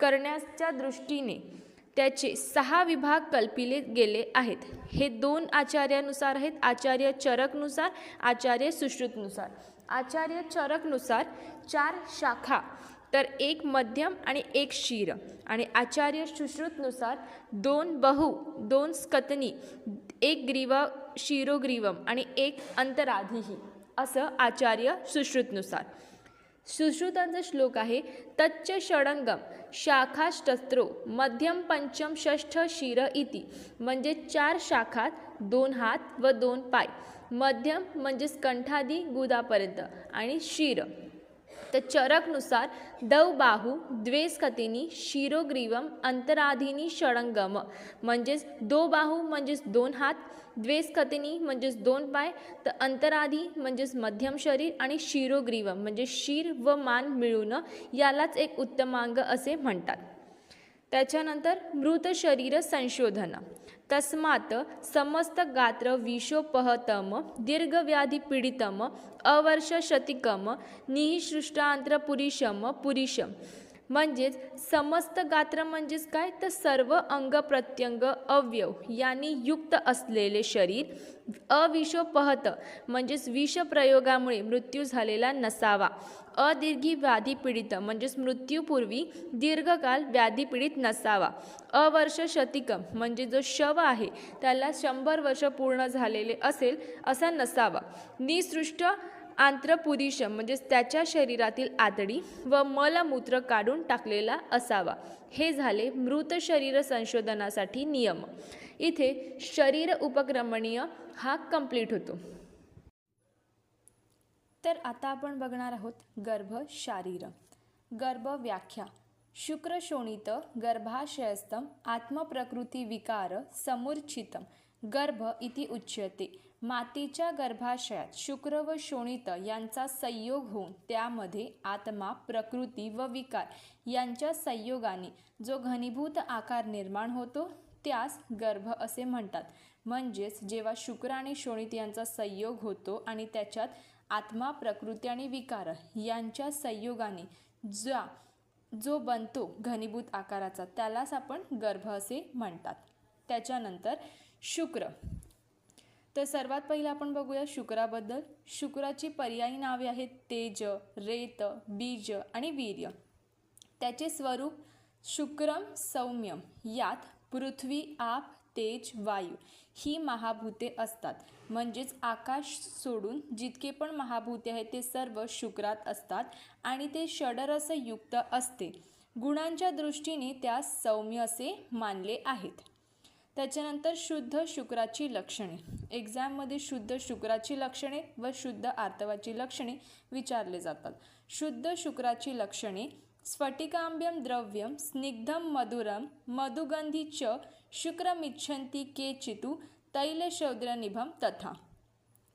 करण्याच्या दृष्टीने त्याचे 6 विभाग कल्पिले गेले आहेत. हे 2 आचार्यानुसार आहेत, आचार्य चरकनुसार, आचार्य सुश्रुतनुसार. आचार्य चरकनुसार 4 शाखा, तर 1 मध्यम आणि 1 शीर. आणि आचार्य सुश्रुतनुसार 2 बहु, 2 स्कतनी, 1 ग्रीव शिरोग्रीवम आणि 1 अंतराधीही, असं आचार्य सुश्रुतनुसार. सुश्रुतांचा श्लोक आहे, तच्च षडंगम शाखाष्टस्त्रो मध्यम पंचम षष्ठ शिर इति. म्हणजे 4 शाखात, 2 हात व 2 पाय, मध्यम म्हणजेच कंठादी गुदापर्यंत आणि शिर. तर चरकनुसार दव बाहू, द्वे स्कतिनी, शिरोग्रीवम, अंतराधीनी षडंगम. म्हणजेच 2 बाहू म्हणजेच 2 हात, द्वे स्कतिनी म्हणजेच 2 पाय, तर अंतराधी म्हणजेच मध्यम शरीर आणि शिरोग्रीवम म्हणजे शिर व मान मिळून यालाच एक उत्तमांग असे म्हणतात. त्याच्यानंतर मृत शरीर संशोधन. तस्मात् समस्त गात्र विषोपहतम दीर्घव्याधी पीडितम अवर्षशतिकम निःसृष्टांत्र पुरीशम पुरीशम. म्हणजेच समस्त गात्र म्हणजेच काय, तर सर्व अंग प्रत्यंग अवयव यांनी युक्त असलेले शरीर. अविषोपहत म्हणजेच विषप्रयोगामुळे मृत्यू झालेला नसावा. अदीर्घी व्याधी पीडित म्हणजेच मृत्यूपूर्वी दीर्घकाल व्याधी पीडित नसावा. अवर्ष शतिकम म्हणजे जो शव आहे त्याला 100 वर्ष पूर्ण झालेले असेल असा नसावा. निसृष्ट आंत्रपुरीशम म्हणजेच त्याच्या शरीरातील आतडी व मलमूत्र काढून टाकलेला असावा. हे झाले मृत शरीर संशोधनासाठी नियम. इथे शरीर उपक्रमणीय हा कंप्लीट होतो. तर आता आपण बघणार आहोत गर्भ शारीर. गर्भ व्याख्या. शुक्र शोणित गर्भाशयस्थम आत्मप्रकृती विकार समूर्छितम गर्भ इति उच्यते. मातेच्या गर्भाशयात शुक्र व शोणित यांचा संयोग होऊन त्यामध्ये आत्मा, प्रकृती व विकार यांच्या संयोगाने जो घनीभूत आकार निर्माण होतो त्यास गर्भ असे म्हणतात. म्हणजेच जेव्हा शुक्र आणि शोणित यांचा संयोग होतो आणि त्याच्यात आत्मा, प्रकृती आणि विकार यांच्या संयोगाने जो बनतो घनीभूत आकाराचा त्यालाच आपण गर्भ असे म्हणतात. त्याच्यानंतर शुक्र. तर सर्वात पहिलं आपण बघूया शुक्राबद्दल. शुक्राची पर्यायी नावे आहेत तेज, रेत, बीज आणि वीर्य. त्याचे स्वरूप शुक्रम सौम्यम. यात पृथ्वी, आप, तेज, वायू ही महाभूते असतात. म्हणजेच आकाश सोडून जितके पण महाभूते आहेत ते सर्व शुक्रात असतात आणि ते षडरसयुक्त असते. गुणांच्या दृष्टीने त्यास सौम्य असे मानले आहेत. त्याच्यानंतर शुद्ध शुक्राची लक्षणे. एक्झाममध्ये शुद्ध शुक्राची लक्षणे व शुद्ध आर्तवाची लक्षणे विचारले जातात. शुद्ध शुक्राची लक्षणे स्फटिकांब्यम द्रव्यम स्निग्धम मधुरम मधुगंधी च शुक्रमिच्छन्ति केचितु तैलशौद्रनिभम तथा.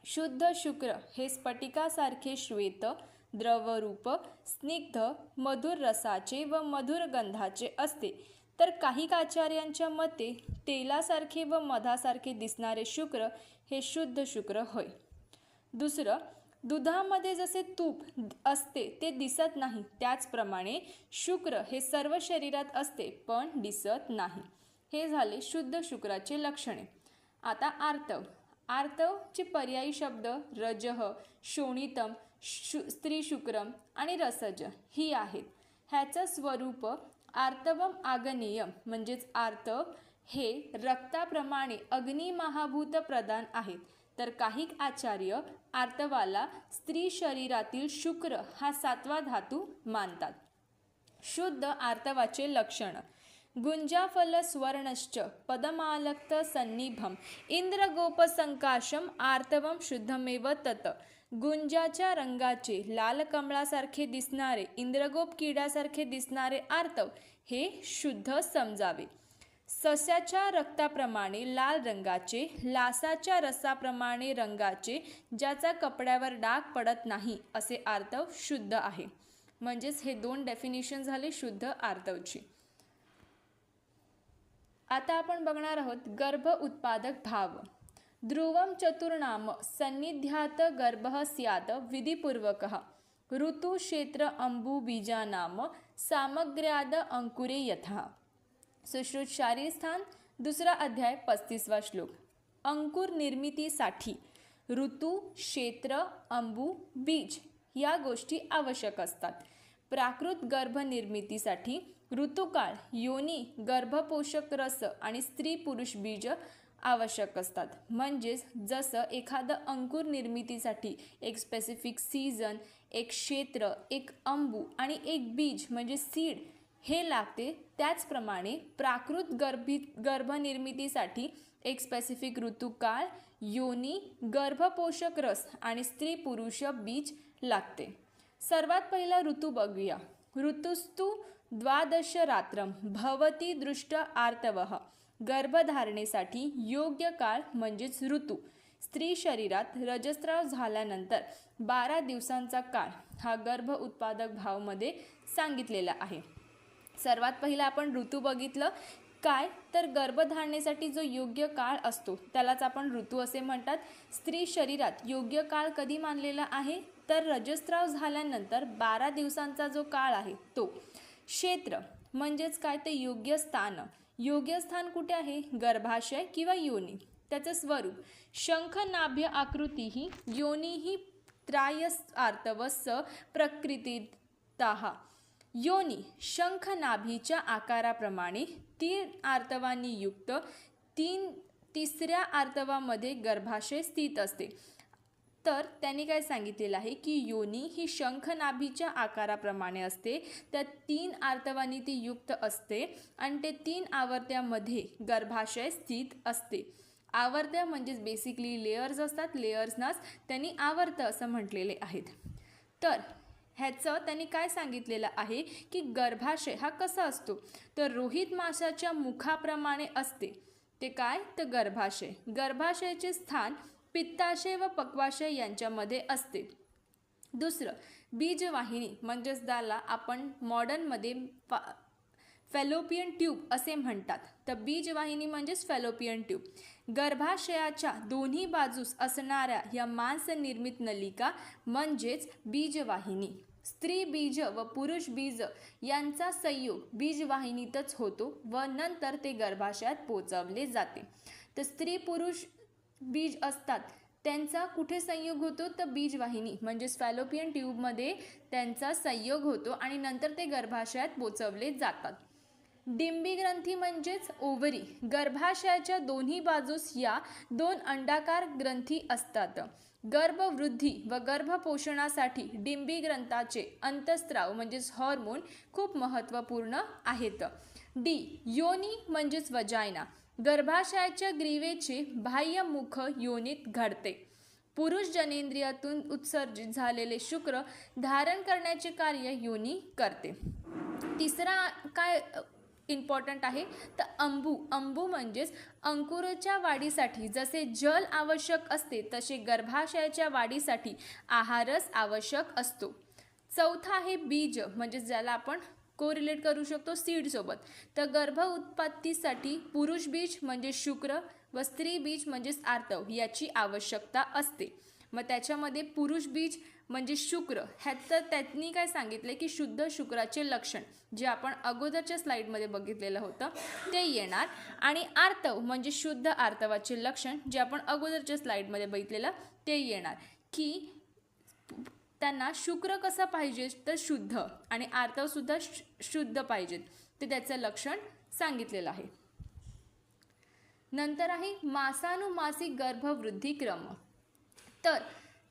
शुद्ध शुक्र हे स्फटिकासारखे श्वेत, द्रवरूप, स्निग्ध, मधुर रसाचे व मधुर गंधाचे असते. तर काही आचार्यांच्या मते तेलासारखे व मधासारखे दिसणारे शुक्र हे शुद्ध शुक्र होय. दुसरं, दुधामध्ये जसे तूप असते ते दिसत नाही त्याचप्रमाणे शुक्र हे सर्व शरीरात असते पण दिसत नाही. हे झाले शुद्ध शुक्राचे लक्षणे. आता आर्तव. आर्तवचे पर्यायी शब्द रजः, शोणितम, स्त्री शुक्रम आणि रसज ही आहेत. ह्याचं स्वरूप आर्तवम आग्नेयम म्हणजेच आर्तव हे रक्ताप्रमाणे अग्नी महाभूत प्रधान आहेत. तर काही आचार्य आर्तवाला स्त्री शरीरातील शुक्र हा 7वा धातू मानतात. शुद्ध आर्तवाचे लक्षण. गुंजाफल स्वर्णश्च पदमालक्त सन्निभम इंद्रगोपसंकाशम आर्तवम शुद्धमेव तत. गुंजाच्या रंगाचे लाल कमळासारखे दिसणारे इंद्रगोप किड्यासारखे दिसणारे आर्तव हे शुद्ध समजावे. सस्याच्या रक्ताप्रमाणे लाल रंगाचे, लासाच्या रसाप्रमाणे रंगाचे, ज्याचा कपड्यावर डाग पडत नाही असे आर्तव शुद्ध आहे. म्हणजेच हे 2 डेफिनेशन झाले शुद्ध आर्तवची. आता आपण बघणार आहोत गर्भ उत्पादक भाव. ध्रुवम चतुर्नाम सन्निध्यात गर्भः स्यात् विधिपूर्वकः. ऋतु क्षेत्र अंबु बीजानाम सामग्र्याद अंकुरे यथा. सुश्रुत शारीर स्थान, दुसरा अध्याय 35वा श्लोक. अंकुर निर्मितीसाठी ऋतू, क्षेत्र, अंबू, बीज या गोष्टी आवश्यक असतात. प्राकृत गर्भ निर्मितीसाठी ऋतुकाळ, योनी, गर्भपोषक रस आणि स्त्री पुरुष बीज आवश्यक असतात. म्हणजेच जसं एखादं अंकुर निर्मितीसाठी एक स्पेसिफिक सीझन, एक क्षेत्र, एक अंबू आणि एक बीज म्हणजे सीड हे लागते, त्याचप्रमाणे प्राकृत गर्भनिर्मितीसाठी एक स्पेसिफिक ऋतुकाळ, योनी, गर्भपोषक रस आणि स्त्री पुरुष बीज लागते. सर्वात पहिला ऋतू बघूया. ऋतुस्तु द्वादश रात्रम भवती दृष्ट आर्तवः. गर्भधारणेसाठी योग्य काळ म्हणजेच ऋतू. स्त्री शरीरात रजस्राव झाल्यानंतर 12 दिवसांचा काळ हा गर्भ उत्पादक भावमध्ये सांगितलेला आहे. सर्वात पहिला आपण ऋतू बघितलं. काय तर गर्भधारणेसाठी जो योग्य काळ असतो त्यालाच आपण ऋतू असे म्हणतात. स्त्री शरीरात योग्य काळ कधी मानलेला आहे तर रजस्राव झाल्यानंतर 12 दिवसांचा जो काळ आहे तो. क्षेत्र म्हणजेच काय ते योग्य स्थान. योग्य स्थान कुठे आहे? गर्भाशय किंवा योनी. त्याचं स्वरूप शंखनाभ्य आकृती ही योनी ही त्रायस आर्तवस प्रकृतीतः. योनी शंखनाभीच्या आकाराप्रमाणे 3 आर्तवांनी युक्त. तिसऱ्या आर्तवामध्ये गर्भाशय स्थित असते. तर त्यांनी काय सांगितलेलं आहे की योनी ही शंखनाभीच्या आकाराप्रमाणे असते. त्या 3 आर्तवांनी ती युक्त असते आणि ते 3 आवर्त्यामध्ये गर्भाशय स्थित असते. आवर्त्या म्हणजेच बेसिकली लेयर्स असतात. लेयर्सनाच त्यांनी आवर्त असं म्हटलेले आहेत. तर ह्याचं त्यांनी काय सांगितलेलं आहे की गर्भाशय हा कसा असतो तर रोहित माशाच्या मुखाप्रमाणे असते. ते काय तर गर्भाशय. गर्भाशयाचे स्थान पित्ताशय व पक्वाशय यांच्यामध्ये असते. दुसरं बीजवाहिनी म्हणजेच त्याला आपण मॉडर्नमध्ये फॅलोपियन ट्यूब असे म्हणतात. तर बीजवाहिनी म्हणजेच फॅलोपियन ट्यूब. गर्भाशयाच्या दोन्ही बाजूस असणाऱ्या या मांसनिर्मित नलिका म्हणजेच बीजवाहिनी. स्त्री बीज व पुरुष बीज यांचा संयोग बीजवाहिनीतच होतो व नंतर ते गर्भाशयात पोचवले जाते. तर स्त्री पुरुष बीज असतात त्यांचा कुठे संयोग होतो तर बीजवाहिनी म्हणजेच फॅलोपियन ट्यूबमध्ये त्यांचा संयोग होतो आणि नंतर ते गर्भाशयात पोचवले जातात. डिंबी ग्रंथी म्हणजेच ओव्हरी. गर्भाशयाच्या दोन्ही बाजूस या 2 अंडाकार ग्रंथी असतात. गर्भवृद्धी व गर्भपोषणासाठी डिंबी ग्रंथाचे अंतस्त्राव म्हणजेच हॉर्मोन खूप महत्त्वपूर्ण आहेत. डी योनी म्हणजेच वजायना. गर्भाशयाच्या ग्रीवेचे बाह्य मुख योनीत घडते. पुरुष जनेंद्रियातून उत्सर्जित झालेले शुक्र धारण करण्याचे कार्य योनी करते. तिसरा काय इम्पॉर्टंट आहे तर अंबू. अंबू म्हणजेच अंकुराच्या वाढीसाठी जसे जल आवश्यक असते तसे गर्भाशयाच्या वाढीसाठी आहारच आवश्यक असतो. चौथा आहे बीज म्हणजेच ज्याला आपण कोरिलेट करू शकतो सीडसोबत. तर गर्भ उत्पत्तीसाठी पुरुष बीज म्हणजे शुक्र व स्त्री बीज म्हणजेच आर्तव याची आवश्यकता असते. मग त्याच्यामध्ये पुरुष बीज म्हणजे शुक्र ह्याचं त्यांनी काय सांगितलं की शुद्ध शुक्राचे लक्षण जे आपण अगोदरच्या स्लाईडमध्ये बघितलेलं होतं ते येणार. आणि आर्तव म्हणजे शुद्ध आर्तवाचे लक्षण जे आपण अगोदरच्या स्लाईडमध्ये बघितलेलं ते येणार. की त्यांना शुक्र कसा पाहिजे तर शुद्ध आणि आर्तवसुद्धा शुद्ध पाहिजेत. ते त्याचं लक्षण सांगितलेलं आहे. नंतर आहे मासानुमासिक गर्भवृद्धी क्रम. तर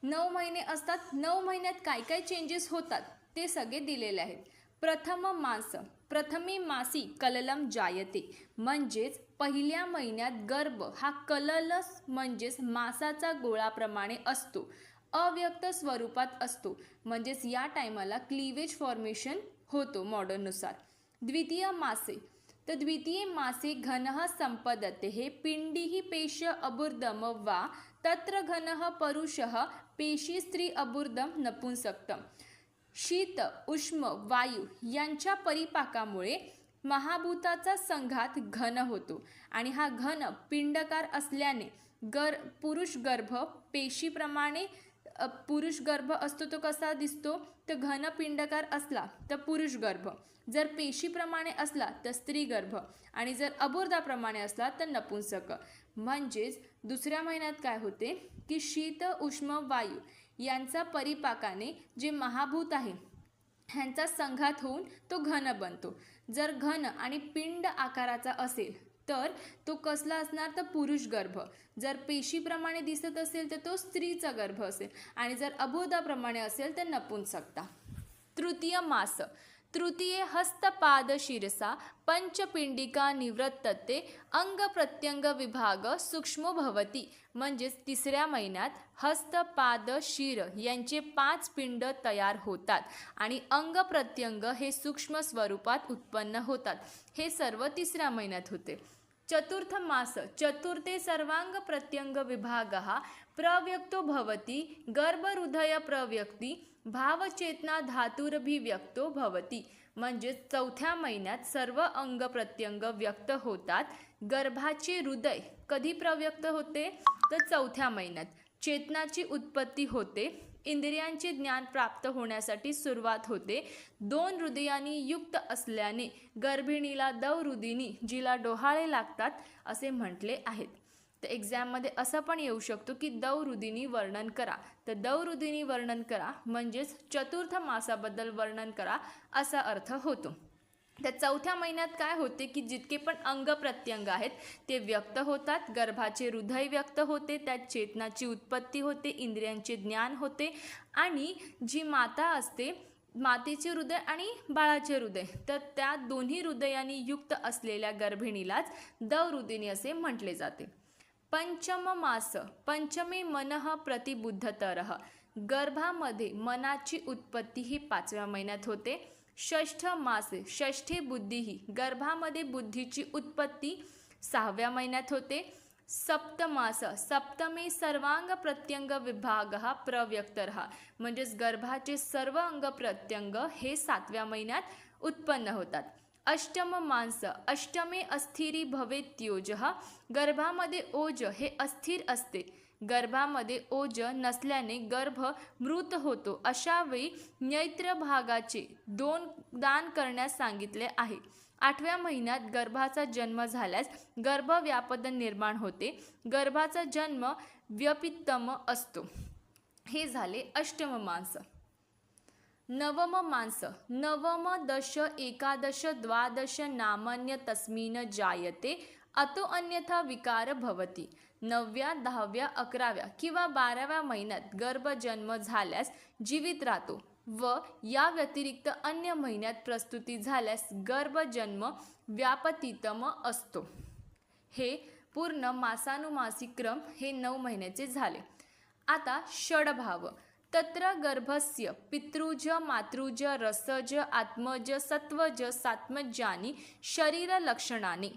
9 महिने असतात. 9 महिन्यात काय काय चेंजेस होतात ते सगळे दिलेले आहेत. प्रथमे मासी कललम जायते म्हणजेच पहिल्या महिन्यात गर्भ हा कललस म्हणजेच मासाचा गोळाप्रमाणे असतो. अव्यक्त स्वरूपात असतो म्हणजेच या टायमाला क्लीवेज फॉर्मेशन होतो मॉडर्ननुसार. द्वितीय मासे तर द्वितीय मासे घनः संपदते पिंडी पेश अबुर्दम वा तत्र घनः परुषः पेशी स्त्री अबुर्दम नपुंसक्तम. शीत उष्म वायू यांच्या परिपाकामुळे महाभूताचा संघात घन होतो आणि हा घन पिंडकार असल्याने पुरुष गर्भ पेशीप्रमाणे पुरुष गर्भ असतो तो कसा दिसतो, तर घनपिंडकार असला तर पुरुष गर्भ, जर पेशीप्रमाणे असला तर स्त्री गर्भ आणि जर अबोर्धाप्रमाणे असला तर नपुंसक. म्हणजेच दुसऱ्या महिन्यात काय होते की शीत उष्ण वायू यांचा परिपाकाने जे महाभूत आहे ह्यांचा संघात होऊन तो घन बनतो. जर घन आणि पिंड आकाराचा असेल तर तो कसला असणार, तर पुरुष गर्भ. जर पेशीप्रमाणे दिसत असेल तर तो स्त्रीचा गर्भ असेल आणि जर अबोधाप्रमाणे असेल तर नपुंसकता. तृतीय मास. तृतीये हस्तपाद शिरसा पंचपिंडिका निवृत्तते अंग प्रत्यंग विभाग सूक्ष्म भवती. म्हणजेच तिसऱ्या महिन्यात हस्तपाद शिर यांचे 5 पिंड तयार होतात आणि अंग प्रत्यंग हे सूक्ष्म स्वरूपात उत्पन्न होतात. हे सर्व तिसऱ्या महिन्यात होते. चतुर्थ मास. चतुर्थे सर्वांग प्रत्यंग विभागः प्रव्यक्तो भवति गर्भहृदय प्रव्यक्ती भावचेतना धातुरभिव्यक्तो भवति. म्हणजे चौथ्या महिन्यात सर्व अंग प्रत्यंग व्यक्त होतात. गर्भाचे हृदय कधी प्रव्यक्त होते, तर चौथ्या महिन्यात. चेतनाची उत्पत्ती होते. इंद्रियांचे ज्ञान प्राप्त होण्यासाठी सुरुवात होते. 2 हृदयांनी युक्त असल्याने गर्भिणीला दवहृदिनी, जिला डोहाळे लागतात असे म्हटले आहेत. तर एक्झाममध्ये असं पण येऊ शकतो की दवहृदिनी वर्णन करा. तर दवहृदिनी वर्णन करा म्हणजेच चतुर्थ मासाबद्दल वर्णन करा असा अर्थ होतो. तर चौथ्या महिन्यात काय होते की जितके पण अंग प्रत्यंग आहेत ते व्यक्त होतात. गर्भाचे हृदय व्यक्त होते, त्यात चेतनाची उत्पत्ती होते, इंद्रियांचे ज्ञान होते आणि जी माता असते, मातेचे हृदय आणि बाळाचे हृदय, तर त्या दोन्ही हृदयांनी युक्त असलेल्या गर्भिणीलाच दवहृदिनी असे म्हटले जाते. पंचम मास. पंचमे मनः प्रतिबुद्धतरः. गर्भामध्ये मनाची उत्पत्ती ही 5व्या महिन्यात होते. षष्ठ मासे. षष्ठे बुद्धी. गर्भामध्ये बुद्धीची उत्पत्ती 6व्या महिन्यात होते. सप्तमास. सप्तमे सर्वांग प्रत्यंग विभागः प्रव्यक्तरः. म्हणजेच गर्भाचे सर्व अंग प्रत्यंग हे 7व्या महिन्यात उत्पन्न होतात. अष्टम मांस. अष्टमे अस्थिरी भवेत्योजः. गर्भामध्ये ओज हे अस्थिर असते. गर्भामध्ये ओज नसल्याने गर्भ मृत होतो. अशा वेळी नेत्र भागाचे 2 दान करण्यास सांगितले आहे. 8व्या महिन्यात गर्भाचा जन्म झाल्यास गर्भव्यापदन निर्माण होते. गर्भाचा जन्म व्यपित्तम असतो. हे झाले अष्टम मांस. नवम मांस. नवम दश एकादश द्वादश नामान्य तस्मिन् जायते अतो अन्यथा विकार भवति. 9व्या 10व्या 11व्या किंवा 12व्या महिन्यात गर्भजन्म झाल्यास जीवित राहतो व या व्यतिरिक्त अन्य महिन्यात प्रसूती झाल्यास गर्भजन्म व्यापतितम असतो. हे पूर्ण मासानुमासिक क्रम हे 9 महिन्याचे झाले. आता षडभाव. तत्र गर्भस्य पितृज मातृज रसज आत्मज सत्वज सात्मजानी शरीर लक्षणाने.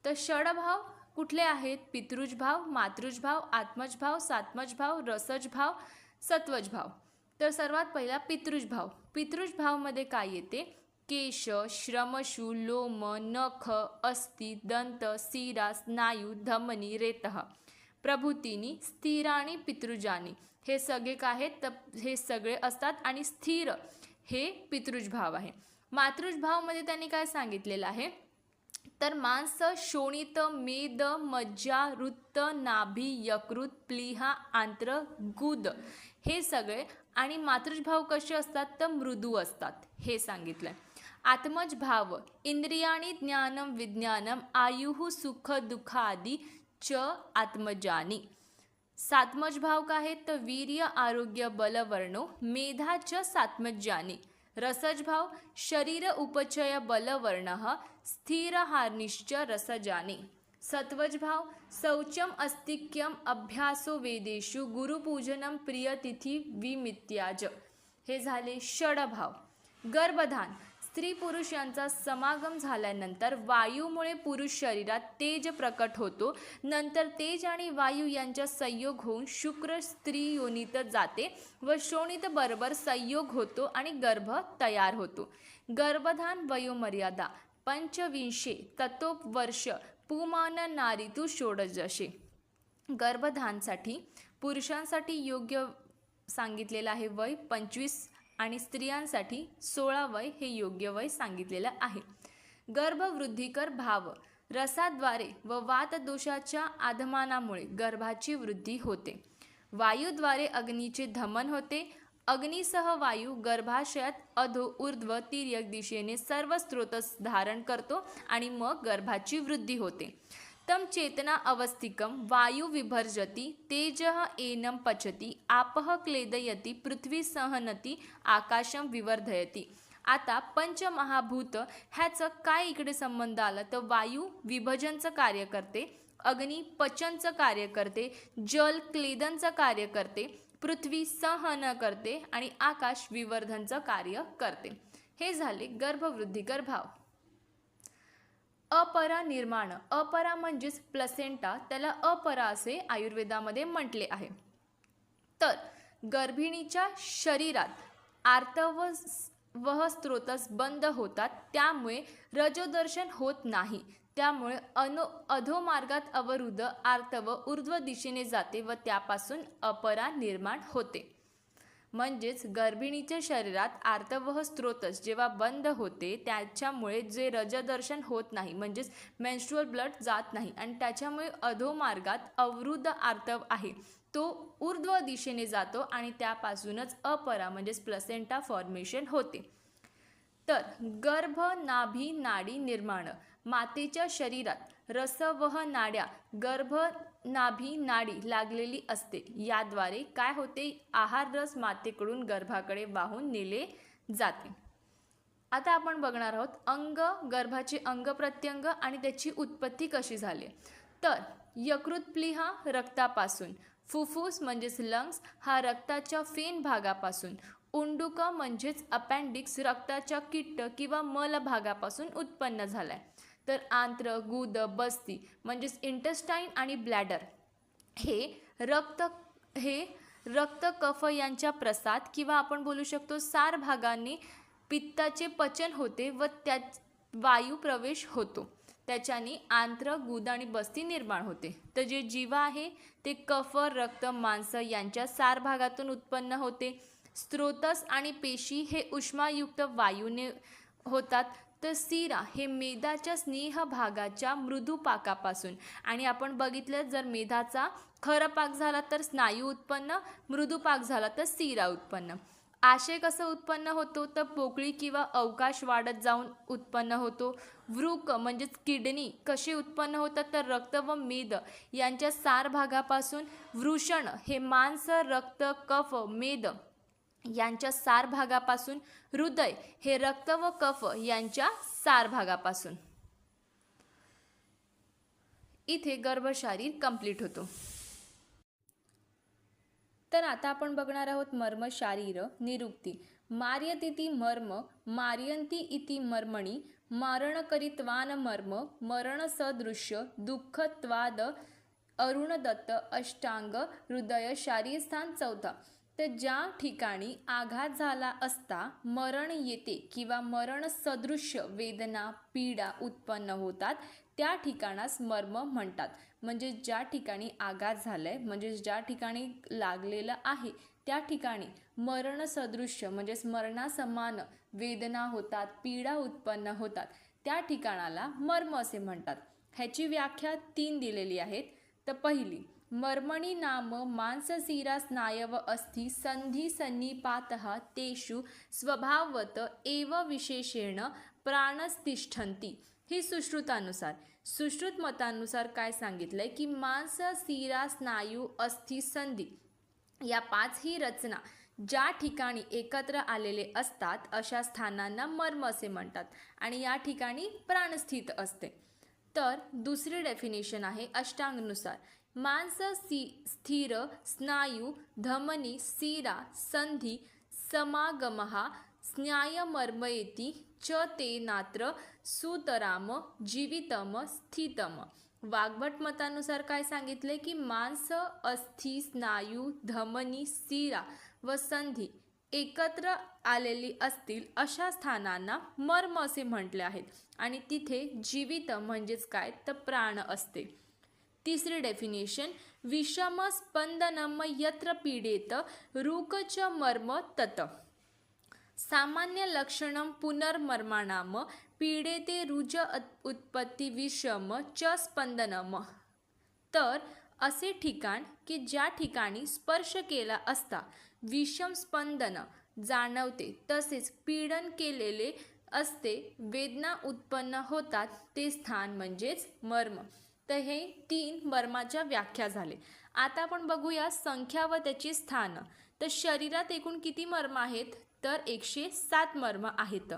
तर षडभाव कुठले आहेत? पितृज भाव, मातृज भाव, आत्मज भाव, सात्मज भाव, रसज भाव, सत्वज भाव. तर सर्वात पहिला पितृज भाव. पितृज भावमध्ये काय येते? केश, श्रमशू, लोम, नख, अस्थि, दंत, शिरा, स्नायू, धमनी, रेतः प्रभूतीनी स्थिराणी पितृजानी. हे सगळे काय आहेत? तर हे सगळे असतात आणि स्थिर हे पितृज भाव आहे. मातृज भावमध्ये त्यांनी काय सांगितलेलं आहे? तर मांस, शोणित, मेद, मज्जा, वृत्त, नाभी, यकृत, प्लीहा, आंत्र, गुद हे सगळे. आणि मातृज भाव कसे असतात? तर मृदू असतात हे सांगितलंय. आत्मज भाव. इंद्रियाणी ज्ञानम विज्ञानम आयुः सुख दुःखादि च आत्मजानी. सात्मज भाव काय आहेत? तर वीर्य, आरोग्य, बलवर्णो मेधा च सात्मजानी. रसज भाव. शरीर उपचय बलवर्णः स्थिरहार्निश्च रसजानी. सत्वज भाव. शौचम अस्तिक्यम अभ्यासो वेदेषु गुरुपूजनम प्रियतिथी विमित्याज. हे झाले षडभाव. गर्भधान. स्त्री पुरुष यांचा समागम झाल्यानंतर वायूमुळे पुरुष शरीरात तेज प्रकट होतो. नंतर तेज आणि वायू यांचा संयोग होऊन शुक्र स्त्री योनीत जाते व शोणित बरोबर संयोग होतो आणि गर्भ तयार होतो. गर्भधान वयोमर्यादा 25 ततोप वर्ष पुमान नारीतु षोडशे. गर्भधानसाठी पुरुषांसाठी योग्य सांगितलेलं आहे वय 25 आणि स्त्रियांसाठी 16 वय हे योग्य वय सांगितलेलं आहे. गर्भवृद्धिकर भाव रसाद्वारे व वातदोषाच्या आधमानामुळे गर्भाची वृद्धी होते. वायूद्वारे अग्नीचे दमन होते. अग्नीसह वायू गर्भाशयात अधो ऊर्ध्व तिर्यक दिशेने सर्व स्रोतस धारण करतो आणि मग गर्भाची वृद्धी होते. तम चेतना अवस्थिकम वायू विभर्जती तेजः एनम पचती आपः क्लेदयती पृथ्वी सहनती आकाशम विवर्धयती. आता पंचमहाभूत ह्याचं काय इकडे संबंध आला तर वायू विभजनचं कार्य करते, अग्नी पचनचं कार्य करते, जल क्लेदनचं कार्य करते, पृथ्वी सहन करते आणि आकाश विवर्धनचं कार्य करते. हे झाले गर्भवृद्धिकर भाव. अपरा निर्माण, अपरा म्हणजेच प्लसेंटा, त्याला अपरा असे आयुर्वेदामध्ये म्हटले आहे. तर गर्भिणीच्या शरीरात आर्तवह स्त्रोतस बंद होतात, त्यामुळे रजोदर्शन होत नाही. त्यामुळे अधोमार्गात अवरुद्ध आर्तव ऊर्ध्व दिशेने जाते व त्यापासून अपरा निर्माण होते. म्हणजेच गर्भिणीच्या शरीरात आर्तवह स्त्रोतस जेव्हा बंद होते त्याच्यामुळे जे रजदर्शन होत नाही म्हणजेच मेन्स्ट्रुअल ब्लड जात नाही आणि त्याच्यामुळे अधोमार्गात अवरुद्ध आर्तव आहे तो ऊर्ध्व दिशेने जातो आणि त्यापासूनच अपरा म्हणजेच प्लसेंटा फॉर्मेशन होते. तर गर्भ नाभी नाडी निर्माण, मातेच्या शरीरात रसवह नाड्या गर्भ नाभी नाडी लागलेली असते. याद्वारे काय होते, आहार रस मातेकडून गर्भाकडे वाहून नेले जाते. आता आपण बघणार आहोत अंग, गर्भाचे अंग प्रत्यंग आणि त्याची उत्पत्ती कशी झाली. तर यकृत प्लीहा रक्तापासून, फुफ्फुस म्हणजेच लंग्स हा रक्ताच्या फेन भागापासून, उंडुक म्हणजेच अपेंडिक्स रक्ताच्या किट्ट किंवा मल भागापासून उत्पन्न झालाय. तर आंत्र, गुद, बस्ती म्हणजेच इंटेस्टाईन आणि ब्लॅडर हे रक्त कफ यांच्या प्रसाद किंवा आपण बोलू शकतो सार भागाने पित्ताचे पचन होते व त्यात वायू प्रवेश होतो. त्याच्याने आंत्र, गुद आणि बस्ती निर्माण होते. तर जे जीवा आहे ते कफ, रक्त, मांस यांच्या सार भागातून उत्पन्न होते. स्त्रोतस आणि पेशी हे उष्मायुक्त वायूने होतात. तर सिरा हे मेदाच्या स्नेह भागाच्या मृदू पाकापासून, आणि आपण बघितलं जर मेदाचा खरपाक झाला तर स्नायू उत्पन्न, मृदू पाक झाला तर सिरा उत्पन्न. आशय कसं उत्पन्न होतो तर पोकळी किंवा अवकाश वाढत जाऊन उत्पन्न होतो. वृक म्हणजेच किडनी कसे उत्पन्न होतात तर रक्त व मेद यांच्या सार भागापासून. वृषण हे मांस, रक्त, कफ, मेद यांच्या सार भागापासून. हृदय हे रक्त व कफ यांच्या सार भागापासून. इथे गर्भशारीर कंप्लीट होतो. तर आता आपण बघणार आहोत मर्म शारीर निरुक्ती. मार्यतीति मर्म, मार्यन्ति इति मर्मणि, मारणकरित्वान मर्म, मरण सदृश्य दुःखत्वाद अरुणदत्त अष्टांग हृदय शारीरस्थान चौथा. तर ज्या ठिकाणी आघात झाला असता मरण येते किंवा मरण सदृश्य वेदना, पीडा उत्पन्न होतात त्या ठिकाणास मर्म म्हणतात. म्हणजे ज्या ठिकाणी आघात झालाय म्हणजे ज्या ठिकाणी लागलेलं आहे त्या ठिकाणी मरण सदृश्य म्हणजेच मरणासमान वेदना होतात, पीडा उत्पन्न होतात, त्या ठिकाणाला मर्म असे म्हणतात. ह्याची व्याख्या 3 दिलेली आहेत. तर पहिली, मर्मणी नाम मांसशिरा स्नायव अस्थि संधी सन्निपातः तेषु स्वभाववत एव विशेषेण प्राणस्तिष्ठन्ति. ही सुश्रुतानुसार. सुश्रुत मतानुसार काय सांगितलंय की मांस, शिरा, स्नायू, अस्थि, संधी या 5 ही रचना ज्या ठिकाणी एकत्र आलेले असतात अशा स्थानांना मर्म असे म्हणतात आणि या ठिकाणी प्राणस्थित असते. तर दुसरी डेफिनेशन आहे अष्टांगनुसार. मांस, स्थिर, स्नायू, धमनी, शिरा, संधी समागमः स्नायमर्मयेति च तेनात्र सुतराम जीवितम स्थितम. वाग्भट मतानुसार काय सांगितले की मांस, अस्थि, स्नायू, धमनी, शिरा व संधी एकत्र आलेली असतील अशा स्थानांना मर्म असे म्हटले आहेत आणि तिथे जीवित म्हणजेच काय तर प्राण असते. तिसरी डेफिनेशन, विषम स्पंदनम यत्र पीडेत रुक च मर्म तत। सामान्य लक्षणम पुनर्मर्माणाम पीडेते रुज उत्पत्ती विषम च स्पंदनम। तर असे ठिकाण की ज्या ठिकाणी स्पर्श केला असता विषम स्पंदन जाणवते तसेच पीडन केलेले असते वेदना उत्पन्न होतात ते स्थान म्हणजेच मर्म। तर हे 3 मर्माच्या व्याख्या झाले। आता आपण बघूया संख्या व त्याची स्थान। तर शरीरात एकूण किती मर्म आहेत तर 107 मर्म आहेत।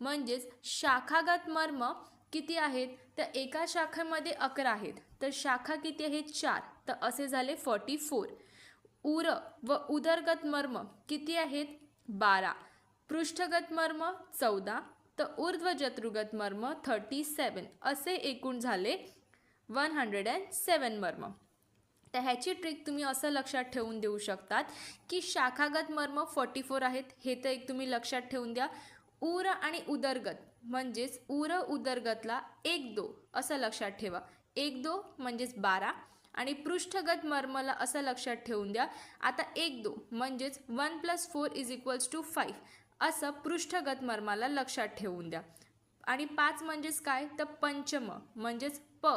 म्हणजेच शाखागत मर्म किती आहेत तर एका शाखेमध्ये 11 आहेत तर शाखा किती आहेत 4 तर असे झाले 44। उर व उदरगत मर्म किती आहेत 12। पृष्ठगत मर्म 14 तर ऊर्ध्वजत्रुगत मर्म 37 असे एकूण झाले 107 मर्म। तर ह्याची ट्रिक तुम्ही असं लक्षात ठेवून देऊ शकतात की शाखागत मर्म 44 आहेत हे तर एक तुम्ही लक्षात ठेवून द्या। उर आणि उदरगत म्हणजेच उर उदरगतला 1-2 असं लक्षात ठेवा। 1-2 म्हणजेच 12 आणि पृष्ठगत मर्मला असं लक्षात ठेवून द्या। आता 1-2 म्हणजेच 1 + 4 = 5 असं पृष्ठगत मर्माला लक्षात ठेवून द्या। आणि 5 म्हणजेच काय तर पंचम म्हणजेच प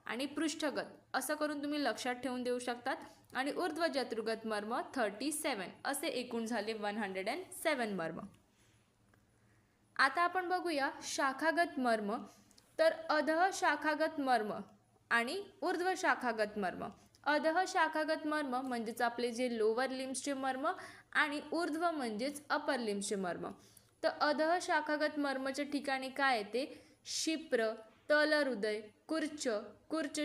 आणि पृष्ठगत असं करून तुम्ही लक्षात ठेवून देऊ शकतात। आणि ऊर्ध्वजत्रुगत मर्म 37 असे एकूण झाले 107 मर्म। आता आपण बघूया शाखागत मर्म। तर अधः शाखागत मर्म आणि ऊर्ध्व शाखागत मर्म। अधः शाखागत मर्म म्हणजेच आपले जे लोअर लिम्सचे मर्म आणि ऊर्ध्व म्हणजेच अपर लिम्सचे मर्म। तर अधः शाखागत मर्मच्या ठिकाणी काय येते शिप्र, तलहृदय, कुर्च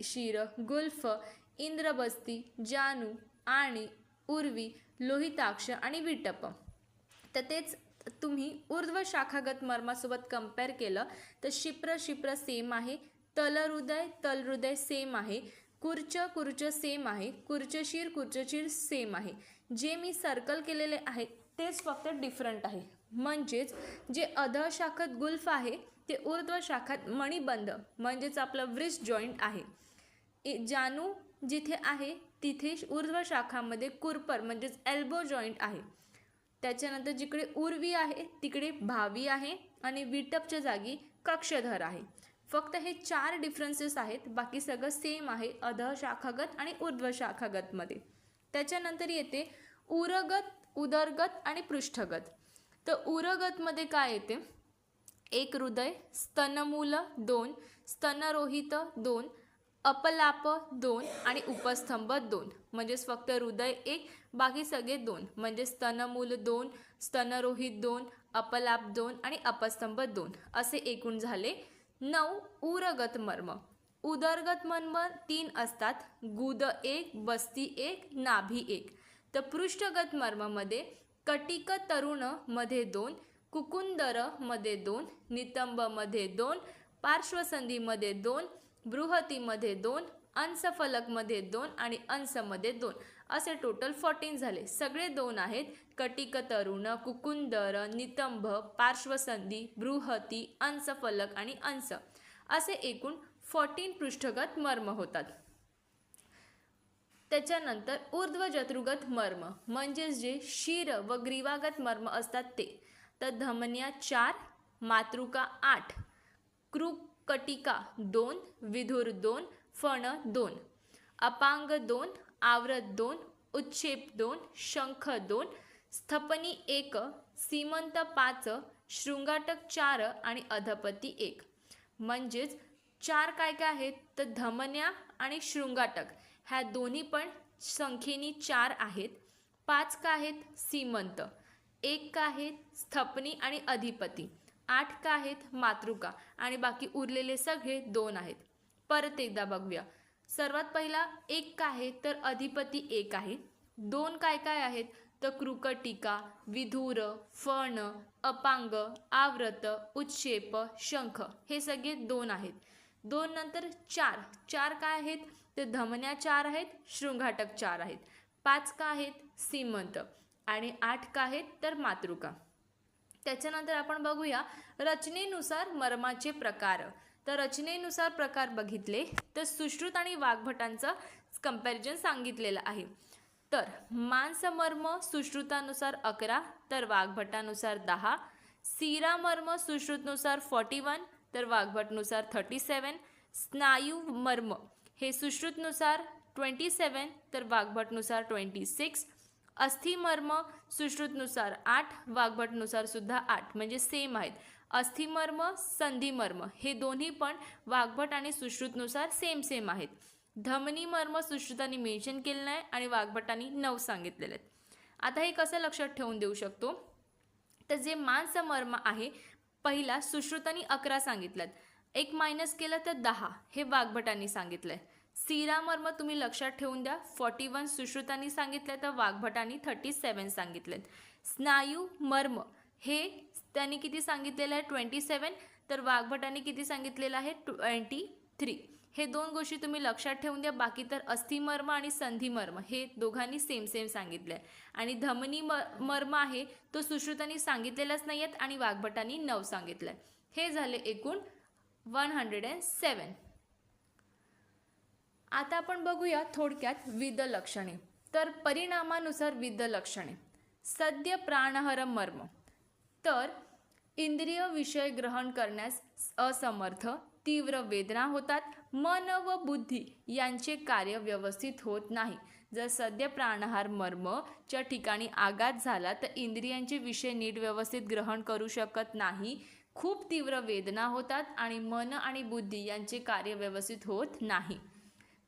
शिर, गुल्फ, इंद्रबस्ती, जानू आणि उर्वी, लोहिताक्ष आणि विटप। तर तेच तुम्ही ऊर्ध्व शाखागत मर्मासोबत कंपेअर केलं तर शिप्र सेम आहे, तलहृदय सेम आहे, कुर्च सेम आहे, कुर्चशीर सेम आहे। जे मी सर्कल केलेले आहे तेच फक्त डिफरंट आहे। म्हणजेच जे अधः शाखात गुल्फ आहे ते ऊर्ध्व शाखात मणिबंध म्हणजेच आपलं व्रिस्ट जॉईंट आहे। जानू जिथे आहे तिथे ऊर्ध्व शाखामध्ये कुरपर म्हणजेच एल्बो जॉईंट आहे। त्याच्यानंतर जिकडे उर्वी आहे तिकडे भावी आहे आणि विटपच्या जागी कक्षधर आहे। फक्त हे 4 डिफरन्सेस आहेत, बाकी सगळं सेम आहे अधः शाखागत आणि ऊर्ध्व शाखागत मध्ये। त्याच्यानंतर येते उरगत, उदरगत आणि पृष्ठगत। तर उरगत मध्ये काय येते 1 हृदय, स्तनमूल 2, स्तनरोहित 2, अपलाप 2 आणि उपस्तंभ 2 म्हणजेच फक्त हृदय 1 बाकी सगळे 2 म्हणजे स्तनमूल 2, स्तनरोहित 2, अपलाप 2 आणि अपस्तंभ 2 असे एकूण झाले 9 उरगत मर्म। उदरगत मर्म 3 असतात, गुद 1, बस्ती 1, नाभी 1। तर पृष्ठगत मर्ममध्ये कटिक तरुण मध्ये 2, कुकुंदर मध्ये 2, नितंब मध्ये 2, पार्श्वसंधी मध्ये 2, बृहती मध्ये 2, अंशफलक मध्ये 2 आणि अंश मध्ये 2 असे टोटल 14 झाले। सगळे 2 आहेत, कटिक तरुण, कुकुंदर, नितंब, पार्श्वसंधी, बृहती, अंशफलक आणि अंश असे एकूण 14 पृष्ठगत मर्म होतात। त्याच्यानंतर ऊर्ध्वजत्रुगत मर्म म्हणजे जे शिर व ग्रीवागत मर्म असतात ते। तर धमन्या 4, मातृका 8, कृकटिका 2, विधुर 2, फण 2, अपांग 2, आवृत 2, उच्छेप 2, शंख 2, स्थपनी 1, सीमंत 5, शृंगाटक 4 आणि अधपती 1। म्हणजेच 4 काय काय आहेत तर धमन्या आणि शृंगाटक ह्या दोन्ही पण संख्येनी 4 आहेत। 5 का आहेत सीमंत, 1 का आहेत स्थपनी आणि अधिपती, 8 का आहेत मातृका आणि बाकी उरलेले सगळे 2 आहेत। परत एकदा बघूया। सर्वात पहिला 1 का आहे तर अधिपती 1 आहे। 2 काय काय आहेत तर कृकटिका, विधुर, फण, अपांग, आवृत, उच्छेप, शंख हे सगळे 2 आहेत। 2 नंतर 4 काय आहेत तर धमन्या 4 आहेत, शृंगाटक 4 आहेत, 5 का आहेत सीमंत आणि 8 का आहेत तर मातृका। त्याच्यानंतर आपण बघूया रचनेनुसार मर्माचे प्रकार। तर रचनेनुसार प्रकार बघितले तर सुश्रुत आणि वाग्भटांचं कंपॅरिझन सांगितलेलं आहे. तर मांसमर्म सुश्रुतानुसार 11, तर वाग्भटानुसार 10, सीरामर्म सुश्रुतनुसार 41, तर वाग्भटनुसार 37, स्नायुमर्म हे सुश्रुतनुसार 27, तर वाग्भटनुसार 26, अस्थिमर्म सुश्रुतनुसार 8, वाग्भटनुसार सुद्धा 8, म्हणजे सेम आहेत. अस्थिमर्म संधिमर्म हे दोन्ही पण वाग्भट आणि सुश्रुतनुसार सेम आहेत. धमनीमर्म सुश्रुतांनी मेन्शन केलं नाही आणि वाग्भटांनी 9 सांगितलेले आहेत. आता हे कसं लक्षात ठेवून देऊ शकतो, तर जे मांसमर्म आहे पहिला सुश्रुतांनी 11 सांगितलं, एक मायनस केलं तर 10 हे वाग्भटांनी सांगितलंय. सीरामर्म तुम्ही लक्षात ठेवून द्या, 41 सुश्रुतांनी सांगितलं तर वाग्भटांनी 37 सांगितलेत. स्नायू मर्म हे त्यांनी किती सांगितलेलं आहे 27, तर वाग्भटांनी किती सांगितलेलं आहे 23. हे दोन गोष्टी तुम्ही लक्षात ठेवून द्या. बाकी तर अस्थिमर्म आणि संधिमर्म हे दोघांनी सेम सांगितलं आहे. आणि धमनी मर्म आहे तो सुश्रुतांनी सांगितलेलाच नाही आहेत आणि वाग्भटांनी 9 सांगितलं आहे. हे झाले एकूण 107. आता आपण बघूया थोडक्यात विविध लक्षणे. तर परिणामानुसार विविध लक्षणे. सद्य प्राणहर मर्म, तर इंद्रिय विषय ग्रहण करण्यास असमर्थ, तीव्र वेदना होतात, मन व बुद्धी यांचे कार्य व्यवस्थित होत नाही. जर सद्य प्राणहार मर्मच्या ठिकाणी आघात झाला तर इंद्रियांचे विषय नीट व्यवस्थित ग्रहण करू शकत नाही, खूप तीव्र वेदना होतात आणि मन आणि बुद्धी यांचे कार्य व्यवस्थित होत नाही.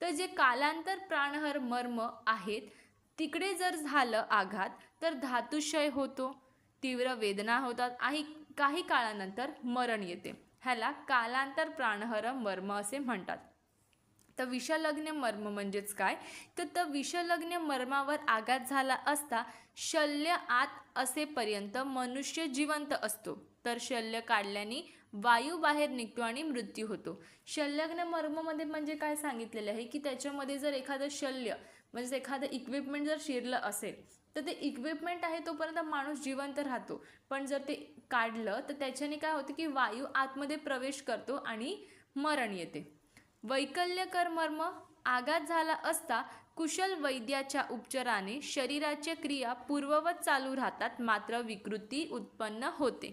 तर जे कालांतर प्राणहर मर्म आहेत तिकडे जर झालं आघात तर धातुक्षय होतो, तीव्र वेदना होतात आणि काही काळानंतर मरण येते. ह्याला कालांतर प्राणहर मर्म असे म्हणतात. तर विषलग्न मर्म म्हणजेच काय, तर विषलग्न मर्मावर आघात झाला असता शल्य आत असेपर्यंत मनुष्य जिवंत असतो, तर शल्य काढल्याने वायू बाहेर निघतो आणि मृत्यू होतो. शल्यग्न मर्ममध्ये म्हणजे काय सांगितलेलं आहे की त्याच्यामध्ये जर एखादं शल्य म्हणजे एखादं इक्विपमेंट जर शिरलं असेल तर ते इक्विपमेंट आहे तोपर्यंत माणूस जिवंत राहतो, पण जर ते काढलं तर त्याच्याने काय होते की वायू आतमध्ये प्रवेश करतो आणि मरण येते. वैकल्यकर मर्म, आघात झाला असता कुशल वैद्याच्या उपचाराने शरीराच्या क्रिया पूर्ववत चालू राहतात, मात्र विकृती उत्पन्न होते.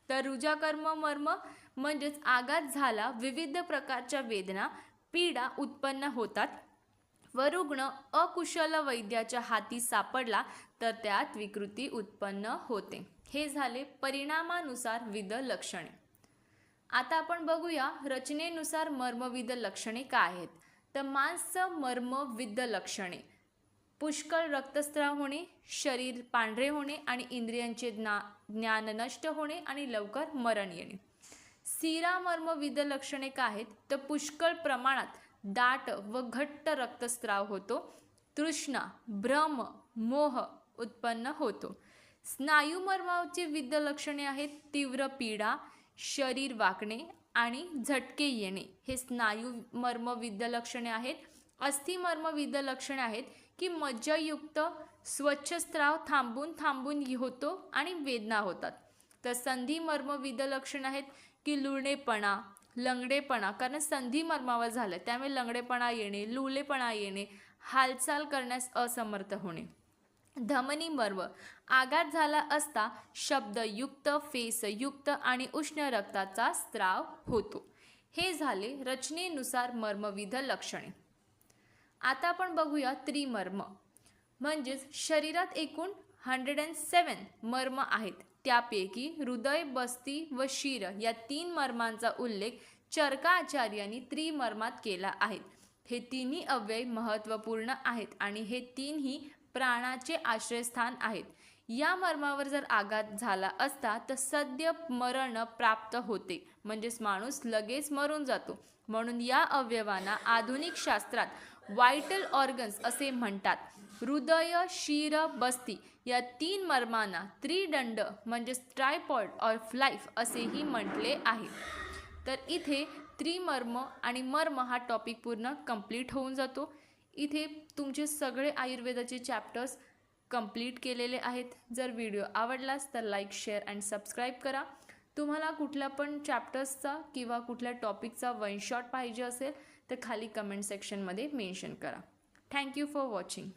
तर रुजाकर्म मर्म म्हणजेच आघात झाला विविध प्रकारच्या वेदना पीडा उत्पन्न होतात व रुग्ण अकुशल वैद्याच्या हाती सापडला तर त्यात विकृती उत्पन्न होते. हे झाले परिणामानुसार विविध लक्षणे. आता आपण बघूया रचनेनुसार मर्मविध लक्षणे काय आहेत. तर मांस मर्म विविध लक्षणे. पुष्कळ रक्तस्राव होणे, शरीर पांढरे होणे आणि इंद्रियांचे ज्ञान नष्ट होणे आणि लवकर मरण येणे. सीरामर्म विविध लक्षणे काय आहेत, तर पुष्कळ प्रमाणात दाट व घट्ट रक्तस्राव होतो, तृष्णा भ्रम मोह उत्पन्न होतो. स्नायुमर्माची विविध लक्षणे आहेत, तीव्र पीडा, शरीर वाकणे आणि झटके येणे, हे स्नायुमर्म विविध लक्षणे आहेत. अस्थिमर्म विविध लक्षणे आहेत की मज्जायुक्त स्वच्छ स्त्राव थांबून होतो आणि वेदना होतात. तर संधिमर्म विविध लक्षणे आहेत की लुळणेपणा, लंगडेपणा, कारण संधिमर्मावर झालं त्यामुळे लंगडेपणा येणे, लुळेपणा येणे, हालचाल करण्यास असमर्थ होणे. धमनी मर्म, आघात झाला असता शब्दयुक्त, फेसयुक्त आणि उष्ण रक्ताचा स्त्राव होतो. हे झाले रचनेनुसार मर्मविध लक्षणे. आता आपण बघूया त्रिमर्म, म्हणजेच शरीरात एकूण 107 मर्म आहेत. त्यापैकी हृदय, बस्ती व शिर या 3 मर्मांचा उल्लेख चरकाचार्यांनी त्रिमर्मात केला आहे. हे तिन्ही अव्यय महत्त्वपूर्ण आहेत आणि हे तीनही प्राणाचे आश्रयस्थान आहेत. या मर्मावर जर आघात झाला असता तर सद्य मरण प्राप्त होते, म्हणजेच माणूस लगेच मरून जातो. म्हणून या अवयवांना आधुनिक शास्त्रात व्हायटल ऑर्गन्स असे म्हणतात. हृदय, शिर, बस्ती या 3 मर्मांना त्रिदंड म्हणजेच ट्रायपॉड ऑफ लाईफ असेही म्हटले आहे. तर इथे त्रिमर्म आणि मर्म हा टॉपिक पूर्ण कंप्लीट होऊन जातो. इथे तुमचे सगळे आयुर्वेदाचे चॅप्टर्स कंप्लीट केलेले आहेत. जर व्हिडिओ आवडलास तर लाईक, शेअर अँड सबस्क्राईब करा. तुम्हाला कुठल्या पण चॅप्टर्सचा किंवा कुठल्या टॉपिकचा वन शॉट पाहिजे असेल तर खाली कमेंट सेक्शनमध्ये मेन्शन करा. Thank you for watching.